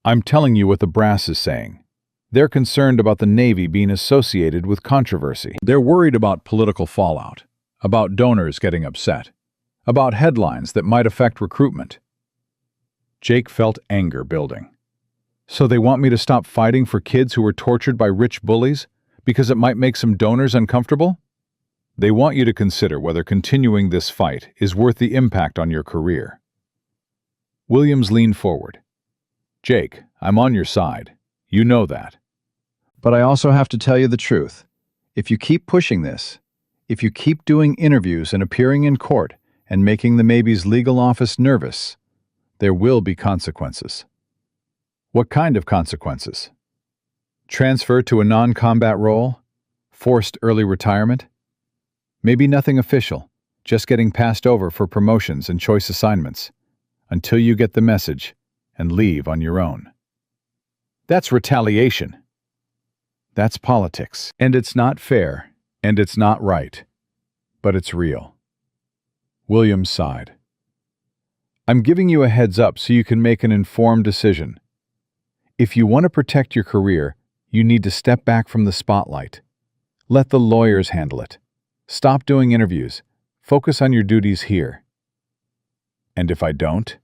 I'm telling you what the brass is saying. They're concerned about the Navy being associated with controversy. They're worried about political fallout, about donors getting upset, about headlines that might affect recruitment. Jake felt anger building. So they want me to stop fighting for kids who were tortured by rich bullies because it might make some donors uncomfortable? They want you to consider whether continuing this fight is worth the impact on your career. Williams leaned forward. Jake, I'm on your side. You know that. But I also have to tell you the truth. If you keep pushing this, if you keep doing interviews and appearing in court and making the Navy's legal office nervous, there will be consequences. What kind of consequences? Transfer to a non-combat role? Forced early retirement? Maybe nothing official, just getting passed over for promotions and choice assignments, until you get the message and leave on your own. That's retaliation. That's politics. And it's not fair, and it's not right. But it's real. Williams sighed. I'm giving you a heads up so you can make an informed decision. If you want to protect your career, you need to step back from the spotlight. Let the lawyers handle it. Stop doing interviews. Focus on your duties here. And if I don't?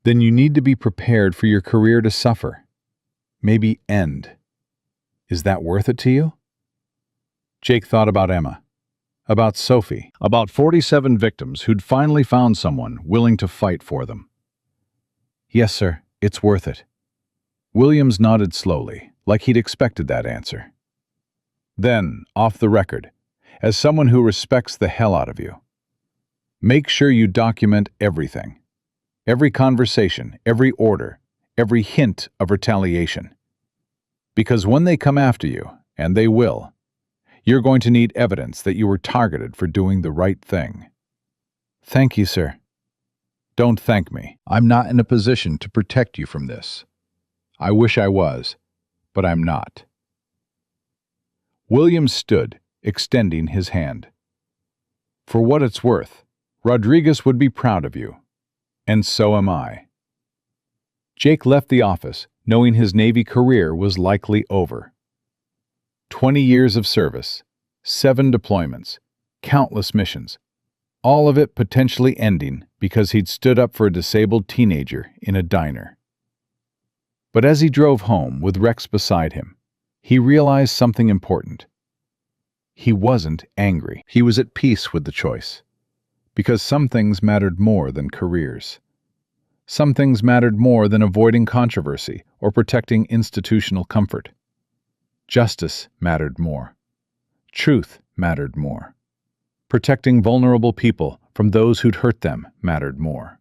Then you need to be prepared for your career to suffer. Maybe end. Is that worth it to you? Jake thought about Emma, about Sophie, about 47 victims who'd finally found someone willing to fight for them. Yes, sir, it's worth it. Williams nodded slowly, like he'd expected that answer. Then, off the record, as someone who respects the hell out of you, make sure you document everything. Every conversation, every order, every hint of retaliation. Because when they come after you, and they will, you're going to need evidence that you were targeted for doing the right thing. Thank you, sir. Don't thank me. I'm not in a position to protect you from this. I wish I was, but I'm not. Williams stood, extending his hand. For what it's worth, Rodriguez would be proud of you. And so am I. Jake left the office, knowing his Navy career was likely over. 20 years of service, 7 deployments, countless missions, all of it potentially ending because he'd stood up for a disabled teenager in a diner. But as he drove home with Rex beside him, he realized something important. He wasn't angry. He was at peace with the choice. Because some things mattered more than careers. Some things mattered more than avoiding controversy or protecting institutional comfort. Justice mattered more. Truth mattered more. Protecting vulnerable people from those who'd hurt them mattered more.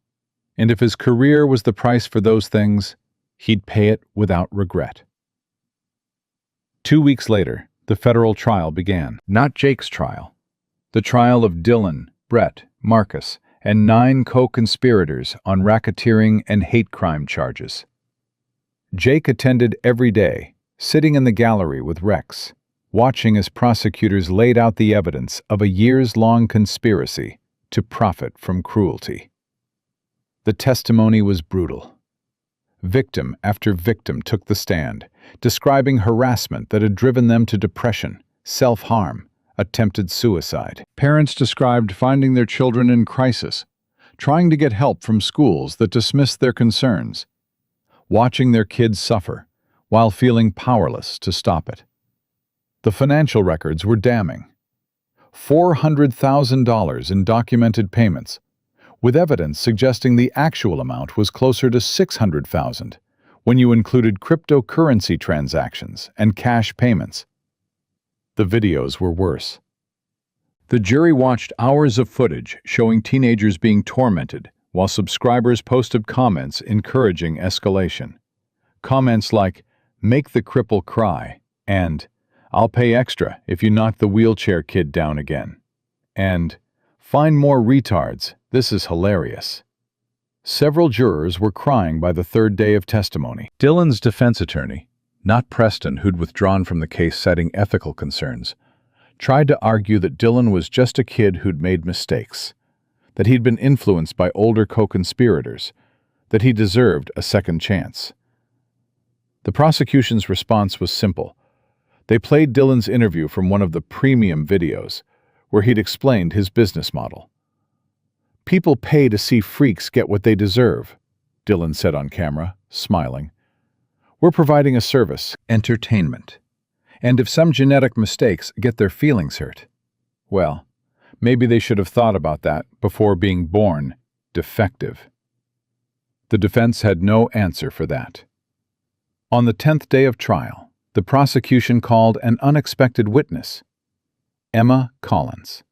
And if his career was the price for those things, he'd pay it without regret. 2 weeks later, the federal trial began. Not Jake's trial. The trial of Dylan, Brett, Marcus, and 9 co-conspirators on racketeering and hate crime charges. Jake attended every day, sitting in the gallery with Rex, watching as prosecutors laid out the evidence of a years-long conspiracy to profit from cruelty. The testimony was brutal. Victim after victim took the stand, describing harassment that had driven them to depression, self-harm, attempted suicide. Parents described finding their children in crisis, trying to get help from schools that dismissed their concerns, watching their kids suffer while feeling powerless to stop it. The financial records were damning. $400,000 in documented payments, with evidence suggesting the actual amount was closer to $600,000 when you included cryptocurrency transactions and cash payments. The videos were worse. The jury watched hours of footage showing teenagers being tormented while subscribers posted comments encouraging escalation. Comments like, "Make the cripple cry," and "I'll pay extra if you knock the wheelchair kid down again," and "Find more retards, this is hilarious." Several jurors were crying by the third day of testimony. Dylan's defense attorney, not Preston, who'd withdrawn from the case citing ethical concerns, tried to argue that Dylan was just a kid who'd made mistakes, that he'd been influenced by older co-conspirators, that he deserved a second chance. The prosecution's response was simple. They played Dylan's interview from one of the premium videos, where he'd explained his business model. "People pay to see freaks get what they deserve," Dylan said on camera, smiling. "We're providing a service, entertainment. And if some genetic mistakes get their feelings hurt, well, maybe they should have thought about that before being born defective." The defense had no answer for that. On the 10th day of trial, the prosecution called an unexpected witness, Emma Collins.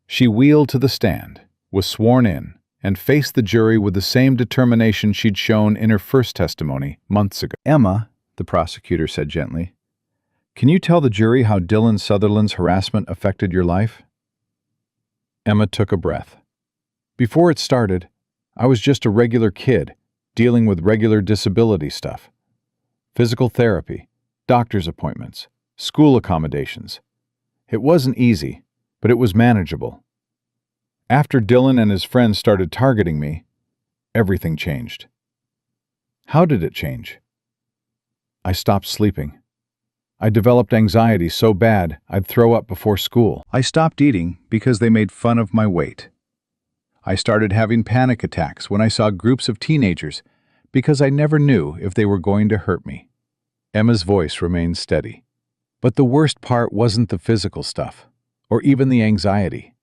She wheeled to the stand, was sworn in, and faced the jury with the same determination she'd shown in her first testimony months ago. "Emma," the prosecutor said gently, "can you tell the jury how Dylan Sutherland's harassment affected your life?" Emma took a breath. "Before it started, I was just a regular kid, dealing with regular disability stuff. Physical therapy, doctor's appointments, school accommodations. It wasn't easy, but it was manageable. After Dylan and his friends started targeting me, everything changed." "How did it change?" "I stopped sleeping. I developed anxiety so bad I'd throw up before school. I stopped eating because they made fun of my weight. I started having panic attacks when I saw groups of teenagers because I never knew if they were going to hurt me." Emma's voice remained steady. "But the worst part wasn't the physical stuff, or even the anxiety.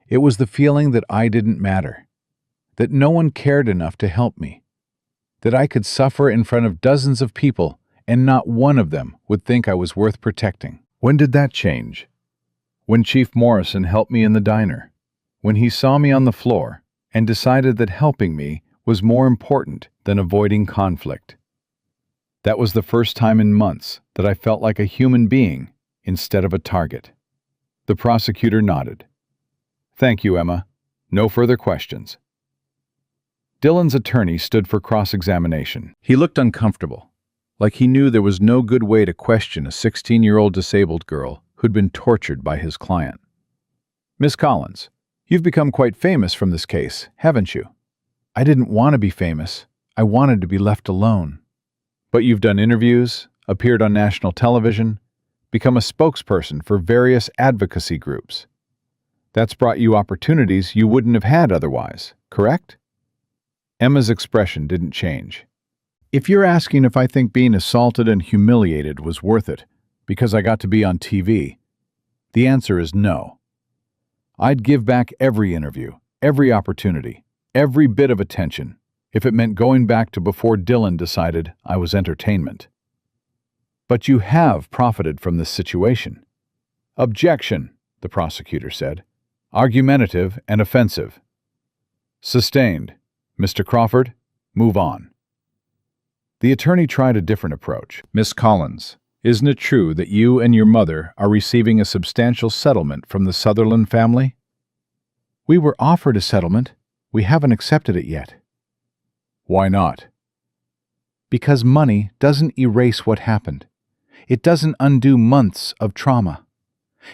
It was the feeling that I didn't matter, that no one cared enough to help me, that I could suffer in front of dozens of people and not one of them would think I was worth protecting." "When did that change?" "When Chief Morrison helped me in the diner. When he saw me on the floor and decided that helping me was more important than avoiding conflict. That was the first time in months that I felt like a human being instead of a target." The prosecutor nodded. "Thank you, Emma. No further questions." Dylan's attorney stood for cross-examination. He looked uncomfortable, like he knew there was no good way to question a 16-year-old disabled girl who'd been tortured by his client. "Miss Collins, you've become quite famous from this case, haven't you?" "I didn't want to be famous. I wanted to be left alone." "But you've done interviews, appeared on national television, become a spokesperson for various advocacy groups. That's brought you opportunities you wouldn't have had otherwise, correct?" Emma's expression didn't change. "If you're asking if I think being assaulted and humiliated was worth it because I got to be on TV, the answer is no. I'd give back every interview, every opportunity, every bit of attention, if it meant going back to before Dylan decided I was entertainment." "But you have profited from this situation." "Objection," the prosecutor said. "Argumentative and offensive." "Sustained. Mr. Crawford, move on." The attorney tried a different approach. "Miss Collins, isn't it true that you and your mother are receiving a substantial settlement from the Sutherland family?" "We were offered a settlement. We haven't accepted it yet." "Why not?" "Because money doesn't erase what happened. It doesn't undo months of trauma.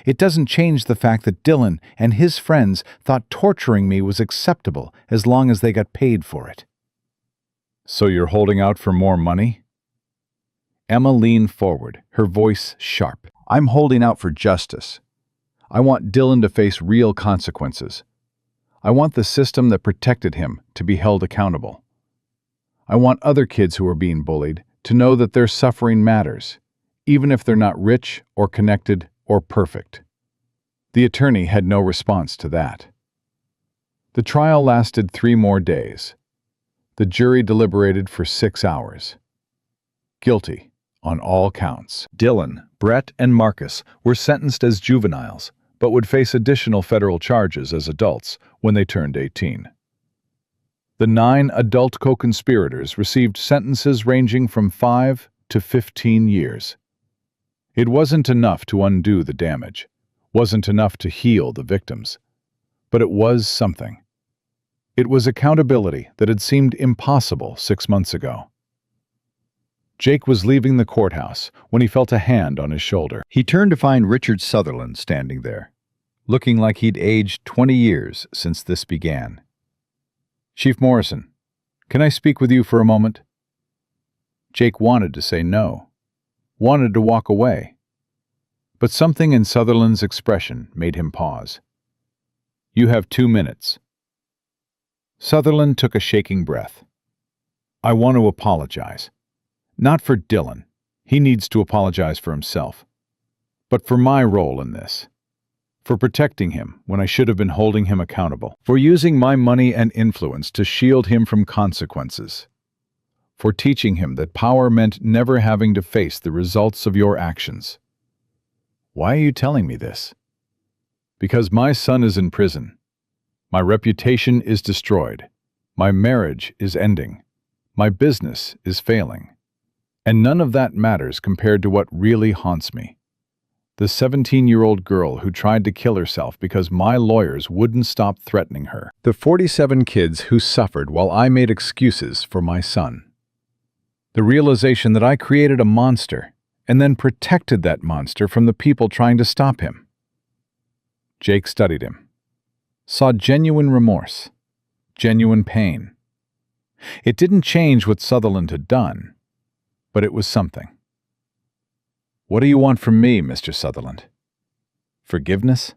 It doesn't change the fact that Dylan and his friends thought torturing me was acceptable as long as they got paid for it." "So you're holding out for more money?" Emma leaned forward, her voice sharp. "I'm holding out for justice. I want Dylan to face real consequences. I want the system that protected him to be held accountable. I want other kids who are being bullied to know that their suffering matters, even if they're not rich or connected or perfect." The attorney had no response to that. The trial lasted 3 more days. The jury deliberated for 6 hours. Guilty on all counts. Dylan, Brett, and Marcus were sentenced as juveniles, but would face additional federal charges as adults when they turned 18. The 9 adult co-conspirators received sentences ranging from 5 to 15 years. It wasn't enough to undo the damage, wasn't enough to heal the victims, but it was something. It was accountability that had seemed impossible 6 months ago. Jake was leaving the courthouse when he felt a hand on his shoulder. He turned to find Richard Sutherland standing there, looking like he'd aged 20 years since this began. "Chief Morrison, can I speak with you for a moment?" Jake wanted to say no, wanted to walk away, but something in Sutherland's expression made him pause. "You have 2 minutes." Sutherland took a shaking breath. "I want to apologize. Not for Dylan. He needs to apologize for himself. But for my role in this. For protecting him when I should have been holding him accountable. For using my money and influence to shield him from consequences. For teaching him that power meant never having to face the results of your actions." "Why are you telling me this?" "Because my son is in prison. My reputation is destroyed. My marriage is ending. My business is failing. And none of that matters compared to what really haunts me. The 17-year-old girl who tried to kill herself because my lawyers wouldn't stop threatening her. The 47 kids who suffered while I made excuses for my son. The realization that I created a monster and then protected that monster from the people trying to stop him." Jake studied him, saw genuine remorse, genuine pain. It didn't change what Sutherland had done, but it was something. "What do you want from me, Mr. Sutherland? Forgiveness?"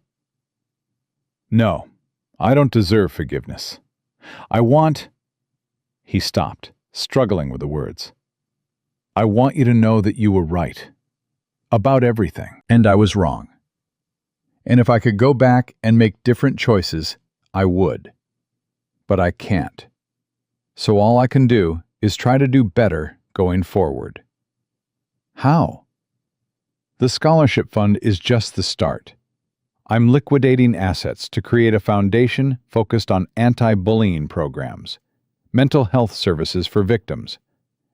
"No, I don't deserve forgiveness. I want—" He stopped, struggling with the words. "I want you to know that you were right. About everything. And I was wrong. And if I could go back and make different choices, I would. But I can't. So all I can do is try to do better going forward." "How?" "The scholarship fund is just the start. I'm liquidating assets to create a foundation focused on anti-bullying programs, mental health services for victims,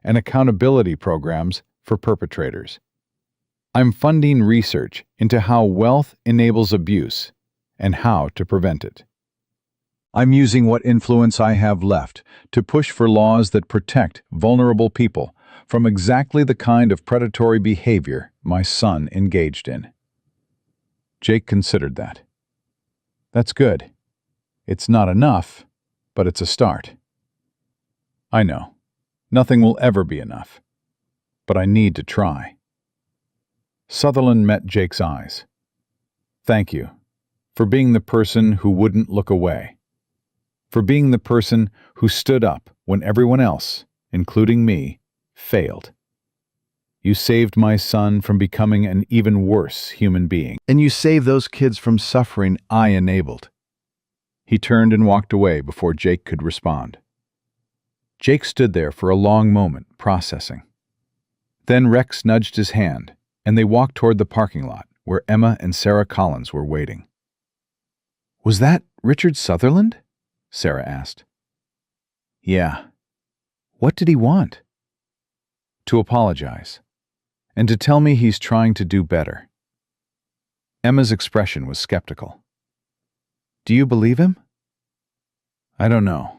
and accountability programs for perpetrators. I'm funding research into how wealth enables abuse and how to prevent it. I'm using what influence I have left to push for laws that protect vulnerable people from exactly the kind of predatory behavior my son engaged in." Jake considered that. "That's good. It's not enough, but it's a start." "I know. Nothing will ever be enough. But I need to try." Sutherland met Jake's eyes. "Thank you for being the person who wouldn't look away. For being the person who stood up when everyone else, including me, failed. You saved my son from becoming an even worse human being. And you saved those kids from suffering I enabled." He turned and walked away before Jake could respond. Jake stood there for a long moment, processing. Then Rex nudged his hand, and they walked toward the parking lot where Emma and Sarah Collins were waiting. "Was that Richard Sutherland?" Sarah asked. "Yeah. What did he want?" "To apologize, and to tell me he's trying to do better." Emma's expression was skeptical. "Do you believe him?" "I don't know,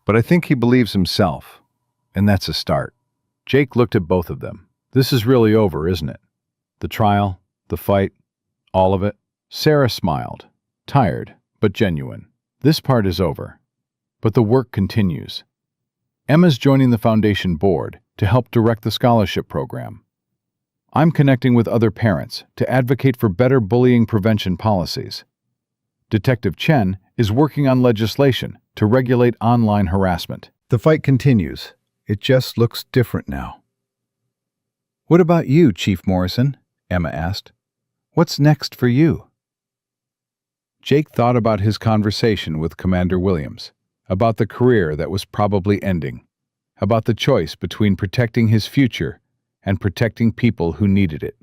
but I think he believes himself, and that's a start." Jake looked at both of them. "This is really over, isn't it? The trial, the fight, all of it?" Sarah smiled, tired but genuine. "This part is over, but the work continues. Emma's joining the foundation board to help direct the scholarship program. I'm connecting with other parents to advocate for better bullying prevention policies. Detective Chen is working on legislation to regulate online harassment. The fight continues. It just looks different now." "What about you, Chief Morrison?" Emma asked. "What's next for you?" Jake thought about his conversation with Commander Williams, about the career that was probably ending, about the choice between protecting his future and protecting people who needed it.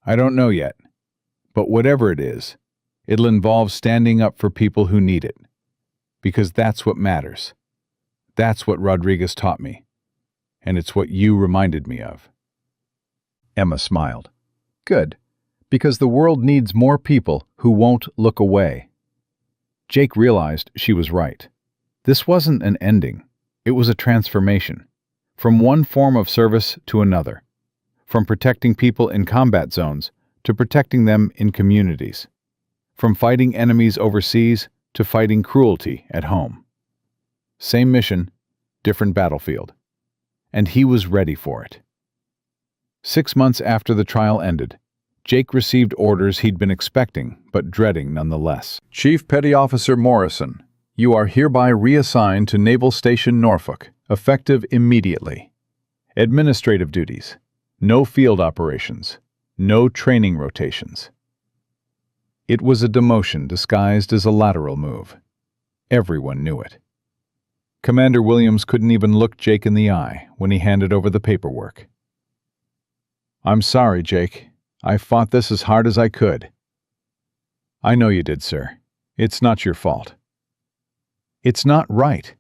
"I don't know yet, but whatever it is, it'll involve standing up for people who need it, because that's what matters. That's what Rodriguez taught me, and it's what you reminded me of." Emma smiled. "Good, because the world needs more people who won't look away." Jake realized she was right. This wasn't an ending. It was a transformation. From one form of service to another, from protecting people in combat zones to protecting them in communities, from fighting enemies overseas to fighting cruelty at home. Same mission, different battlefield. And he was ready for it. 6 months after the trial ended, Jake received orders he'd been expecting but dreading nonetheless. Chief Petty Officer Morrison, you are hereby reassigned to Naval Station Norfolk, effective immediately. Administrative duties. No field operations. No training rotations. It was a demotion disguised as a lateral move. Everyone knew it. Commander Williams couldn't even look Jake in the eye when he handed over the paperwork. I'm sorry, Jake. I fought this as hard as I could. I know you did, sir. It's not your fault. It's not right.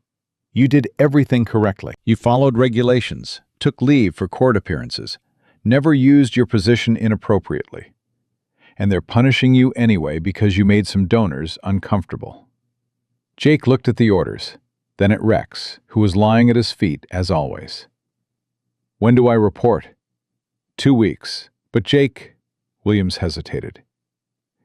You did everything correctly. You followed regulations, took leave for court appearances, never used your position inappropriately. And they're punishing you anyway because you made some donors uncomfortable. Jake looked at the orders, then at Rex, who was lying at his feet as always. When do I report? 2 weeks. But Jake, Williams hesitated.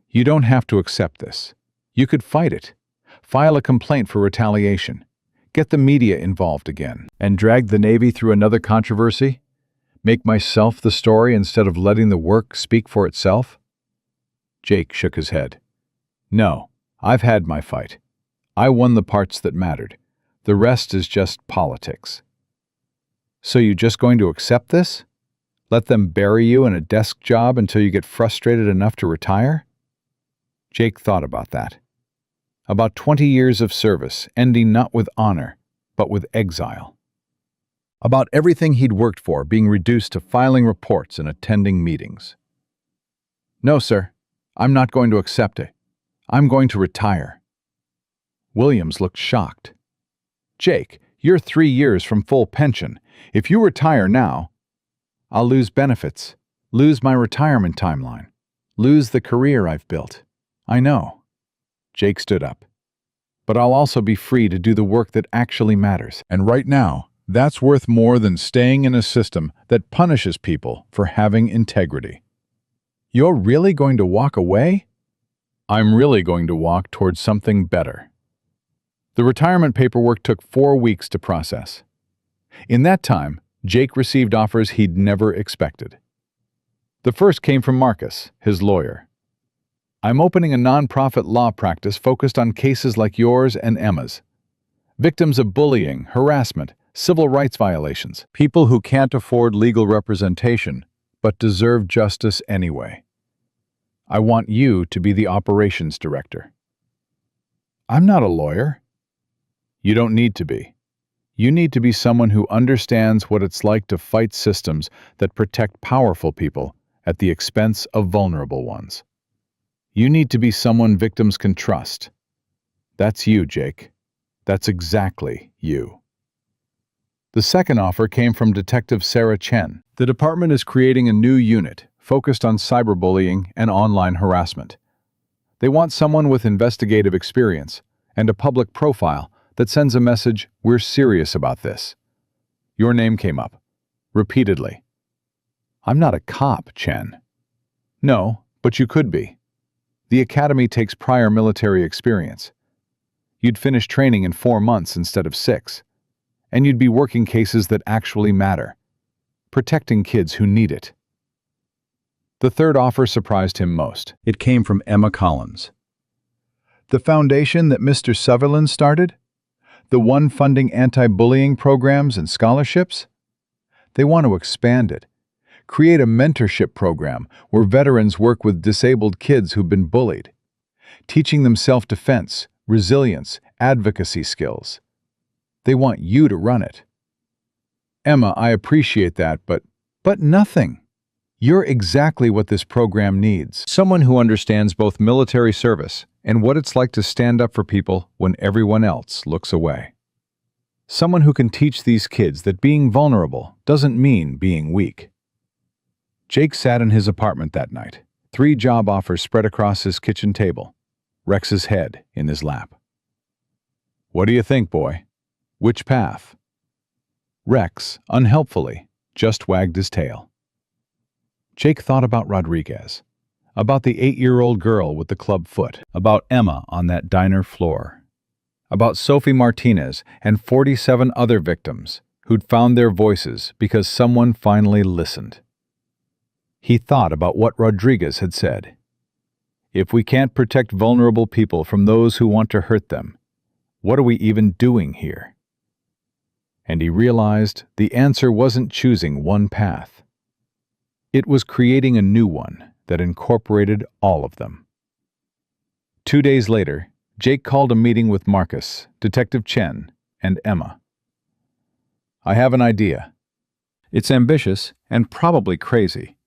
You don't have to accept this. You could fight it. File a complaint for retaliation. Get the media involved again. And drag the Navy through another controversy? Make myself the story instead of letting the work speak for itself? Jake shook his head. No, I've had my fight. I won the parts that mattered. The rest is just politics. So you just going to accept this? Let them bury you in a desk job until you get frustrated enough to retire? Jake thought about that. About 20 years of service, ending not with honor, but with exile. About everything he'd worked for being reduced to filing reports and attending meetings. No, sir. I'm not going to accept it. I'm going to retire. Williams looked shocked. Jake, you're 3 years from full pension. If you retire now, I'll lose benefits, lose my retirement timeline, lose the career I've built. I know. Jake stood up. But I'll also be free to do the work that actually matters. And right now, that's worth more than staying in a system that punishes people for having integrity. You're really going to walk away? I'm really going to walk towards something better. The retirement paperwork took 4 weeks to process. In that time, Jake received offers he'd never expected. The first came from Marcus, his lawyer. I'm opening a nonprofit law practice focused on cases like yours and Emma's. Victims of bullying, harassment, civil rights violations. People who can't afford legal representation, but deserve justice anyway. I want you to be the operations director. I'm not a lawyer. You don't need to be. You need to be someone who understands what it's like to fight systems that protect powerful people at the expense of vulnerable ones. You need to be someone victims can trust. That's you, Jake. That's exactly you. The second offer came from Detective Sarah Chen. The department is creating a new unit focused on cyberbullying and online harassment. They want someone with investigative experience and a public profile that sends a message, we're serious about this. Your name came up. Repeatedly. I'm not a cop, Chen. No, but you could be. The academy takes prior military experience. You'd finish training in 4 months instead of 6. And you'd be working cases that actually matter. Protecting kids who need it. The third offer surprised him most. It came from Emma Collins. The foundation that Mr. Sutherland started? The one funding anti-bullying programs and scholarships? They want to expand it. Create a mentorship program where veterans work with disabled kids who've been bullied, teaching them self-defense, resilience, advocacy skills. They want you to run it. Emma, I appreciate that, but nothing. You're exactly what this program needs. Someone who understands both military service and what it's like to stand up for people when everyone else looks away. Someone who can teach these kids that being vulnerable doesn't mean being weak. Jake sat in his apartment that night, 3 job offers spread across his kitchen table, Rex's head in his lap. What do you think, boy? Which path? Rex, unhelpfully, just wagged his tail. Jake thought about Rodriguez, about the 8-year-old girl with the club foot, about Emma on that diner floor, about Sophie Martinez and 47 other victims who'd found their voices because someone finally listened. He thought about what Rodriguez had said. If we can't protect vulnerable people from those who want to hurt them, what are we even doing here? And he realized the answer wasn't choosing one path. It was creating a new one that incorporated all of them. 2 days later, Jake called a meeting with Marcus, Detective Chen, and Emma. I have an idea. It's ambitious and probably crazy,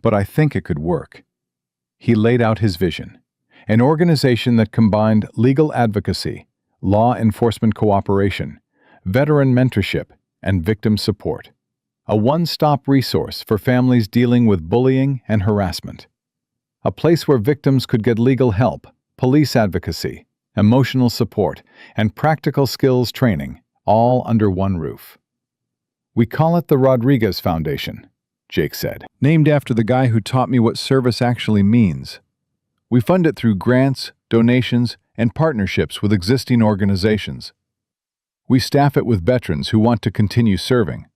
but I think it could work. He laid out his vision, an organization that combined legal advocacy, law enforcement cooperation, veteran mentorship, and victim support. A one-stop resource for families dealing with bullying and harassment. A place where victims could get legal help, police advocacy, emotional support, and practical skills training, all under one roof. We call it the Rodriguez Foundation, Jake said, named after the guy who taught me what service actually means. We fund it through grants, donations, and partnerships with existing organizations. We staff it with veterans who want to continue serving,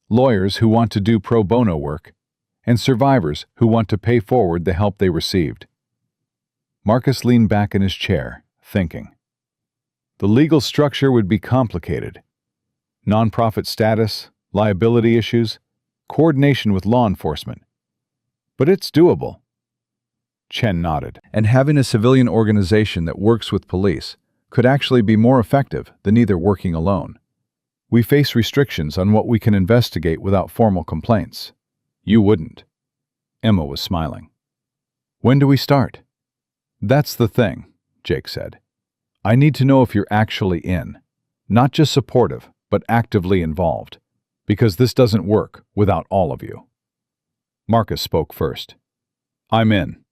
lawyers who want to do pro bono work, and survivors who want to pay forward the help they received. Marcus leaned back in his chair, thinking. The legal structure would be complicated. Nonprofit status, liability issues, coordination with law enforcement. But it's doable. Chen nodded. And having a civilian organization that works with police could actually be more effective than either working alone. We face restrictions on what we can investigate without formal complaints. You wouldn't. Emma was smiling. When do we start? That's the thing, Jake said. I need to know if you're actually in. Not just supportive, but actively involved. Because this doesn't work without all of you. Marcus spoke first. I'm in.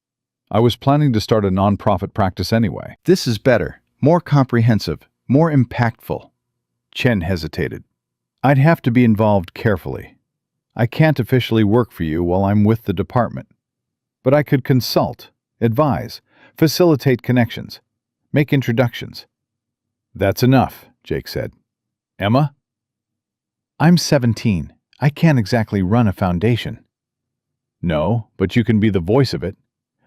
I was planning to start a nonprofit practice anyway. This is better, more comprehensive, more impactful. Chen hesitated. I'd have to be involved carefully. I can't officially work for you while I'm with the department. But I could consult, advise, facilitate connections, make introductions. That's enough, Jake said. Emma? I'm 17. I can't exactly run a foundation. No, but you can be the voice of it,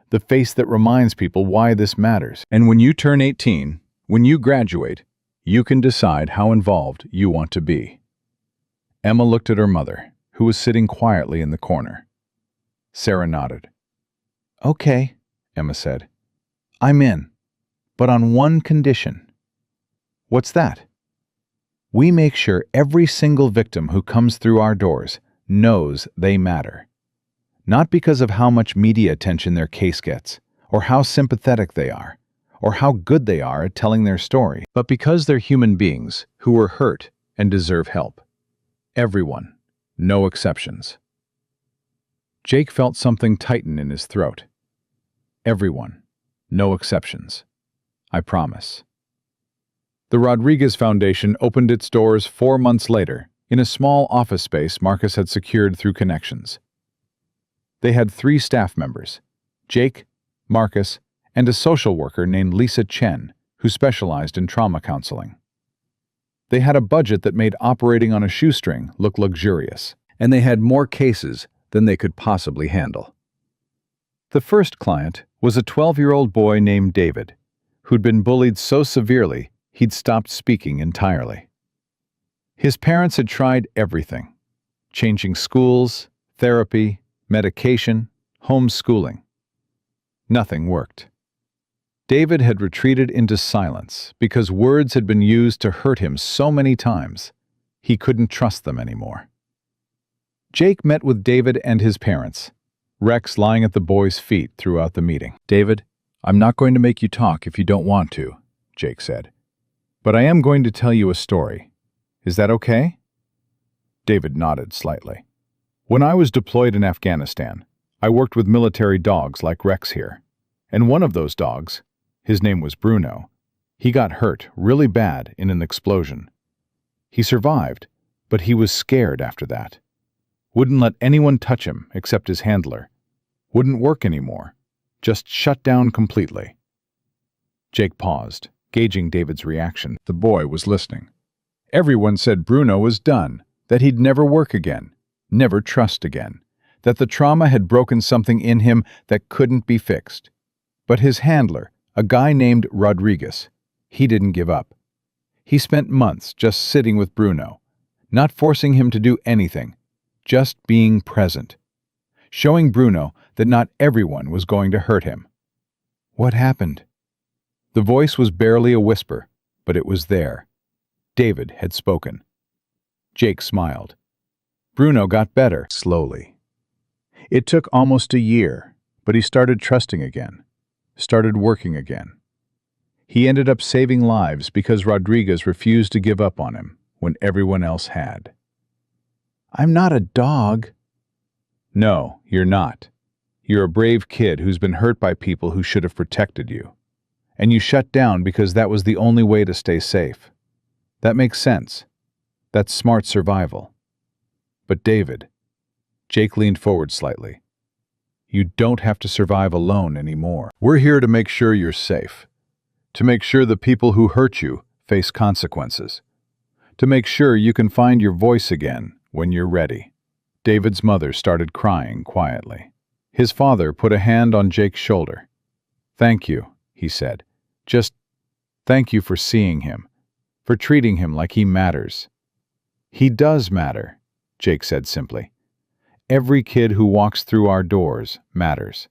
the face that reminds people why this matters. And when you turn 18, when you graduate, you can decide how involved you want to be. Emma looked at her mother, who was sitting quietly in the corner. Sarah nodded. Okay, Emma said. I'm in, but on one condition. What's that? We make sure every single victim who comes through our doors knows they matter. Not because of how much media attention their case gets, or how sympathetic they are, or how good they are at telling their story, but because they're human beings who were hurt and deserve help. Everyone, no exceptions. Jake felt something tighten in his throat. Everyone, no exceptions. I promise. The Rodriguez Foundation opened its doors 4 months later in a small office space Marcus had secured through connections. They had 3 staff members, Jake, Marcus, and a social worker named Lisa Chen, who specialized in trauma counseling. They had a budget that made operating on a shoestring look luxurious, and they had more cases than they could possibly handle. The first client was a 12-year-old boy named David, who'd been bullied so severely he'd stopped speaking entirely. His parents had tried everything, changing schools, therapy, medication, homeschooling. Nothing worked. David had retreated into silence because words had been used to hurt him so many times, he couldn't trust them anymore. Jake met with David and his parents, Rex lying at the boy's feet throughout the meeting. David, I'm not going to make you talk if you don't want to, Jake said. But I am going to tell you a story. Is that okay? David nodded slightly. When I was deployed in Afghanistan, I worked with military dogs like Rex here. And one of those dogs, his name was Bruno, he got hurt really bad in an explosion. He survived, But he was scared after that. Wouldn't let anyone touch him except his handler. Wouldn't work anymore. Just shut down completely. Jake paused, gauging David's reaction. The boy was listening. Everyone said Bruno was done, that he'd never work again, never trust again, that the trauma had broken something in him that couldn't be fixed. But his handler, a guy named Rodriguez, he didn't give up. He spent months just sitting with Bruno, not forcing him to do anything, just being present, showing Bruno that not everyone was going to hurt him. What happened? The voice was barely a whisper, but it was there. David had spoken. Jake smiled. Bruno got better, slowly. It took almost a year, but he started trusting again, started working again. He ended up saving lives because Rodriguez refused to give up on him when everyone else had. I'm not a dog. No, you're not. You're a brave kid who's been hurt by people who should have protected you. And you shut down because that was the only way to stay safe. That makes sense. That's smart survival. But David, Jake leaned forward slightly. You don't have to survive alone anymore. We're here to make sure you're safe. To make sure the people who hurt you face consequences. To make sure you can find your voice again when you're ready. David's mother started crying quietly. His father put a hand on Jake's shoulder. Thank you, he said. Just thank you for seeing him, for treating him like he matters. He does matter, Jake said simply. Every kid who walks through our doors matters.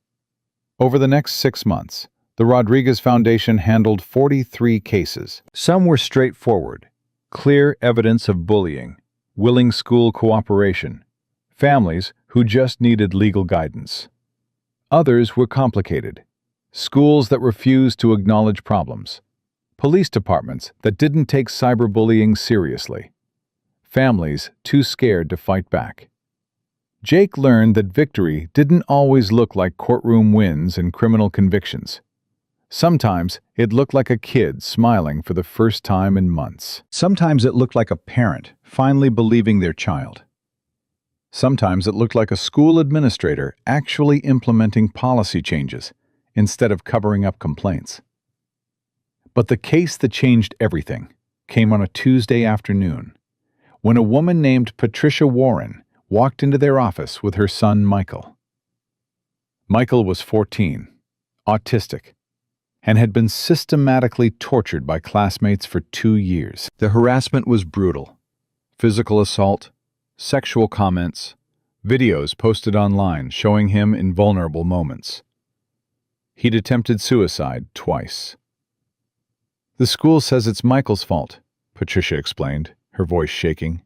Over the next 6 months, the Rodriguez Foundation handled 43 cases. Some were straightforward, clear evidence of bullying, willing school cooperation, families who just needed legal guidance. Others were complicated, schools that refused to acknowledge problems, police departments that didn't take cyberbullying seriously, families too scared to fight back. Jake learned that victory didn't always look like courtroom wins and criminal convictions. Sometimes it looked like a kid smiling for the first time in months. Sometimes it looked like a parent finally believing their child. Sometimes it looked like a school administrator actually implementing policy changes instead of covering up complaints. But the case that changed everything came on a Tuesday afternoon, when a woman named Patricia Warren walked into their office with her son Michael. Michael was 14, autistic, and had been systematically tortured by classmates for 2 years. The harassment was brutal. Physical assault, sexual comments, videos posted online showing him in vulnerable moments. He'd attempted suicide twice. The school says it's Michael's fault, Patricia explained, her voice shaking.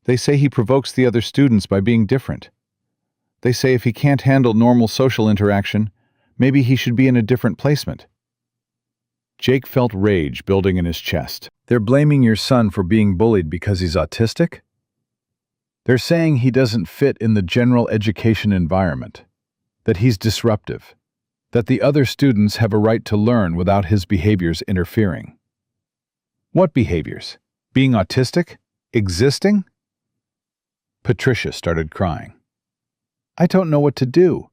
They say he provokes the other students by being different. They say if he can't handle normal social interaction, maybe he should be in a different placement. Jake felt rage building in his chest. They're blaming your son for being bullied because he's autistic? They're saying he doesn't fit in the general education environment, that he's disruptive, that the other students have a right to learn without his behaviors interfering. What behaviors? Being autistic? Existing? Patricia started crying. I don't know what to do.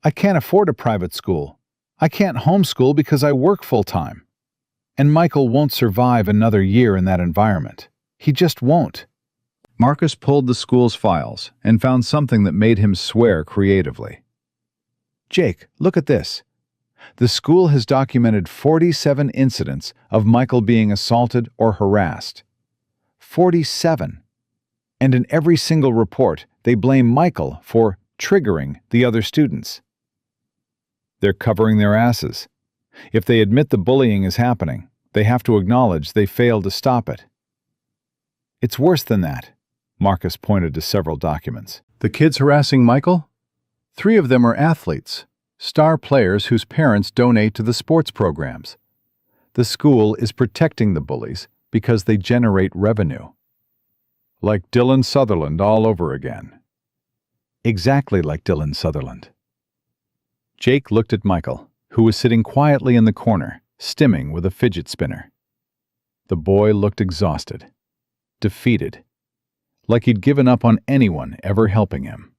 I can't afford a private school. I can't homeschool because I work full-time. And Michael won't survive another year in that environment. He just won't. Marcus pulled the school's files and found something that made him swear creatively. Jake, look at this. The school has documented 47 incidents of Michael being assaulted or harassed. 47. And in every single report, they blame Michael for triggering the other students. They're covering their asses. If they admit the bullying is happening, they have to acknowledge they failed to stop it. It's worse than that. Marcus pointed to several documents. The kids harassing Michael? 3 of them are athletes, star players whose parents donate to the sports programs. The school is protecting the bullies because they generate revenue. Like Dylan Sutherland all over again. Exactly like Dylan Sutherland. Jake looked at Michael, who was sitting quietly in the corner, stimming with a fidget spinner. The boy looked exhausted, defeated. like he'd given up on anyone ever helping him.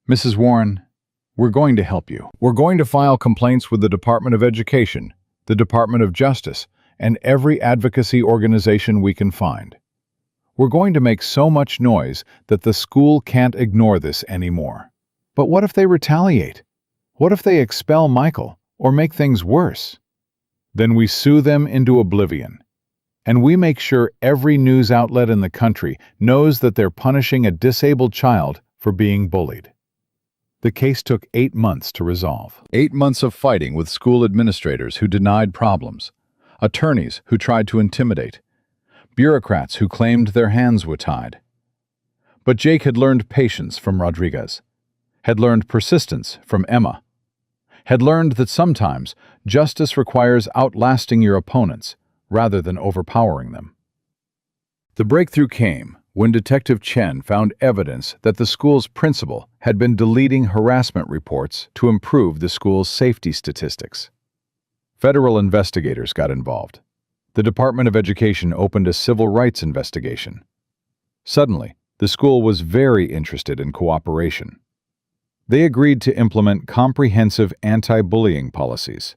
"Mrs. Warren, we're going to help you. We're going to file complaints with the Department of Education, the Department of Justice, and every advocacy organization we can find. We're going to make so much noise that the school can't ignore this anymore." But what if they retaliate? What if they expel Michael or make things worse? Then we sue them into oblivion. And we make sure every news outlet in the country knows that they're punishing a disabled child for being bullied. The case took 8 months to resolve. 8 months of fighting with school administrators who denied problems, attorneys who tried to intimidate, bureaucrats who claimed their hands were tied. But Jake had learned patience from Rodriguez, had learned persistence from Emma, had learned that sometimes justice requires outlasting your opponents rather than overpowering them. The breakthrough came when Detective Chen found evidence that the school's principal had been deleting harassment reports to improve the school's safety statistics. Federal investigators got involved. The Department of Education opened a civil rights investigation. Suddenly, the school was very interested in cooperation. They agreed to implement comprehensive anti-bullying policies.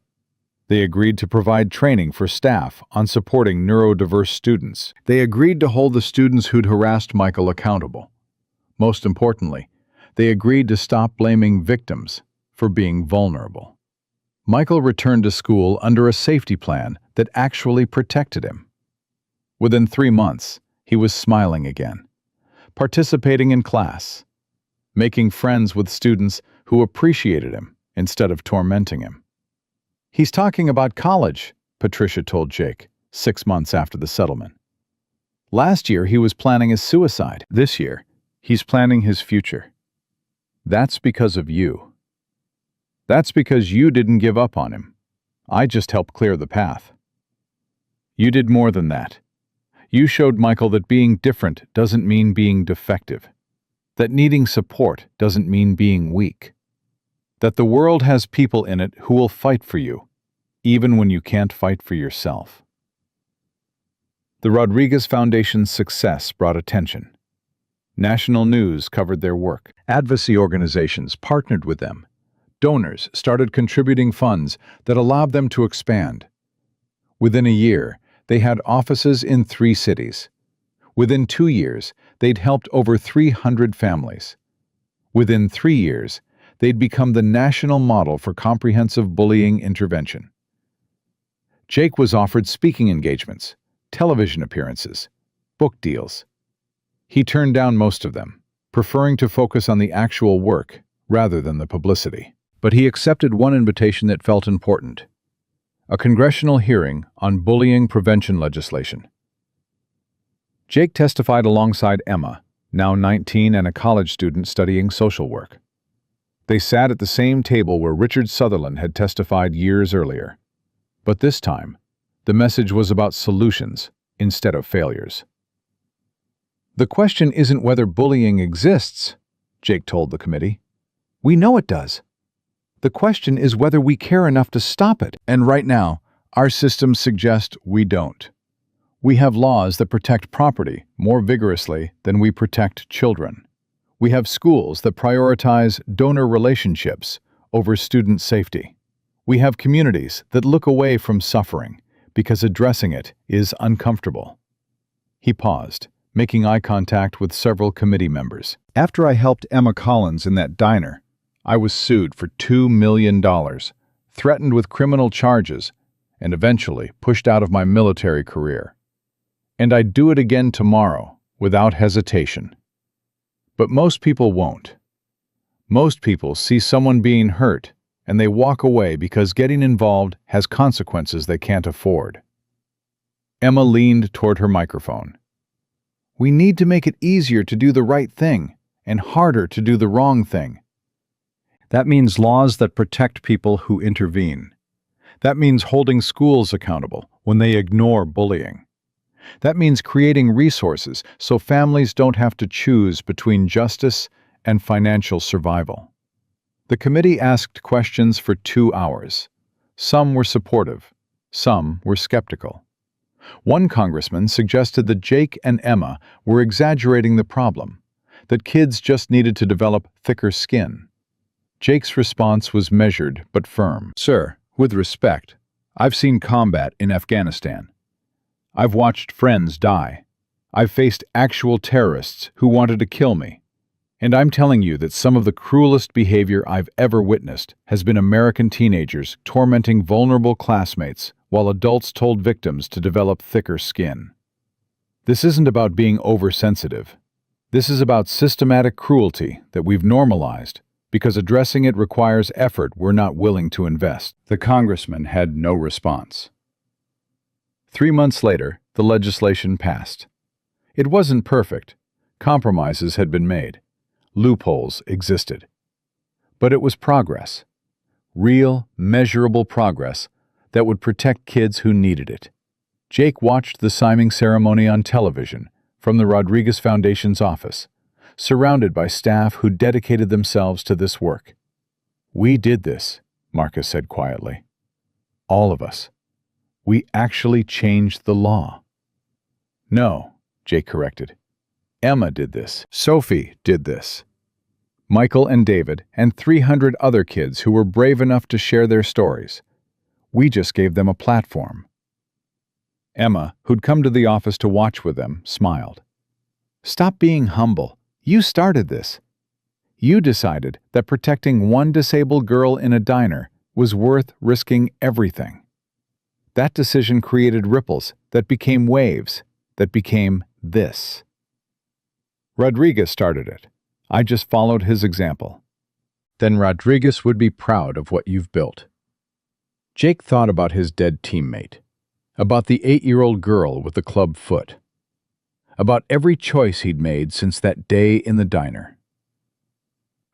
They agreed to provide training for staff on supporting neurodiverse students. They agreed to hold the students who'd harassed Michael accountable. Most importantly, they agreed to stop blaming victims for being vulnerable. Michael returned to school under a safety plan that actually protected him. Within 3 months, he was smiling again, participating in class, making friends with students who appreciated him instead of tormenting him. "He's talking about college," Patricia told Jake 6 months after the settlement. "Last year he was planning his suicide. This year, he's planning his future. That's because of you. That's because you didn't give up on him. I just helped clear the path. You did more than that. You showed Michael that being different doesn't mean being defective, that needing support doesn't mean being weak, that the world has people in it who will fight for you, even when you can't fight for yourself." The Rodriguez Foundation's success brought attention. National news covered their work. Advocacy organizations partnered with them. Donors started contributing funds that allowed them to expand. Within a year, they had offices in 3 cities. Within 2 years, they'd helped over 300 families. Within 3 years, they'd become the national model for comprehensive bullying intervention. Jake was offered speaking engagements, television appearances, book deals. He turned down most of them, preferring to focus on the actual work rather than the publicity. But he accepted one invitation that felt important: a congressional hearing on bullying prevention legislation. Jake testified alongside Emma, now 19 and a college student studying social work. They sat at the same table where Richard Sutherland had testified years earlier. But this time, the message was about solutions instead of failures. "The question isn't whether bullying exists," Jake told the committee. "We know it does. The question is whether we care enough to stop it. And right now, our systems suggest we don't. We have laws that protect property more vigorously than we protect children. We have schools that prioritize donor relationships over student safety. We have communities that look away from suffering because addressing it is uncomfortable." He paused, making eye contact with several committee members. "After I helped Emma Collins in that diner, I was sued for $2 million, threatened with criminal charges, and eventually pushed out of my military career. And I'd do it again tomorrow, without hesitation. But most people won't. Most people see someone being hurt, and they walk away because getting involved has consequences they can't afford." Emma leaned toward her microphone. "We need to make it easier to do the right thing, and harder to do the wrong thing. That means laws that protect people who intervene. That means holding schools accountable when they ignore bullying. That means creating resources so families don't have to choose between justice and financial survival." The committee asked questions for 2 hours. Some were supportive, some were skeptical. One congressman suggested that Jake and Emma were exaggerating the problem, that kids just needed to develop thicker skin. Jake's response was measured but firm. Sir, with respect, I've seen combat in Afghanistan. I've watched friends die. I've faced actual terrorists who wanted to kill me. And I'm telling you that some of the cruelest behavior I've ever witnessed has been American teenagers tormenting vulnerable classmates while adults told victims to develop thicker skin. This isn't about being oversensitive. This is about systematic cruelty that we've normalized because addressing it requires effort we're not willing to invest. The congressman had no response. 3 months later, the legislation passed. It wasn't perfect. Compromises had been made. Loopholes existed. But it was progress. Real, measurable progress that would protect kids who needed it. Jake watched the signing ceremony on television from the Rodriguez Foundation's office, surrounded by staff who dedicated themselves to this work. "We did this," Marcus said quietly. "All of us. We actually changed the law." "No," Jake corrected. "Emma did this. Sophie did this. Michael and David and 300 other kids who were brave enough to share their stories. We just gave them a platform." Emma, who'd come to the office to watch with them, smiled. "Stop being humble. You started this. You decided that protecting one disabled girl in a diner was worth risking everything. That decision created ripples that became waves, that became this. Rodriguez started it. I just followed his example." Then Rodriguez would be proud of what you've built. Jake thought about his dead teammate, about the 8-year-old girl with the club foot, about every choice he'd made since that day in the diner.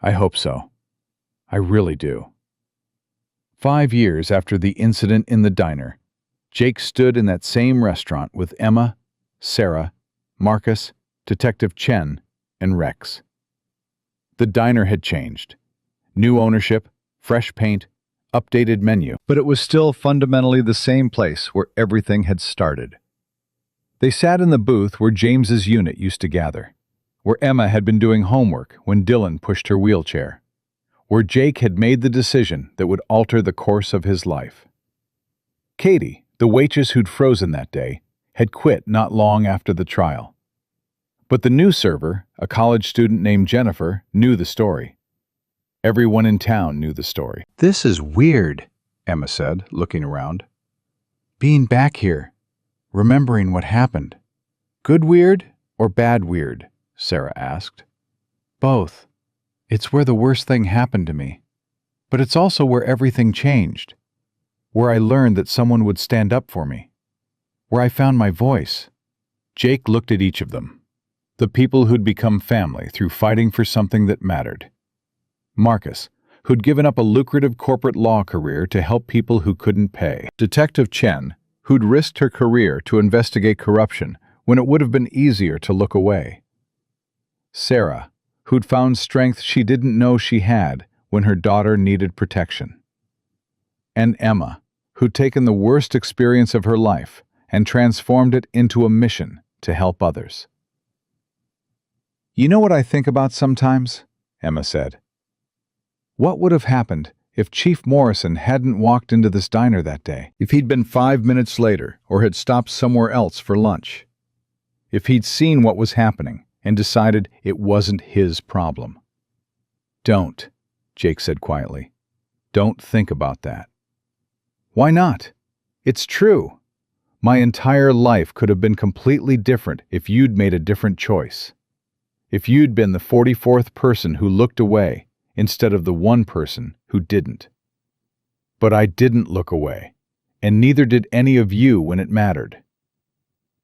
"I hope so. I really do." 5 years after the incident in the diner, Jake stood in that same restaurant with Emma, Sarah, Marcus, Detective Chen, and Rex. The diner had changed. New ownership, fresh paint, updated menu, but it was still fundamentally the same place where everything had started. They sat in the booth where James's unit used to gather, where Emma had been doing homework when Dylan pushed her wheelchair, where Jake had made the decision that would alter the course of his life. Katie, the waitress who'd frozen that day, had quit not long after the trial. But the new server, a college student named Jennifer, knew the story. Everyone in town knew the story. "This is weird," Emma said, looking around. "Being back here, remembering what happened. Good weird or bad weird?" Sarah asked. "Both. It's where the worst thing happened to me. But it's also where everything changed. Where I learned that someone would stand up for me. Where I found my voice." Jake looked at each of them. The people who'd become family through fighting for something that mattered. Marcus, who'd given up a lucrative corporate law career to help people who couldn't pay. Detective Chen, who'd risked her career to investigate corruption when it would have been easier to look away. Sarah, who'd found strength she didn't know she had when her daughter needed protection. And Emma, who'd taken the worst experience of her life and transformed it into a mission to help others. "You know what I think about sometimes?" Emma said. "What would have happened if Chief Morrison hadn't walked into this diner that day? If he'd been 5 minutes later or had stopped somewhere else for lunch? If he'd seen what was happening and decided it wasn't his problem?" "Don't," Jake said quietly. "Don't think about that." "Why not? It's true. My entire life could have been completely different if you'd made a different choice. If you'd been the 44th person who looked away instead of the one person who didn't. But I didn't look away, and neither did any of you when it mattered."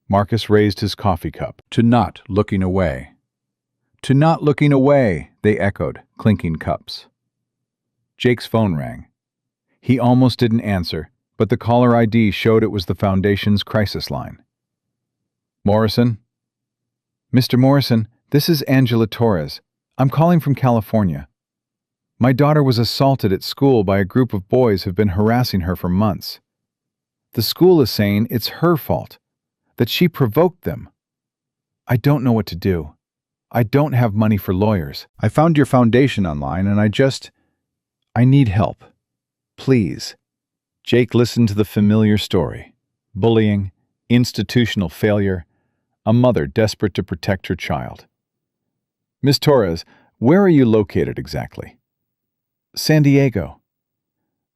Marcus raised his coffee cup. "To not looking away. To not looking away," they echoed, clinking cups. Jake's phone rang. He almost didn't answer, but the caller ID showed it was the Foundation's crisis line. "Morrison?" "Mr. Morrison, this is Angela Torres. I'm calling from California. My daughter was assaulted at school by a group of boys who've been harassing her for months. The school is saying it's her fault, that she provoked them. I don't know what to do. I don't have money for lawyers. I found your foundation online and I need help. Please. Jake listened to the familiar story. Bullying, institutional failure, a mother desperate to protect her child. Miss Torres, where are you located exactly? San Diego.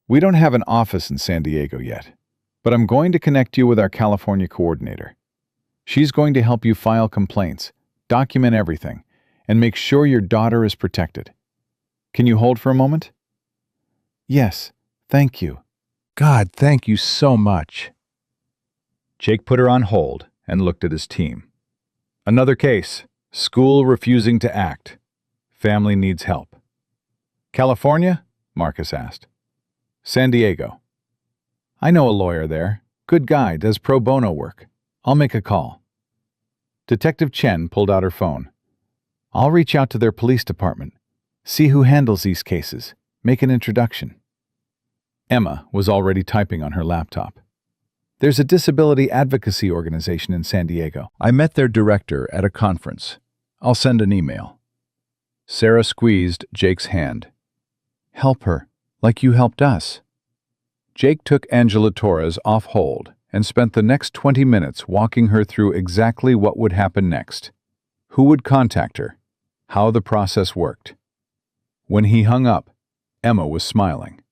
We don't have an office in San Diego yet, but I'm going to connect you with our California coordinator. She's going to help you file complaints, document everything, and make sure your daughter is protected. Can you hold for a moment? Yes, thank you. God, thank you so much. Jake put her on hold and looked at his team. Another case. School refusing to act. Family needs help. California? Marcus asked. San Diego. I know a lawyer there. Good guy, does pro bono work. I'll make a call. Detective Chen pulled out her phone. I'll reach out to their police department. See who handles these cases. Make an introduction. Emma was already typing on her laptop. There's a disability advocacy organization in San Diego. I met their director at a conference. I'll send an email. Sarah squeezed Jake's hand. Help her, like you helped us. Jake took Angela Torres off hold and spent the next 20 minutes walking her through exactly what would happen next. Who would contact her? How the process worked. When he hung up, Emma was smiling.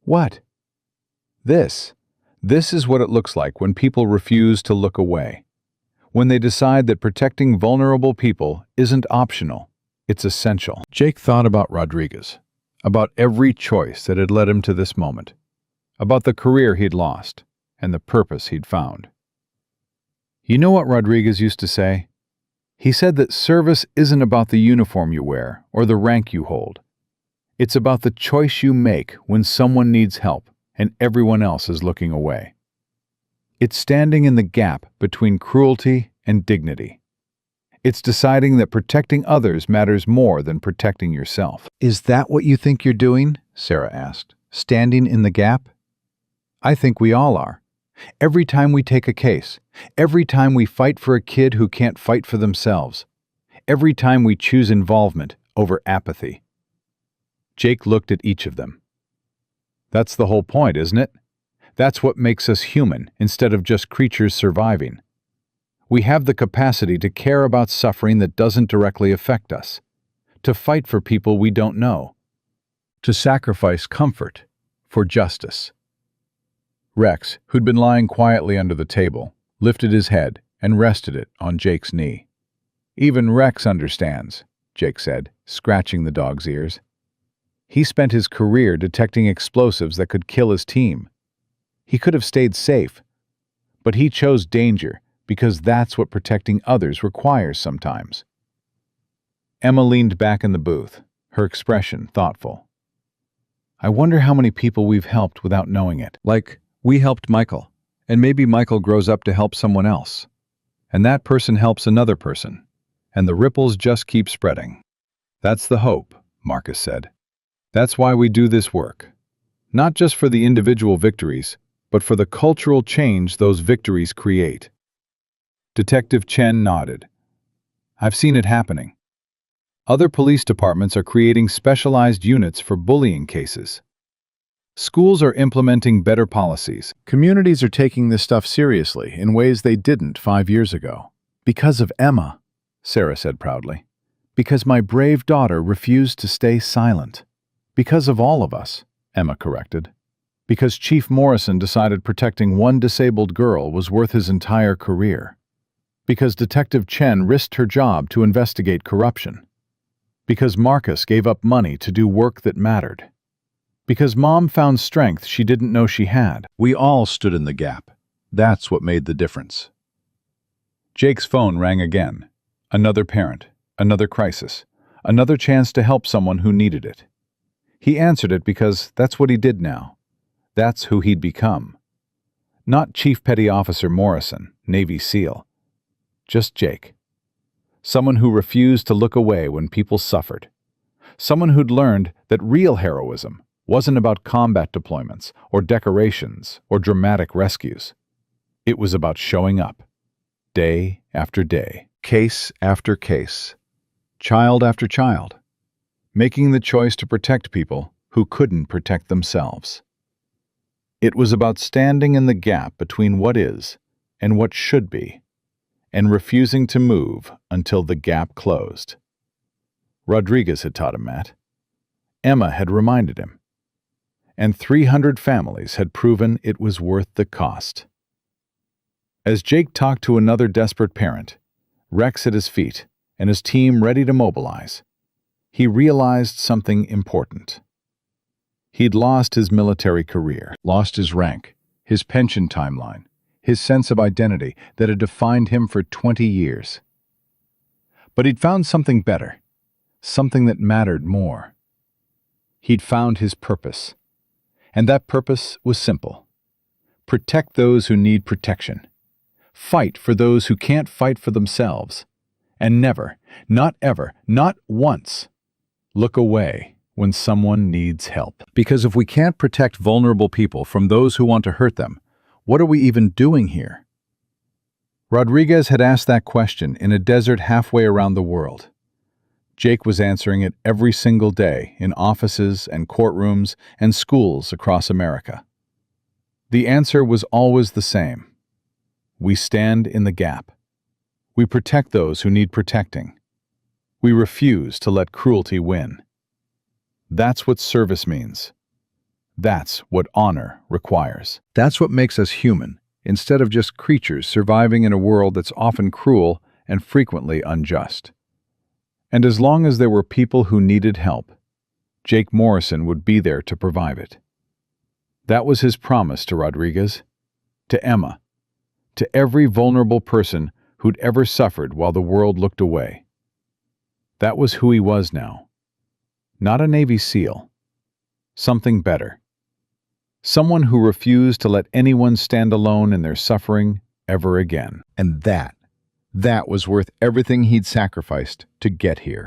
What? This is what it looks like when people refuse to look away. When they decide that protecting vulnerable people isn't optional, it's essential. Jake thought about Rodriguez, about every choice that had led him to this moment, about the career he'd lost and the purpose he'd found. You know what Rodriguez used to say? He said that service isn't about the uniform you wear or the rank you hold. It's about the choice you make when someone needs help and everyone else is looking away. It's standing in the gap between cruelty and dignity. It's deciding that protecting others matters more than protecting yourself. Is that what you think you're doing? Sarah asked. Standing in the gap? I think we all are. Every time we take a case, every time we fight for a kid who can't fight for themselves, every time we choose involvement over apathy. Jake looked at each of them. That's the whole point, isn't it? That's what makes us human instead of just creatures surviving. We have the capacity to care about suffering that doesn't directly affect us, to fight for people we don't know, to sacrifice comfort for justice. Rex, who'd been lying quietly under the table, lifted his head and rested it on Jake's knee. Even Rex understands, Jake said, scratching the dog's ears. He spent his career detecting explosives that could kill his team. He could have stayed safe, but he chose danger because that's what protecting others requires sometimes. Emma leaned back in the booth, her expression thoughtful. I wonder how many people we've helped without knowing it. Like, we helped Michael, and maybe Michael grows up to help someone else. And that person helps another person, and the ripples just keep spreading. That's the hope, Marcus said. That's why we do this work. Not just for the individual victories, but for the cultural change those victories create. Detective Chen nodded. I've seen it happening. Other police departments are creating specialized units for bullying cases. Schools are implementing better policies. Communities are taking this stuff seriously in ways they didn't 5 years ago. Because of Emma, Sarah said proudly. Because my brave daughter refused to stay silent. Because of all of us, Emma corrected. Because Chief Morrison decided protecting one disabled girl was worth his entire career. Because Detective Chen risked her job to investigate corruption. Because Marcus gave up money to do work that mattered. Because Mom found strength she didn't know she had. We all stood in the gap. That's what made the difference. Jake's phone rang again. Another parent, another crisis, another chance to help someone who needed it. He answered it because that's what he did now. That's who he'd become. Not Chief Petty Officer Morrison, Navy SEAL. Just Jake. Someone who refused to look away when people suffered. Someone who'd learned that real heroism wasn't about combat deployments or decorations or dramatic rescues. It was about showing up, day after day. Case after case, child after child, making the choice to protect people who couldn't protect themselves. It was about standing in the gap between what is and what should be, and refusing to move until the gap closed. Rodriguez had taught him that. Emma had reminded him. And 300 families had proven it was worth the cost. As Jake talked to another desperate parent, Rex at his feet and his team ready to mobilize, he realized something important. He'd lost his military career, lost his rank, his pension timeline, his sense of identity that had defined him for 20 years. But he'd found something better, something that mattered more. He'd found his purpose, and that purpose was simple. Protect those who need protection. Fight for those who can't fight for themselves. And never, not ever, not once, look away when someone needs help. Because if we can't protect vulnerable people from those who want to hurt them, what are we even doing here? Rodriguez had asked that question in a desert halfway around the world. Jake was answering it every single day in offices and courtrooms and schools across America. The answer was always the same. We stand in the gap. We protect those who need protecting. We refuse to let cruelty win. That's what service means. That's what honor requires. That's what makes us human, instead of just creatures surviving in a world that's often cruel and frequently unjust. And as long as there were people who needed help, Jake Morrison would be there to provide it. That was his promise to Rodriguez, to Emma, to every vulnerable person who'd ever suffered while the world looked away. That was who he was now. Not a Navy SEAL. Something better. Someone who refused to let anyone stand alone in their suffering ever again. And that was worth everything he'd sacrificed to get here.